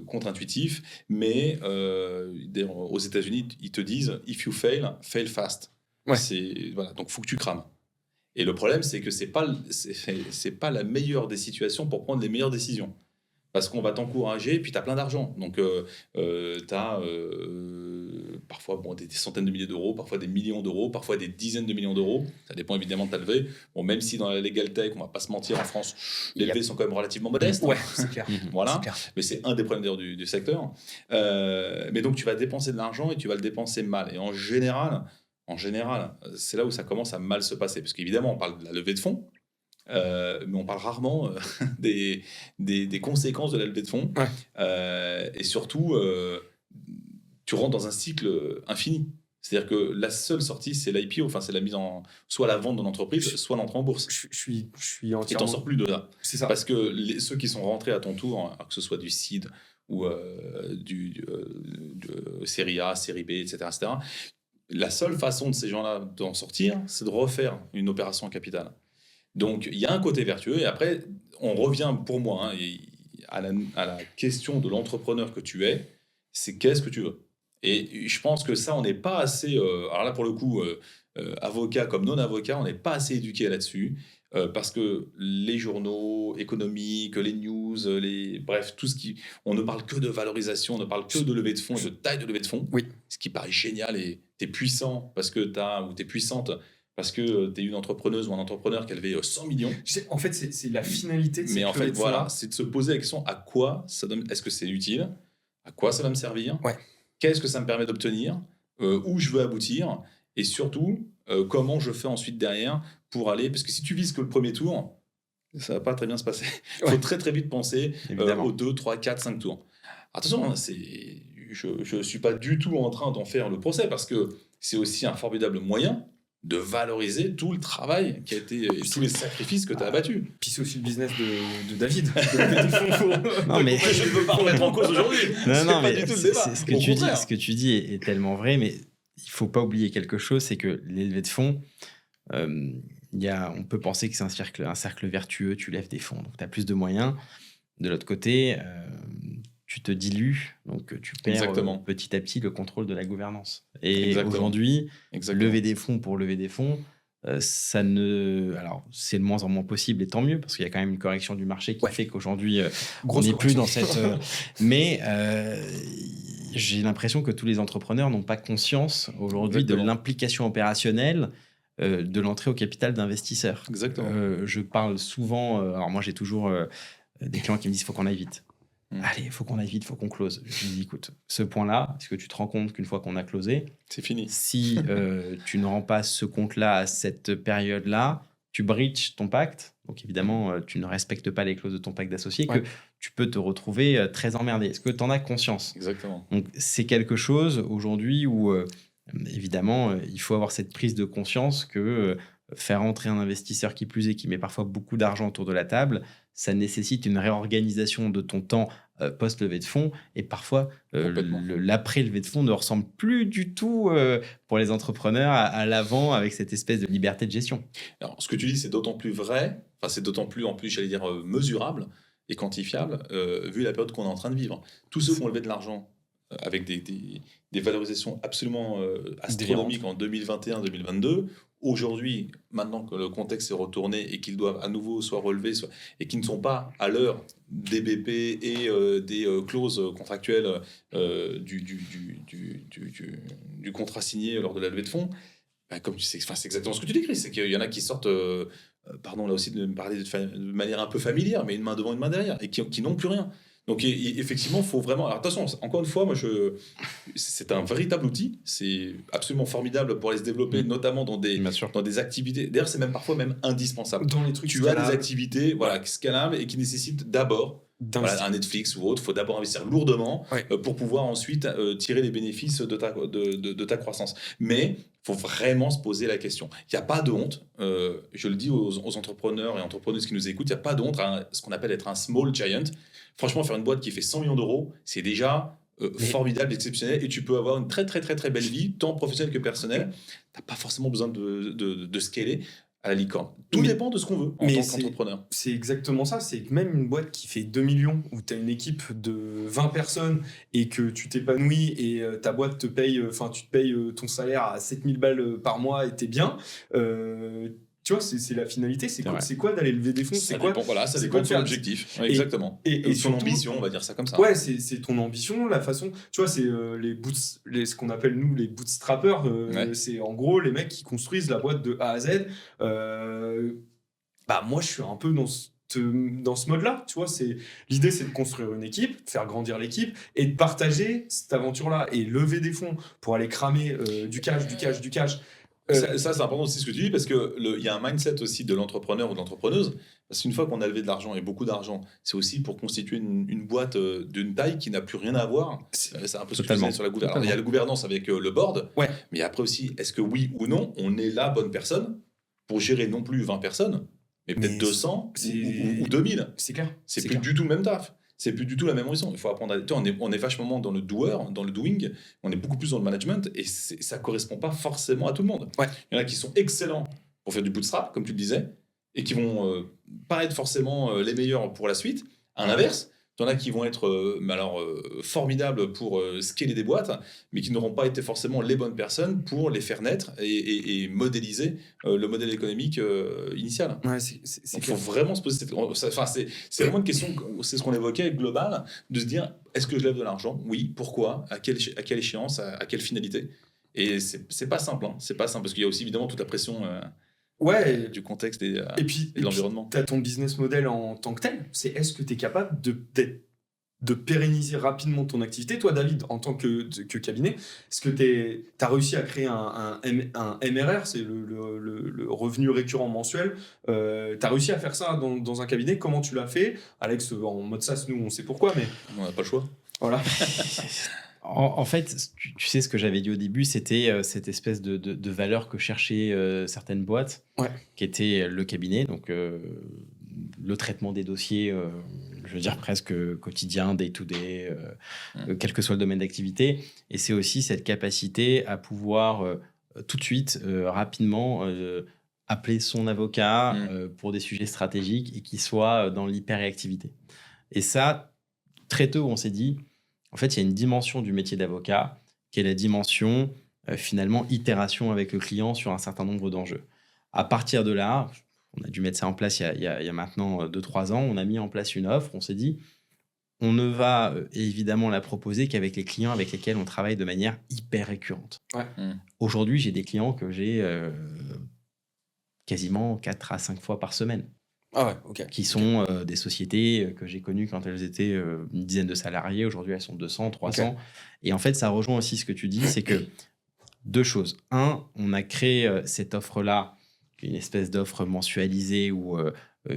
contre-intuitif, mais aux États-Unis, ils te disent if you fail fast. Voilà, donc faut que tu crames. Et le problème, c'est que c'est pas la meilleure des situations pour prendre les meilleures décisions. Parce qu'on va t'encourager, puis tu as plein d'argent. Donc, tu as parfois des centaines de milliers d'euros, parfois des millions d'euros, parfois des dizaines de millions d'euros. Ça dépend évidemment de ta levée. Bon, même si dans la legal tech, on ne va pas se mentir, en France, les levées sont quand même relativement modestes. Ouais, c'est clair. Voilà. C'est clair. Mais c'est un des problèmes d'ailleurs du secteur. Mais donc, tu vas dépenser de l'argent et tu vas le dépenser mal. Et en général, c'est là où ça commence à mal se passer. Parce qu'évidemment, on parle de la levée de fonds. Mais on parle rarement des conséquences de la levée de fonds. Et surtout, tu rentres dans un cycle infini. C'est-à-dire que la seule sortie, c'est l'IPO, enfin, c'est la mise soit la vente de l'entreprise, soit l'entrée en bourse. Je suis entièrement... Et t'en sors plus de là. C'est ça. Parce que ceux qui sont rentrés à ton tour, que ce soit du seed ou de série A, série B, etc., la seule façon de ces gens-là d'en sortir, c'est de refaire une opération en capital. Donc, il y a un côté vertueux. Et après, on revient, pour moi, à la question de l'entrepreneur que tu es, c'est qu'est-ce que tu veux. Et je pense que ça, on n'est pas assez... alors là, pour le coup, avocat comme non-avocat, on n'est pas assez éduqué là-dessus. Parce que les journaux économiques, les news, bref, tout ce qui... On ne parle que de valorisation, on ne parle que de levée de fonds et de taille de levée de fonds. Oui. Ce qui paraît génial. Et t'es puissant parce que ou t'es puissante parce que tu es une entrepreneuse ou un entrepreneur qui a levé 100 millions. En fait, c'est la finalité de cette Mais en fait, levée de voilà, fonds. c'est de se poser la question à quoi ça donne. Est-ce que c'est utile? À quoi ça va me servir? Ouais. Qu'est-ce que ça me permet d'obtenir? Où je veux aboutir? Et surtout, comment je fais ensuite derrière pour aller... Parce que si tu vises que le premier tour, ça va pas très bien se passer. Il faut très très vite penser aux 2, 3, 4, 5 tours. Attention, je ne suis pas du tout en train d'en faire le procès parce que c'est aussi un formidable moyen de valoriser tout le travail qui a été et tous les sacrifices que tu as abattus. Puis c'est aussi le business de David. Non, mais... Je ne veux pas remettre en cause aujourd'hui. Non, mais du tout le débat. ce que tu dis est tellement vrai, mais il faut pas oublier quelque chose, c'est que les levées de fonds, on peut penser que c'est un cercle vertueux, tu lèves des fonds, donc tu as plus de moyens. De l'autre côté, tu te dilues, donc tu perds petit à petit le contrôle de la gouvernance. Et aujourd'hui, lever des fonds pour lever des fonds, alors c'est de moins en moins possible, et tant mieux, parce qu'il y a quand même une correction du marché qui fait qu'aujourd'hui, on n'est plus dans cette... mais j'ai l'impression que tous les entrepreneurs n'ont pas conscience aujourd'hui de l'implication opérationnelle de l'entrée au capital d'investisseurs. Exactement. Je parle souvent, alors moi j'ai toujours des clients qui me disent il faut qu'on aille vite. Allez, il faut qu'on aille vite, il faut qu'on close. Je lui dis écoute, ce point-là, est-ce que tu te rends compte qu'une fois qu'on a closé, c'est fini. Si tu ne rends pas ce compte-là à cette période-là, tu breaches ton pacte. Donc évidemment, tu ne respectes pas les clauses de ton pacte d'associé, que tu peux te retrouver très emmerdé. Est-ce que tu en as conscience ? Exactement. Donc c'est quelque chose aujourd'hui où évidemment, il faut avoir cette prise de conscience que faire entrer un investisseur qui plus est, qui met parfois beaucoup d'argent autour de la table, ça nécessite une réorganisation de ton temps post-levée de fonds. Et parfois, l'après-levée de fonds ne ressemble plus du tout pour les entrepreneurs à l'avant avec cette espèce de liberté de gestion. Alors, ce que tu dis, c'est d'autant plus vrai, c'est d'autant plus, en plus, j'allais dire, mesurable et quantifiable, vu la période qu'on est en train de vivre. Tous ceux qui ont levé de l'argent avec des valorisations absolument astronomiques en 2021-2022, aujourd'hui, maintenant que le contexte est retourné et qu'ils doivent à nouveau soit relever, et qui ne sont pas à l'heure des BP et des clauses contractuelles du contrat signé lors de la levée de fonds, comme tu sais, c'est exactement ce que tu décris, c'est qu'il y en a qui sortent, pardon là aussi de me parler de manière un peu familière, mais une main devant, une main derrière, et qui n'ont plus rien. Donc effectivement, il faut vraiment... Alors attention, encore une fois, c'est un véritable outil, c'est absolument formidable pour aller se développer, notamment dans des activités. D'ailleurs, c'est même parfois même indispensable. Dans les trucs tu as des activités scalables et qui nécessitent d'abord un Netflix ou autre. Il faut d'abord investir lourdement pour pouvoir ensuite tirer les bénéfices de ta croissance. Mais il faut vraiment se poser la question. Il n'y a pas de honte. Je le dis aux entrepreneurs et entrepreneuses qui nous écoutent, il n'y a pas de honte à ce qu'on appelle être un small giant. Franchement, faire une boîte qui fait 100 millions d'euros, c'est déjà formidable, exceptionnel, et tu peux avoir une très très très très belle vie, tant professionnelle que personnelle. Tu n'as pas forcément besoin de scaler à la licorne. Tout dépend de ce qu'on veut en tant qu'entrepreneur. C'est exactement ça, c'est que même une boîte qui fait 2 millions, où tu as une équipe de 20 personnes et que tu t'épanouis et ta boîte tu te payes ton salaire à 7000 balles par mois et t'es bien, tu vois, c'est la finalité. C'est quoi d'aller lever des fonds? Ça dépend de ton objectif. Exactement. Et son ambition, on va dire ça comme ça. Ouais, c'est ton ambition, la façon. Tu vois, c'est ce qu'on appelle nous les bootstrappers. C'est en gros les mecs qui construisent la boîte de A à Z. Moi, je suis un peu dans ce mode-là, tu vois, l'idée c'est de construire une équipe, faire grandir l'équipe et de partager cette aventure-là et lever des fonds pour aller cramer du cash. Ça, c'est important aussi ce que tu dis, parce qu'il y a un mindset aussi de l'entrepreneur ou de l'entrepreneuse. Parce qu'une fois qu'on a levé de l'argent, et beaucoup d'argent, c'est aussi pour constituer une boîte d'une taille qui n'a plus rien à voir. C'est un peu ce que tu disais sur la gouvernance. Alors, il y a la gouvernance avec le board, mais après aussi, est-ce que oui ou non, on est la bonne personne pour gérer non plus 20 personnes, mais peut-être 200 ou 2000. C'est clair. C'est plus du tout le même taf. C'est plus du tout la même horizon. Il faut apprendre on est vachement dans le doer, dans le doing. On est beaucoup plus dans le management et ça correspond pas forcément à tout le monde. Il y en a qui sont excellents pour faire du bootstrap, comme tu le disais, et qui vont pas être forcément les meilleurs pour la suite. À l'inverse, il y en a qui vont être formidables pour scaler des boîtes, mais qui n'auront pas été forcément les bonnes personnes pour les faire naître et modéliser le modèle économique initial. Donc il faut vraiment se poser c'est vraiment une question, c'est ce qu'on évoquait, globale, de se dire, est-ce que je lève de l'argent? Oui, pourquoi? À quelle échéance? À quelle finalité? Et c'est pas simple, c'est pas simple, parce qu'il y a aussi évidemment toute la pression du contexte et de l'environnement. Tu as ton business model en tant que tel. Est-ce que tu es capable de pérenniser rapidement ton activité? Toi, David, en tant que cabinet, est-ce que tu as réussi à créer un MRR, c'est le revenu récurrent mensuel? Tu as réussi à faire ça dans un cabinet? Comment tu l'as fait? Alex, en mode SaaS, nous, on sait pourquoi, mais... On n'a pas le choix. Voilà. En fait, tu sais ce que j'avais dit au début, c'était cette espèce de valeur que cherchaient certaines boîtes, qui était le cabinet, donc le traitement des dossiers, je veux dire presque quotidien, day-to-day, quel que soit le domaine d'activité. Et c'est aussi cette capacité à pouvoir tout de suite, rapidement, appeler son avocat pour des sujets stratégiques et qu'il soit dans l'hyper-réactivité. Et ça, très tôt, on s'est dit... En fait, il y a une dimension du métier d'avocat qui est la dimension, finalement, itération avec le client sur un certain nombre d'enjeux. À partir de là, on a dû mettre ça en place il y a maintenant 2-3 ans, on a mis en place une offre, on s'est dit, on ne va évidemment la proposer qu'avec les clients avec lesquels on travaille de manière hyper récurrente. Aujourd'hui, j'ai des clients que j'ai quasiment 4 à 5 fois par semaine, Ah ouais, ok. qui sont des sociétés que j'ai connues quand elles étaient une dizaine de salariés. Aujourd'hui, elles sont 200, 300. Et en fait, ça rejoint aussi ce que tu dis, c'est que deux choses. Un, on a créé cette offre-là, une espèce d'offre mensualisée où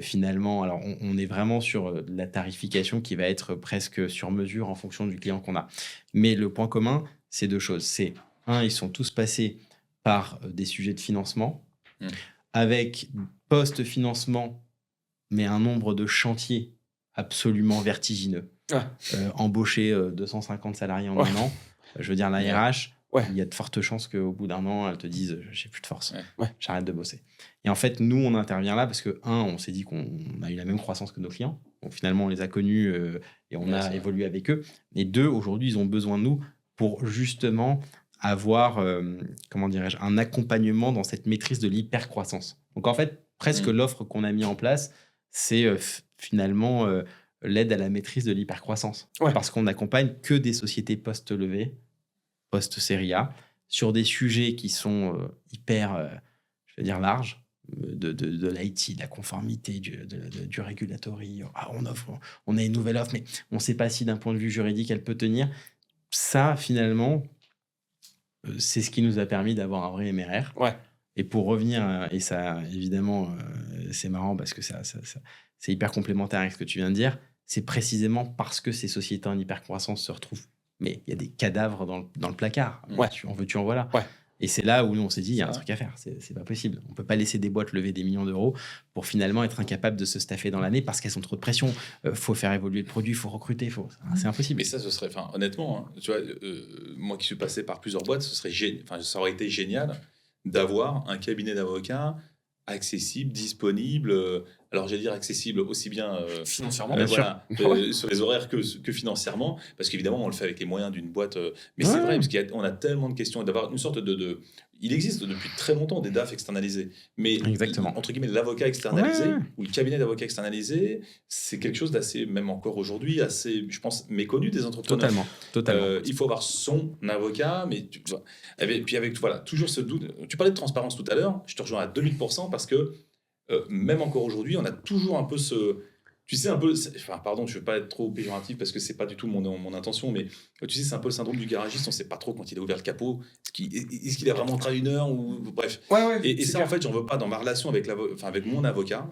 finalement, alors on est vraiment sur la tarification qui va être presque sur mesure en fonction du client qu'on a. Mais le point commun, c'est deux choses. C'est un, ils sont tous passés par des sujets de financement, avec post-financement, mais un nombre de chantiers absolument vertigineux. Embaucher 250 salariés en un an, je veux dire, la RH, il y a de fortes chances qu'au bout d'un an, elle te dise « j'ai plus de force, j'arrête de bosser ». Et en fait, nous, on intervient là parce que, on s'est dit qu'on a eu la même croissance que nos clients. Donc finalement, on les a connus et on a évolué avec eux. Et deux, aujourd'hui, ils ont besoin de nous pour justement avoir, un accompagnement dans cette maîtrise de l'hypercroissance. Donc en fait, presque l'offre qu'on a mis en place, c'est finalement l'aide à la maîtrise de l'hypercroissance. Parce qu'on n'accompagne que des sociétés post-levées, post-série A, sur des sujets qui sont hyper, larges, de l'IT, de la conformité, du regulatory. On a une nouvelle offre, mais on ne sait pas si d'un point de vue juridique, elle peut tenir. Ça, finalement, c'est ce qui nous a permis d'avoir un vrai MRR. Et pour revenir, et ça, évidemment, c'est marrant parce que c'est hyper complémentaire avec ce que tu viens de dire, c'est précisément parce que ces sociétés en hypercroissance se retrouvent. Mais il y a des cadavres dans le placard. Tu en veux, tu en voilà. Et c'est là où nous, on s'est dit, il y a un truc à faire. C'est pas possible. On peut pas laisser des boîtes lever des millions d'euros pour finalement être incapable de se staffer dans l'année parce qu'elles ont trop de pression. Faut faire évoluer le produit, faut recruter. C'est impossible. Mais ça, ce serait, honnêtement, tu vois, moi qui suis passé par plusieurs boîtes, ça aurait été génial d'avoir un cabinet d'avocats accessible, disponible. Alors, j'allais dire accessible aussi bien financièrement, sur les horaires que financièrement, parce qu'évidemment, on le fait avec les moyens d'une boîte. Mais c'est vrai, parce qu'on a tellement de questions, et d'avoir une sorte de... Il existe depuis très longtemps des DAF externalisés, mais entre guillemets, l'avocat externalisé ou le cabinet d'avocat externalisé, c'est quelque chose d'assez, même encore aujourd'hui, assez, je pense, méconnu des entrepreneurs. Totalement. Il faut avoir son avocat, mais puis avec toujours ce doute. Tu parlais de transparence tout à l'heure, je te rejoins à 2000% parce que même encore aujourd'hui, on a toujours un peu ce... Tu sais, un peu... pardon, je ne veux pas être trop péjoratif parce que ce n'est pas du tout mon intention, mais tu sais, c'est un peu le syndrome du garagiste. On ne sait pas trop quand il a ouvert le capot. Est-ce qu'il a vraiment travaillé une heure ou... Bref. Et ça, clair. En fait, j'en veux pas dans ma relation avec mon avocat.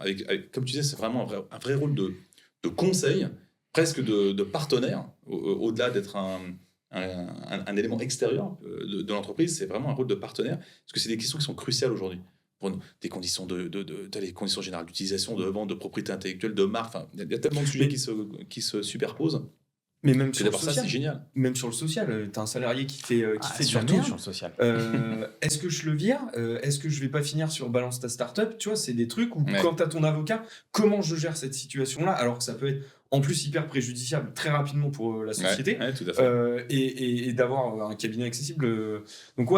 Comme tu disais, c'est vraiment un vrai rôle de conseil, presque de partenaire, au-delà d'être un élément extérieur de l'entreprise. C'est vraiment un rôle de partenaire parce que c'est des questions qui sont cruciales aujourd'hui. Des conditions les conditions générales d'utilisation, de vente, de propriété intellectuelle, de marque. Il y a tellement de sujets qui se superposent. Mais même sur le social, ça, c'est génial. Même sur le social, tu as un salarié qui fait surtout sur le social. Est-ce que je le vire Est-ce que je vais pas finir sur Balance ta startup? Tu vois, c'est des trucs où quand tu as ton avocat, comment je gère cette situation-là alors que ça peut être en plus hyper préjudiciable très rapidement pour la société tout à fait. Et d'avoir un cabinet accessible. Donc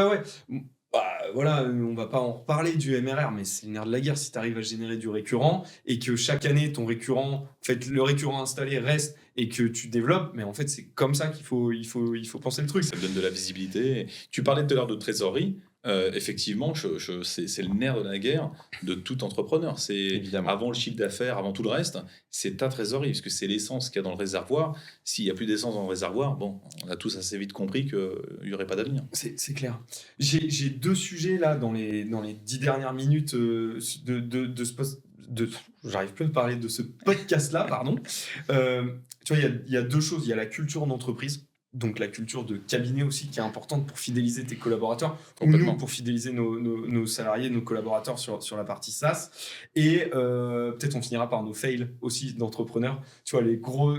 voilà, on va pas en reparler du MRR, mais c'est le nerf de la guerre si tu arrives à générer du récurrent et que chaque année, ton récurrent, en fait, le récurrent installé reste et que tu développes, mais en fait, c'est comme ça qu'il faut penser le truc. Ça me donne de la visibilité. Tu parlais tout à l'heure de trésorerie. Effectivement, c'est le nerf de la guerre de tout entrepreneur. C'est avant le chiffre d'affaires, avant tout le reste, c'est ta trésorerie, parce que c'est l'essence qu'il y a dans le réservoir. S'il n'y a plus d'essence dans le réservoir, on a tous assez vite compris qu'il n'y aurait pas d'avenir. C'est clair. J'ai deux sujets là dans les 10 dernières minutes de ce post. J'arrive plus à parler de ce podcast-là, pardon. Tu vois, il y a deux choses. Il y a la culture d'entreprise. Donc la culture de cabinet aussi qui est importante pour fidéliser tes collaborateurs, ou nous pour fidéliser nos salariés, nos collaborateurs sur la partie SaaS. Et peut-être on finira par nos fails aussi d'entrepreneurs. Tu vois, les bonnes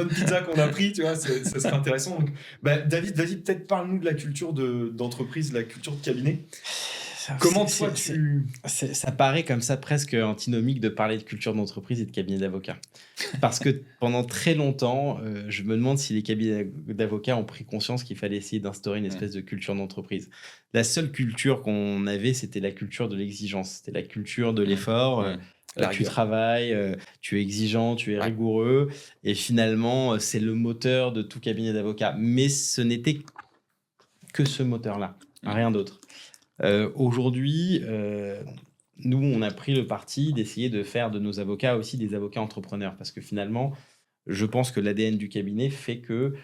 pizzas qu'on a pris, tu vois, ça serait intéressant. Donc, David, peut-être parle-nous de la culture d'entreprise, la culture de cabinet. Comment toi ça paraît comme ça presque antinomique de parler de culture d'entreprise et de cabinet d'avocats. Parce que pendant très longtemps, je me demande si les cabinets d'avocats ont pris conscience qu'il fallait essayer d'instaurer une espèce de culture d'entreprise. La seule culture qu'on avait, c'était la culture de l'exigence. C'était la culture de l'effort. Tu travailles, tu es exigeant, tu es rigoureux. Et finalement, c'est le moteur de tout cabinet d'avocats. Mais ce n'était que ce moteur-là, rien d'autre. Aujourd'hui, nous, on a pris le parti d'essayer de faire de nos avocats aussi des avocats entrepreneurs. Parce que finalement, je pense que l'ADN du cabinet fait que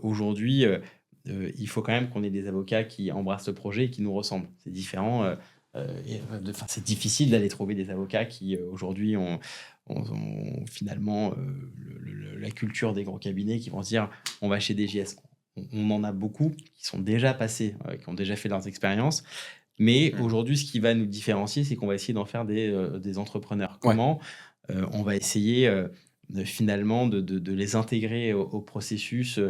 aujourd'hui, il faut quand même qu'on ait des avocats qui embrassent le projet et qui nous ressemblent. C'est différent. C'est difficile d'aller trouver des avocats qui aujourd'hui ont finalement la culture des gros cabinets qui vont se dire on va chez DGS. On en a beaucoup qui sont déjà passés, qui ont déjà fait leurs expériences. Mais aujourd'hui, ce qui va nous différencier, c'est qu'on va essayer d'en faire des entrepreneurs. Comment on va essayer finalement de les intégrer au processus,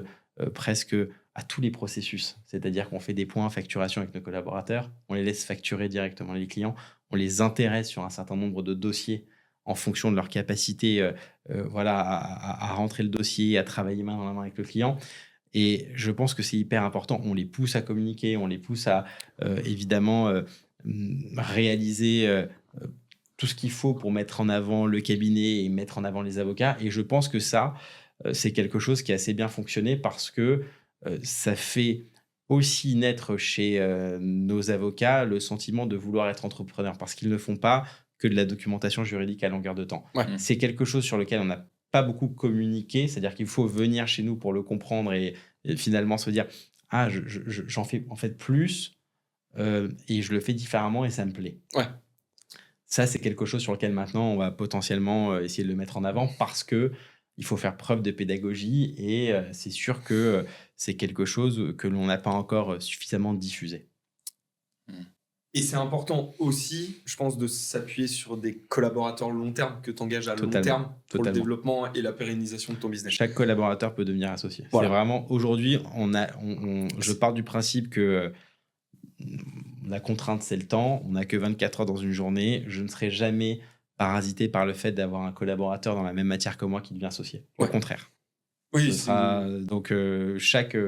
presque à tous les processus. C'est-à-dire qu'on fait des points facturation avec nos collaborateurs, on les laisse facturer directement les clients, on les intéresse sur un certain nombre de dossiers en fonction de leur capacité à rentrer le dossier, à travailler main dans la main avec le client. Et je pense que c'est hyper important. On les pousse à communiquer, on les pousse à évidemment réaliser tout ce qu'il faut pour mettre en avant le cabinet et mettre en avant les avocats. Et je pense que ça, c'est quelque chose qui a assez bien fonctionné parce que ça fait aussi naître chez nos avocats le sentiment de vouloir être entrepreneur parce qu'ils ne font pas que de la documentation juridique à longueur de temps. Ouais. C'est quelque chose sur lequel on n'a pas beaucoup communiqué, c'est-à-dire qu'il faut venir chez nous pour le comprendre et finalement se dire « Ah, j'en fais en fait plus et je le fais différemment et ça me plaît. » Ouais. Ça, c'est quelque chose sur lequel maintenant on va potentiellement essayer de le mettre en avant parce que il faut faire preuve de pédagogie et c'est sûr que c'est quelque chose que l'on n'a pas encore suffisamment diffusé. Et c'est important aussi, je pense, de s'appuyer sur des collaborateurs long terme que tu engages à long terme pour le développement et la pérennisation de ton business. Chaque collaborateur peut devenir associé. Voilà. C'est vraiment, aujourd'hui, je pars du principe que la contrainte, c'est le temps. On n'a que 24 heures dans une journée. Je ne serai jamais parasité par le fait d'avoir un collaborateur dans la même matière que moi qui devient associé. Au contraire. Oui, donc, chaque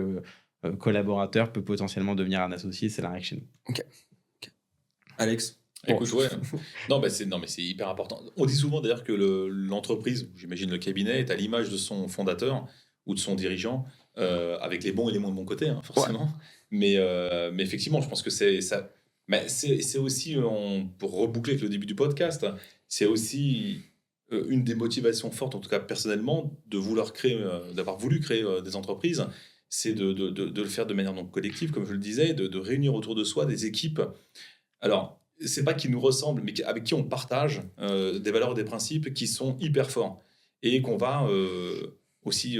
collaborateur peut potentiellement devenir un associé. C'est la règle chez nous. Ok. Alex? Écoute, ouais. Non, mais c'est hyper important. On dit souvent d'ailleurs que l'entreprise, j'imagine le cabinet, est à l'image de son fondateur ou de son dirigeant, avec les bons et les moins bons côtés, hein, forcément. Ouais. Mais effectivement, je pense que c'est ça. Mais c'est aussi, pour reboucler avec le début du podcast, c'est aussi une des motivations fortes, en tout cas personnellement, d'avoir voulu créer des entreprises, c'est de le faire de manière donc collective, comme je le disais, de réunir autour de soi des équipes. Alors, c'est pas qu'ils nous ressemblent, mais avec qui on partage des valeurs et des principes qui sont hyper forts et qu'on va aussi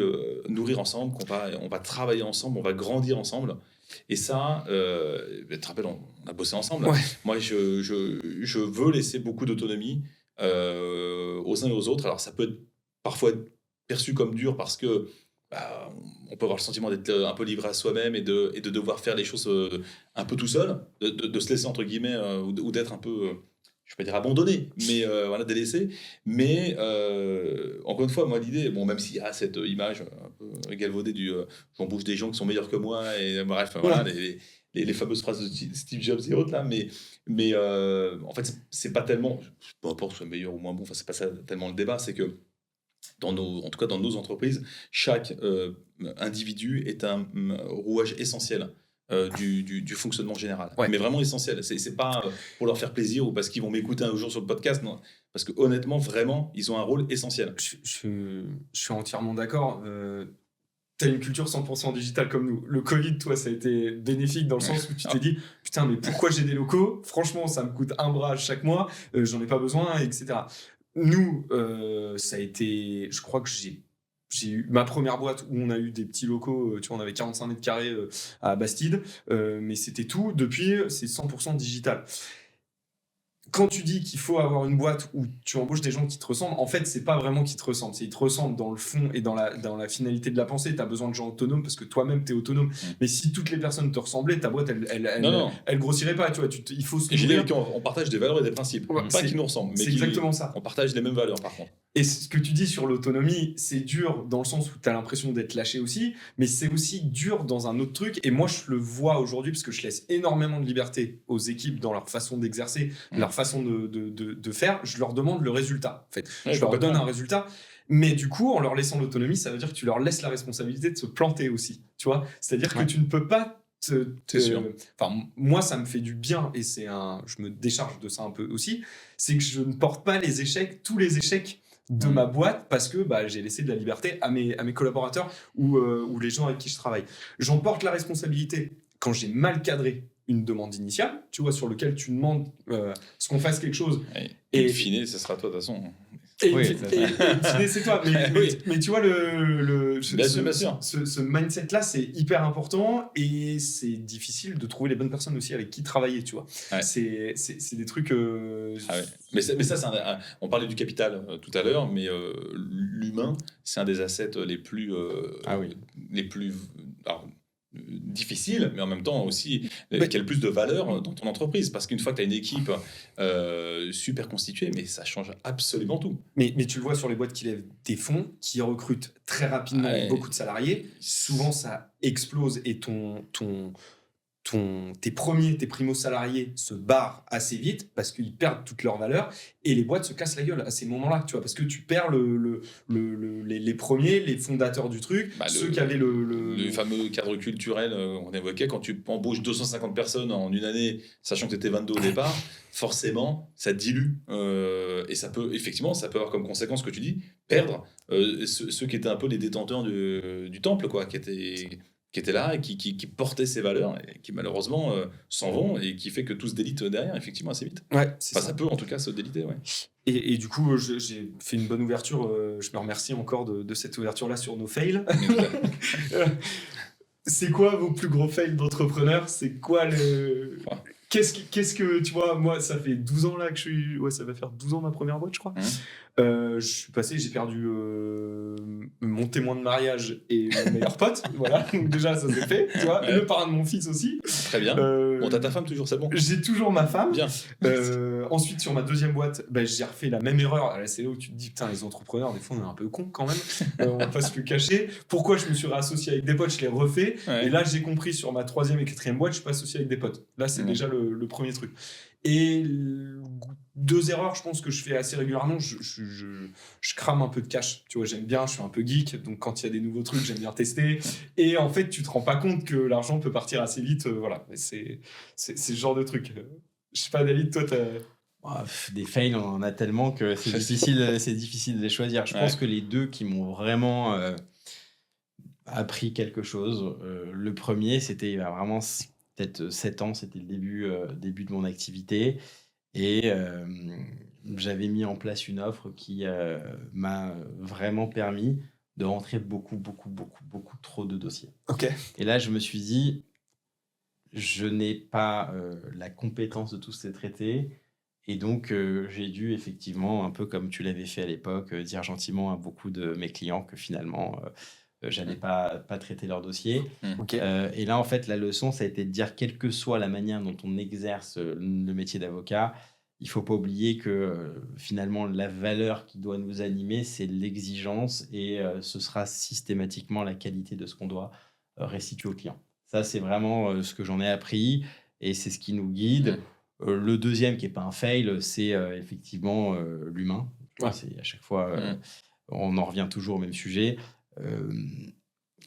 nourrir ensemble, on va travailler ensemble, on va grandir ensemble. Et ça, tu te rappelles, on a bossé ensemble. Ouais. Moi, je veux laisser beaucoup d'autonomie aux uns et aux autres. Alors, ça peut être parfois perçu comme dur parce que on peut avoir le sentiment d'être un peu livré à soi-même et de devoir faire les choses un peu tout seul, de se laisser entre guillemets ou d'être un peu, je vais pas dire abandonné, mais délaissé. Mais encore une fois, moi l'idée, même s'il y a cette image un peu galvaudée j'embauche des gens qui sont meilleurs que moi et bref, les fameuses phrases de Steve Jobs et autres là, mais en fait c'est pas tellement, peu importe soit meilleur ou moins bon, enfin c'est pas ça tellement le débat, c'est que en tout cas dans nos entreprises, chaque individu est un rouage essentiel du fonctionnement général. Ouais. Mais vraiment essentiel. C'est pas pour leur faire plaisir ou parce qu'ils vont m'écouter un jour sur le podcast, non. Parce que honnêtement, vraiment, ils ont un rôle essentiel. Je suis entièrement d'accord. T'as une culture 100% digitale comme nous. Le Covid, toi, ça a été bénéfique dans le sens où tu t'es dit « Putain, mais pourquoi j'ai des locaux ? Franchement, ça me coûte un bras chaque mois, j'en ai pas besoin, etc. » Nous, ça a été... Je crois que j'ai eu ma première boîte où on a eu des petits locaux, tu vois, on avait 45 mètres carrés à Bastide, mais c'était tout. Depuis, c'est 100% digital. Quand tu dis qu'il faut avoir une boîte où tu embauches des gens qui te ressemblent, en fait, c'est pas vraiment qui te ressemblent. Ils te ressemblent dans le fond et dans la finalité de la pensée. Tu as besoin de gens autonomes parce que toi-même, tu es autonome. Mais si toutes les personnes te ressemblaient, ta boîte, elle grossirait pas. Tu vois, il faut se nourrir. On partage des valeurs et des principes. Ouais, pas qui nous ressemblent, mais c'est exactement ça. On partage les mêmes valeurs, par contre. Et ce que tu dis sur l'autonomie, c'est dur dans le sens où tu as l'impression d'être lâché aussi, mais c'est aussi dur dans un autre truc. Et moi, je le vois aujourd'hui parce que je laisse énormément de liberté aux équipes dans leur façon d'exercer, leur façon de faire. Je leur demande le résultat. En fait, je leur donne un résultat. Mais du coup, en leur laissant l'autonomie, ça veut dire que tu leur laisses la responsabilité de se planter aussi. Tu vois ? C'est-à-dire que tu ne peux pas C'est sûr. Enfin, moi, ça me fait du bien et je me décharge de ça un peu aussi. C'est que je ne porte pas tous les échecs de ma boîte parce que j'ai laissé de la liberté à mes collaborateurs ou les gens avec qui je travaille. J'en porte la responsabilité quand j'ai mal cadré une demande initiale, tu vois, sur lequel tu demandes ce qu'on fasse quelque chose. Et in fine, ce sera toi de toute façon. Et c'est toi. Mais tu vois, bien sûr. ce mindset-là, c'est hyper important et c'est difficile de trouver les bonnes personnes aussi avec qui travailler, tu vois. Ouais. C'est des trucs... Mais ça, on parlait du capital tout à l'heure, mais l'humain, c'est un des assets les plus... difficile, mais en même temps aussi qui a le plus de valeur dans ton entreprise. Parce qu'une fois que tu as une équipe super constituée, mais ça change absolument tout. Mais tu le vois sur les boîtes qui lèvent des fonds, qui recrutent très rapidement beaucoup de salariés, souvent ça explose et tes primo salariés se barrent assez vite parce qu'ils perdent toute leur valeur et les boîtes se cassent la gueule à ces moments-là, tu vois, parce que tu perds les premiers, les fondateurs du truc, ceux qui avaient le fameux cadre culturel on évoquait, quand tu embauches 250 personnes en une année, sachant que tu étais 22 au départ, forcément, ça dilue et ça peut avoir comme conséquence, ce que tu dis, perdre ceux qui étaient un peu les détenteurs du temple, quoi, qui étaient là et qui portaient ces valeurs et qui malheureusement s'en vont et qui fait que tout se délite derrière effectivement assez vite. Ouais, ça peut en tout cas se déliter. Ouais. Et du coup, j'ai fait une bonne ouverture. Je me remercie encore de cette ouverture-là sur nos fails. C'est quoi vos plus gros fails d'entrepreneur ? C'est quoi le... Qu'est-ce que, tu vois, moi, ça fait 12 ans là que je suis... Ouais, ça va faire 12 ans ma première boîte, je crois. J'ai perdu mon témoin de mariage et mon meilleur pote. Voilà, donc déjà, ça s'est fait, tu vois. Le parrain de mon fils aussi. Très bien. Bon, t'as ta femme toujours, c'est bon. J'ai toujours ma femme. Bien. Ensuite, sur ma deuxième boîte, j'ai refait la même erreur. C'est là où tu te dis, putain, les entrepreneurs, des fois, on est un peu cons quand même. On va pas se le cacher. Pourquoi je me suis réassocié avec des potes, je l'ai refait. Ouais. Et là, j'ai compris sur ma troisième et quatrième boîte, je suis pas associé avec des potes. Là, c'est déjà le premier truc. Et 2 erreurs, je pense que je fais assez régulièrement. Je crame un peu de cash. Tu vois, j'aime bien, je suis un peu geek. Donc, quand il y a des nouveaux trucs, j'aime bien tester. Et en fait, tu te rends pas compte que l'argent peut partir assez vite. Voilà, c'est ce genre de truc. Je sais pas, David, toi, des fails, on en a tellement que c'est difficile de les choisir. Je pense que les deux qui m'ont vraiment appris quelque chose, le premier, c'était vraiment peut-être 7 ans, c'était le début de mon activité. Et j'avais mis en place une offre qui m'a vraiment permis de rentrer beaucoup trop de dossiers. Okay. Et là, je me suis dit, je n'ai pas la compétence de tous ces traités. Et donc, j'ai dû effectivement, un peu comme tu l'avais fait à l'époque, dire gentiment à beaucoup de mes clients que finalement, j'allais pas traiter leur dossier. Okay. Et là, en fait, la leçon, ça a été de dire, quelle que soit la manière dont on exerce le métier d'avocat, il faut pas oublier que finalement, la valeur qui doit nous animer, c'est l'exigence et ce sera systématiquement la qualité de ce qu'on doit restituer au client. Ça, c'est vraiment ce que j'en ai appris et c'est ce qui nous guide. Le deuxième, qui n'est pas un fail, c'est effectivement l'humain. Ouais. C'est à chaque fois, on en revient toujours au même sujet.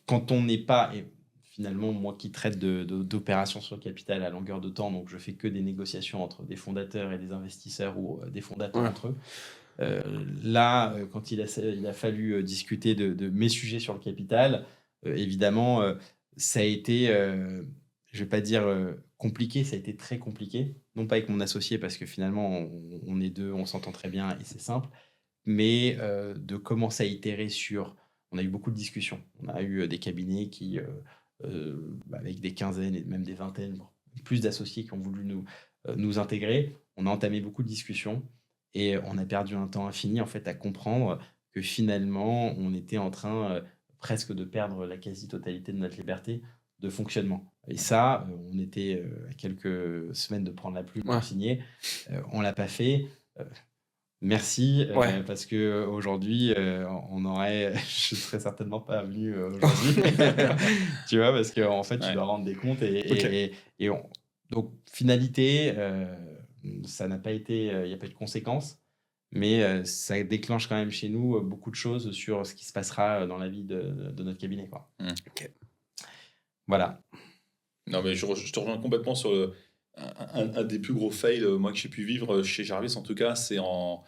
Quand on n'est pas, et finalement, moi qui traite d'opérations sur le capital à longueur de temps, donc je fais que des négociations entre des fondateurs et des investisseurs ou des fondateurs entre eux. Là, quand il a fallu discuter de mes sujets sur le capital, évidemment, ça a été, je ne vais pas dire compliqué, ça a été très compliqué. Non pas avec mon associé, parce que finalement, on est deux, on s'entend très bien et c'est simple, mais de commencer à itérer sur... On a eu beaucoup de discussions. On a eu des cabinets qui, avec des quinzaines et même des vingtaines, plus d'associés qui ont voulu nous intégrer. On a entamé beaucoup de discussions et on a perdu un temps infini en fait, à comprendre que finalement, on était en train presque de perdre la quasi-totalité de notre liberté de fonctionnement. Et ça, on était à quelques semaines de prendre la plume pour signer. On ne l'a pas fait. Merci, parce qu'aujourd'hui, je ne serais certainement pas venu aujourd'hui. Tu vois, parce qu'en fait, tu dois rendre des comptes. Donc, finalité, ça n'a pas été... Il n'y a pas eu de conséquences, mais ça déclenche quand même chez nous beaucoup de choses sur ce qui se passera dans la vie de notre cabinet, quoi. Okay. Voilà. Non, mais je te rejoins complètement sur un des plus gros fails, moi, que j'ai pu vivre chez Jarvis, en tout cas, c'est en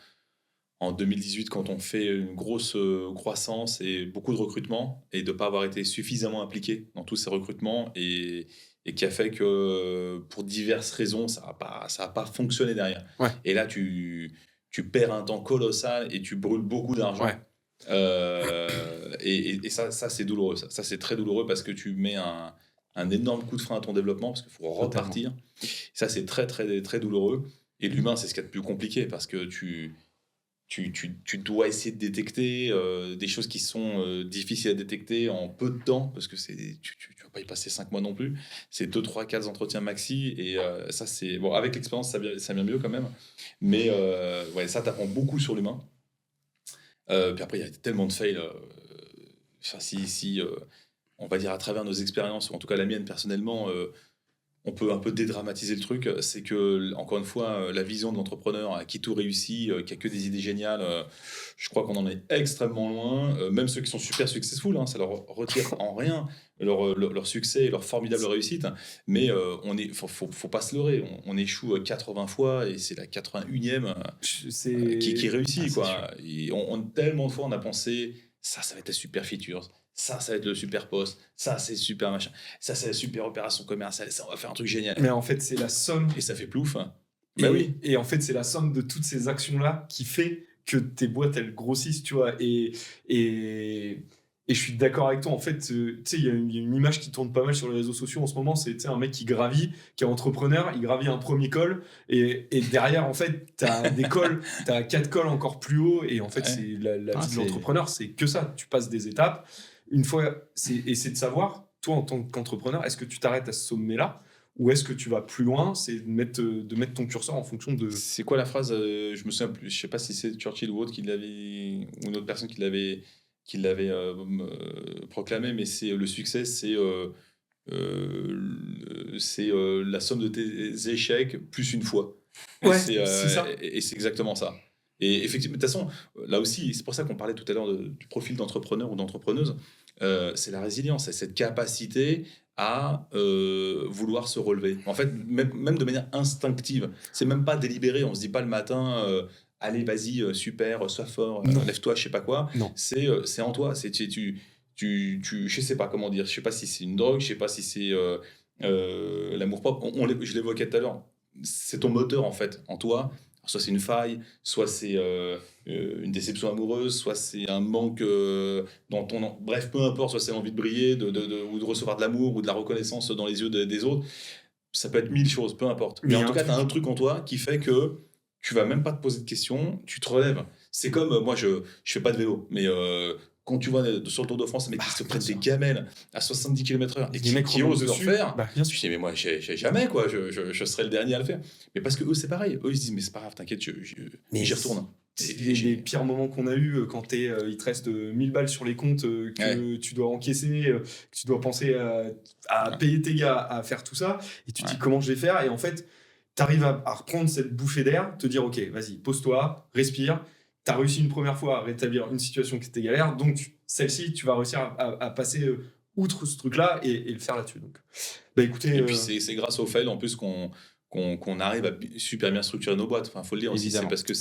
2018, quand on fait une grosse croissance et beaucoup de recrutements, et de ne pas avoir été suffisamment impliqué dans tous ces recrutements, et qui a fait que, pour diverses raisons, ça a pas fonctionné derrière. Ouais. Et là, tu perds un temps colossal et tu brûles beaucoup d'argent. Ouais. Et ça, c'est douloureux. Ça, c'est très douloureux parce que tu mets un énorme coup de frein à ton développement parce qu'il faut repartir. Ça, c'est très, très, très douloureux. Et l'humain, c'est ce qu'il y a de plus compliqué parce que tu dois essayer de détecter des choses qui sont difficiles à détecter en peu de temps, parce que tu vas pas y passer 5 mois non plus. C'est 2, 3, 4 entretiens maxi, et ça, c'est... Bon, avec l'expérience, ça vient mieux quand même, mais ouais, ça t'apprend beaucoup sur l'humain. Puis après, il y a tellement de fails. Si on va dire à travers nos expériences, ou en tout cas la mienne personnellement, on peut un peu dédramatiser le truc. C'est que, encore une fois, la vision de l'entrepreneur qui tout réussit, qui a que des idées géniales, je crois qu'on en est extrêmement loin. Même ceux qui sont super successful, ça leur retire en rien leur succès et leur formidable réussite. Mais faut pas se leurrer. On échoue 80 fois et c'est la 81e qui réussit. Quoi. Et tellement de fois, on a pensé, ça va être la super features. Ça va être le super poste, ça c'est super machin, ça c'est la super opération commerciale, ça on va faire un truc génial. Mais en fait, c'est la somme. Et ça fait plouf. Oui. Et en fait, c'est la somme de toutes ces actions-là qui fait que tes boîtes, elles grossissent, tu vois. Et je suis d'accord avec toi. En fait, tu sais, il y a une image qui tourne pas mal sur les réseaux sociaux en ce moment. C'est un mec qui gravit, qui est entrepreneur, il gravit un premier col. Et derrière, en fait, t'as des cols, t'as 4 cols encore plus haut. Et en fait, c'est la vie de l'entrepreneur, c'est que ça. Tu passes des étapes. Une fois, c'est de savoir, toi, en tant qu'entrepreneur, est-ce que tu t'arrêtes à ce sommet-là ou est-ce que tu vas plus loin? C'est de mettre ton curseur en fonction de... C'est quoi la phrase? Je me souviens plus. Je sais pas si c'est Churchill ou autre qui l'avait, ou une autre personne qui l'avait proclamé, mais c'est le succès, c'est la somme de tes échecs plus une fois. Ouais, c'est ça. Et c'est exactement ça. Et effectivement, de toute façon, là aussi, c'est pour ça qu'on parlait tout à l'heure du profil d'entrepreneur ou d'entrepreneuse. C'est la résilience, c'est cette capacité à vouloir se relever. En fait, même de manière instinctive. C'est même pas délibéré. On se dit pas le matin, allez, vas-y, super, sois fort, lève-toi, je sais pas quoi. Non. C'est en toi. Je sais pas comment dire. Je sais pas si c'est une drogue, je sais pas si c'est l'amour propre. Je l'évoquais tout à l'heure. C'est ton moteur, en fait, en toi. Soit c'est une faille, soit c'est une déception amoureuse, soit c'est un manque dans ton... Bref, peu importe, soit c'est l'envie de briller, ou de recevoir de l'amour ou de la reconnaissance dans les yeux des autres. Ça peut être 1000 choses, peu importe. Mais en tout cas, tu as un truc en toi qui fait que tu vas même pas te poser de questions, tu te relèves. C'est comme, moi, je fais pas de vélo, mais... quand tu vois sur le Tour de France, les mecs qui se prennent des gamelles à 70 km/h et qui osent le faire, je dis, mais moi, jamais, quoi, je serais le dernier à le faire. Mais parce que eux, c'est pareil. Eux, ils se disent, mais c'est pas grave, t'inquiète, j'y retourne. Les pires moments qu'on a eu quand il te reste 1000 balles sur les comptes que tu dois encaisser, que tu dois penser à payer tes gars, à faire tout ça, et tu te dis comment je vais faire, et en fait, t'arrives à reprendre cette bouffée d'air, te dire, ok, vas-y, pose-toi, respire. Tu as réussi une première fois à rétablir une situation qui était galère, donc celle-ci, tu vas réussir à passer outre ce truc-là et le faire là-dessus. Donc, écoutez, et puis c'est grâce au fail en plus qu'on arrive à super bien structurer nos boîtes. Enfin, faut le dire aussi, c'est parce que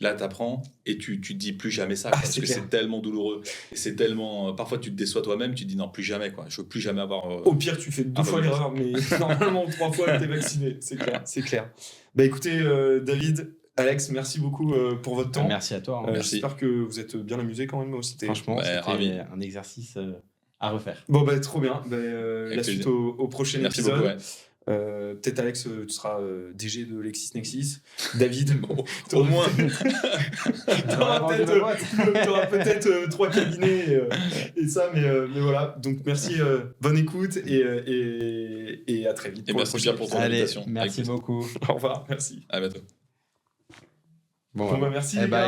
là, tu apprends et tu te dis plus jamais ça, parce que c'est tellement douloureux. Et c'est tellement... Parfois, tu te déçois toi-même, tu te dis non, plus jamais, quoi. Je veux plus jamais avoir... Au pire, tu fais 2 fois l'erreur, mais normalement, 3 fois, t'es vacciné. C'est clair. Écoutez, David... Alex, merci beaucoup pour votre temps. Merci à toi. J'espère que vous êtes bien amusés quand même. Franchement, c'était un exercice à refaire. Bon, trop bien. La suite au prochain épisode. Beaucoup, peut-être Alex, tu seras DG de LexisNexis. David, au moins. tu auras peut-être 3 cabinets et ça, mais voilà. Donc merci, bonne écoute et à très vite. Et merci bien pour ton invitation. Merci beaucoup. Au revoir, merci. À bientôt. Bon, merci les gars.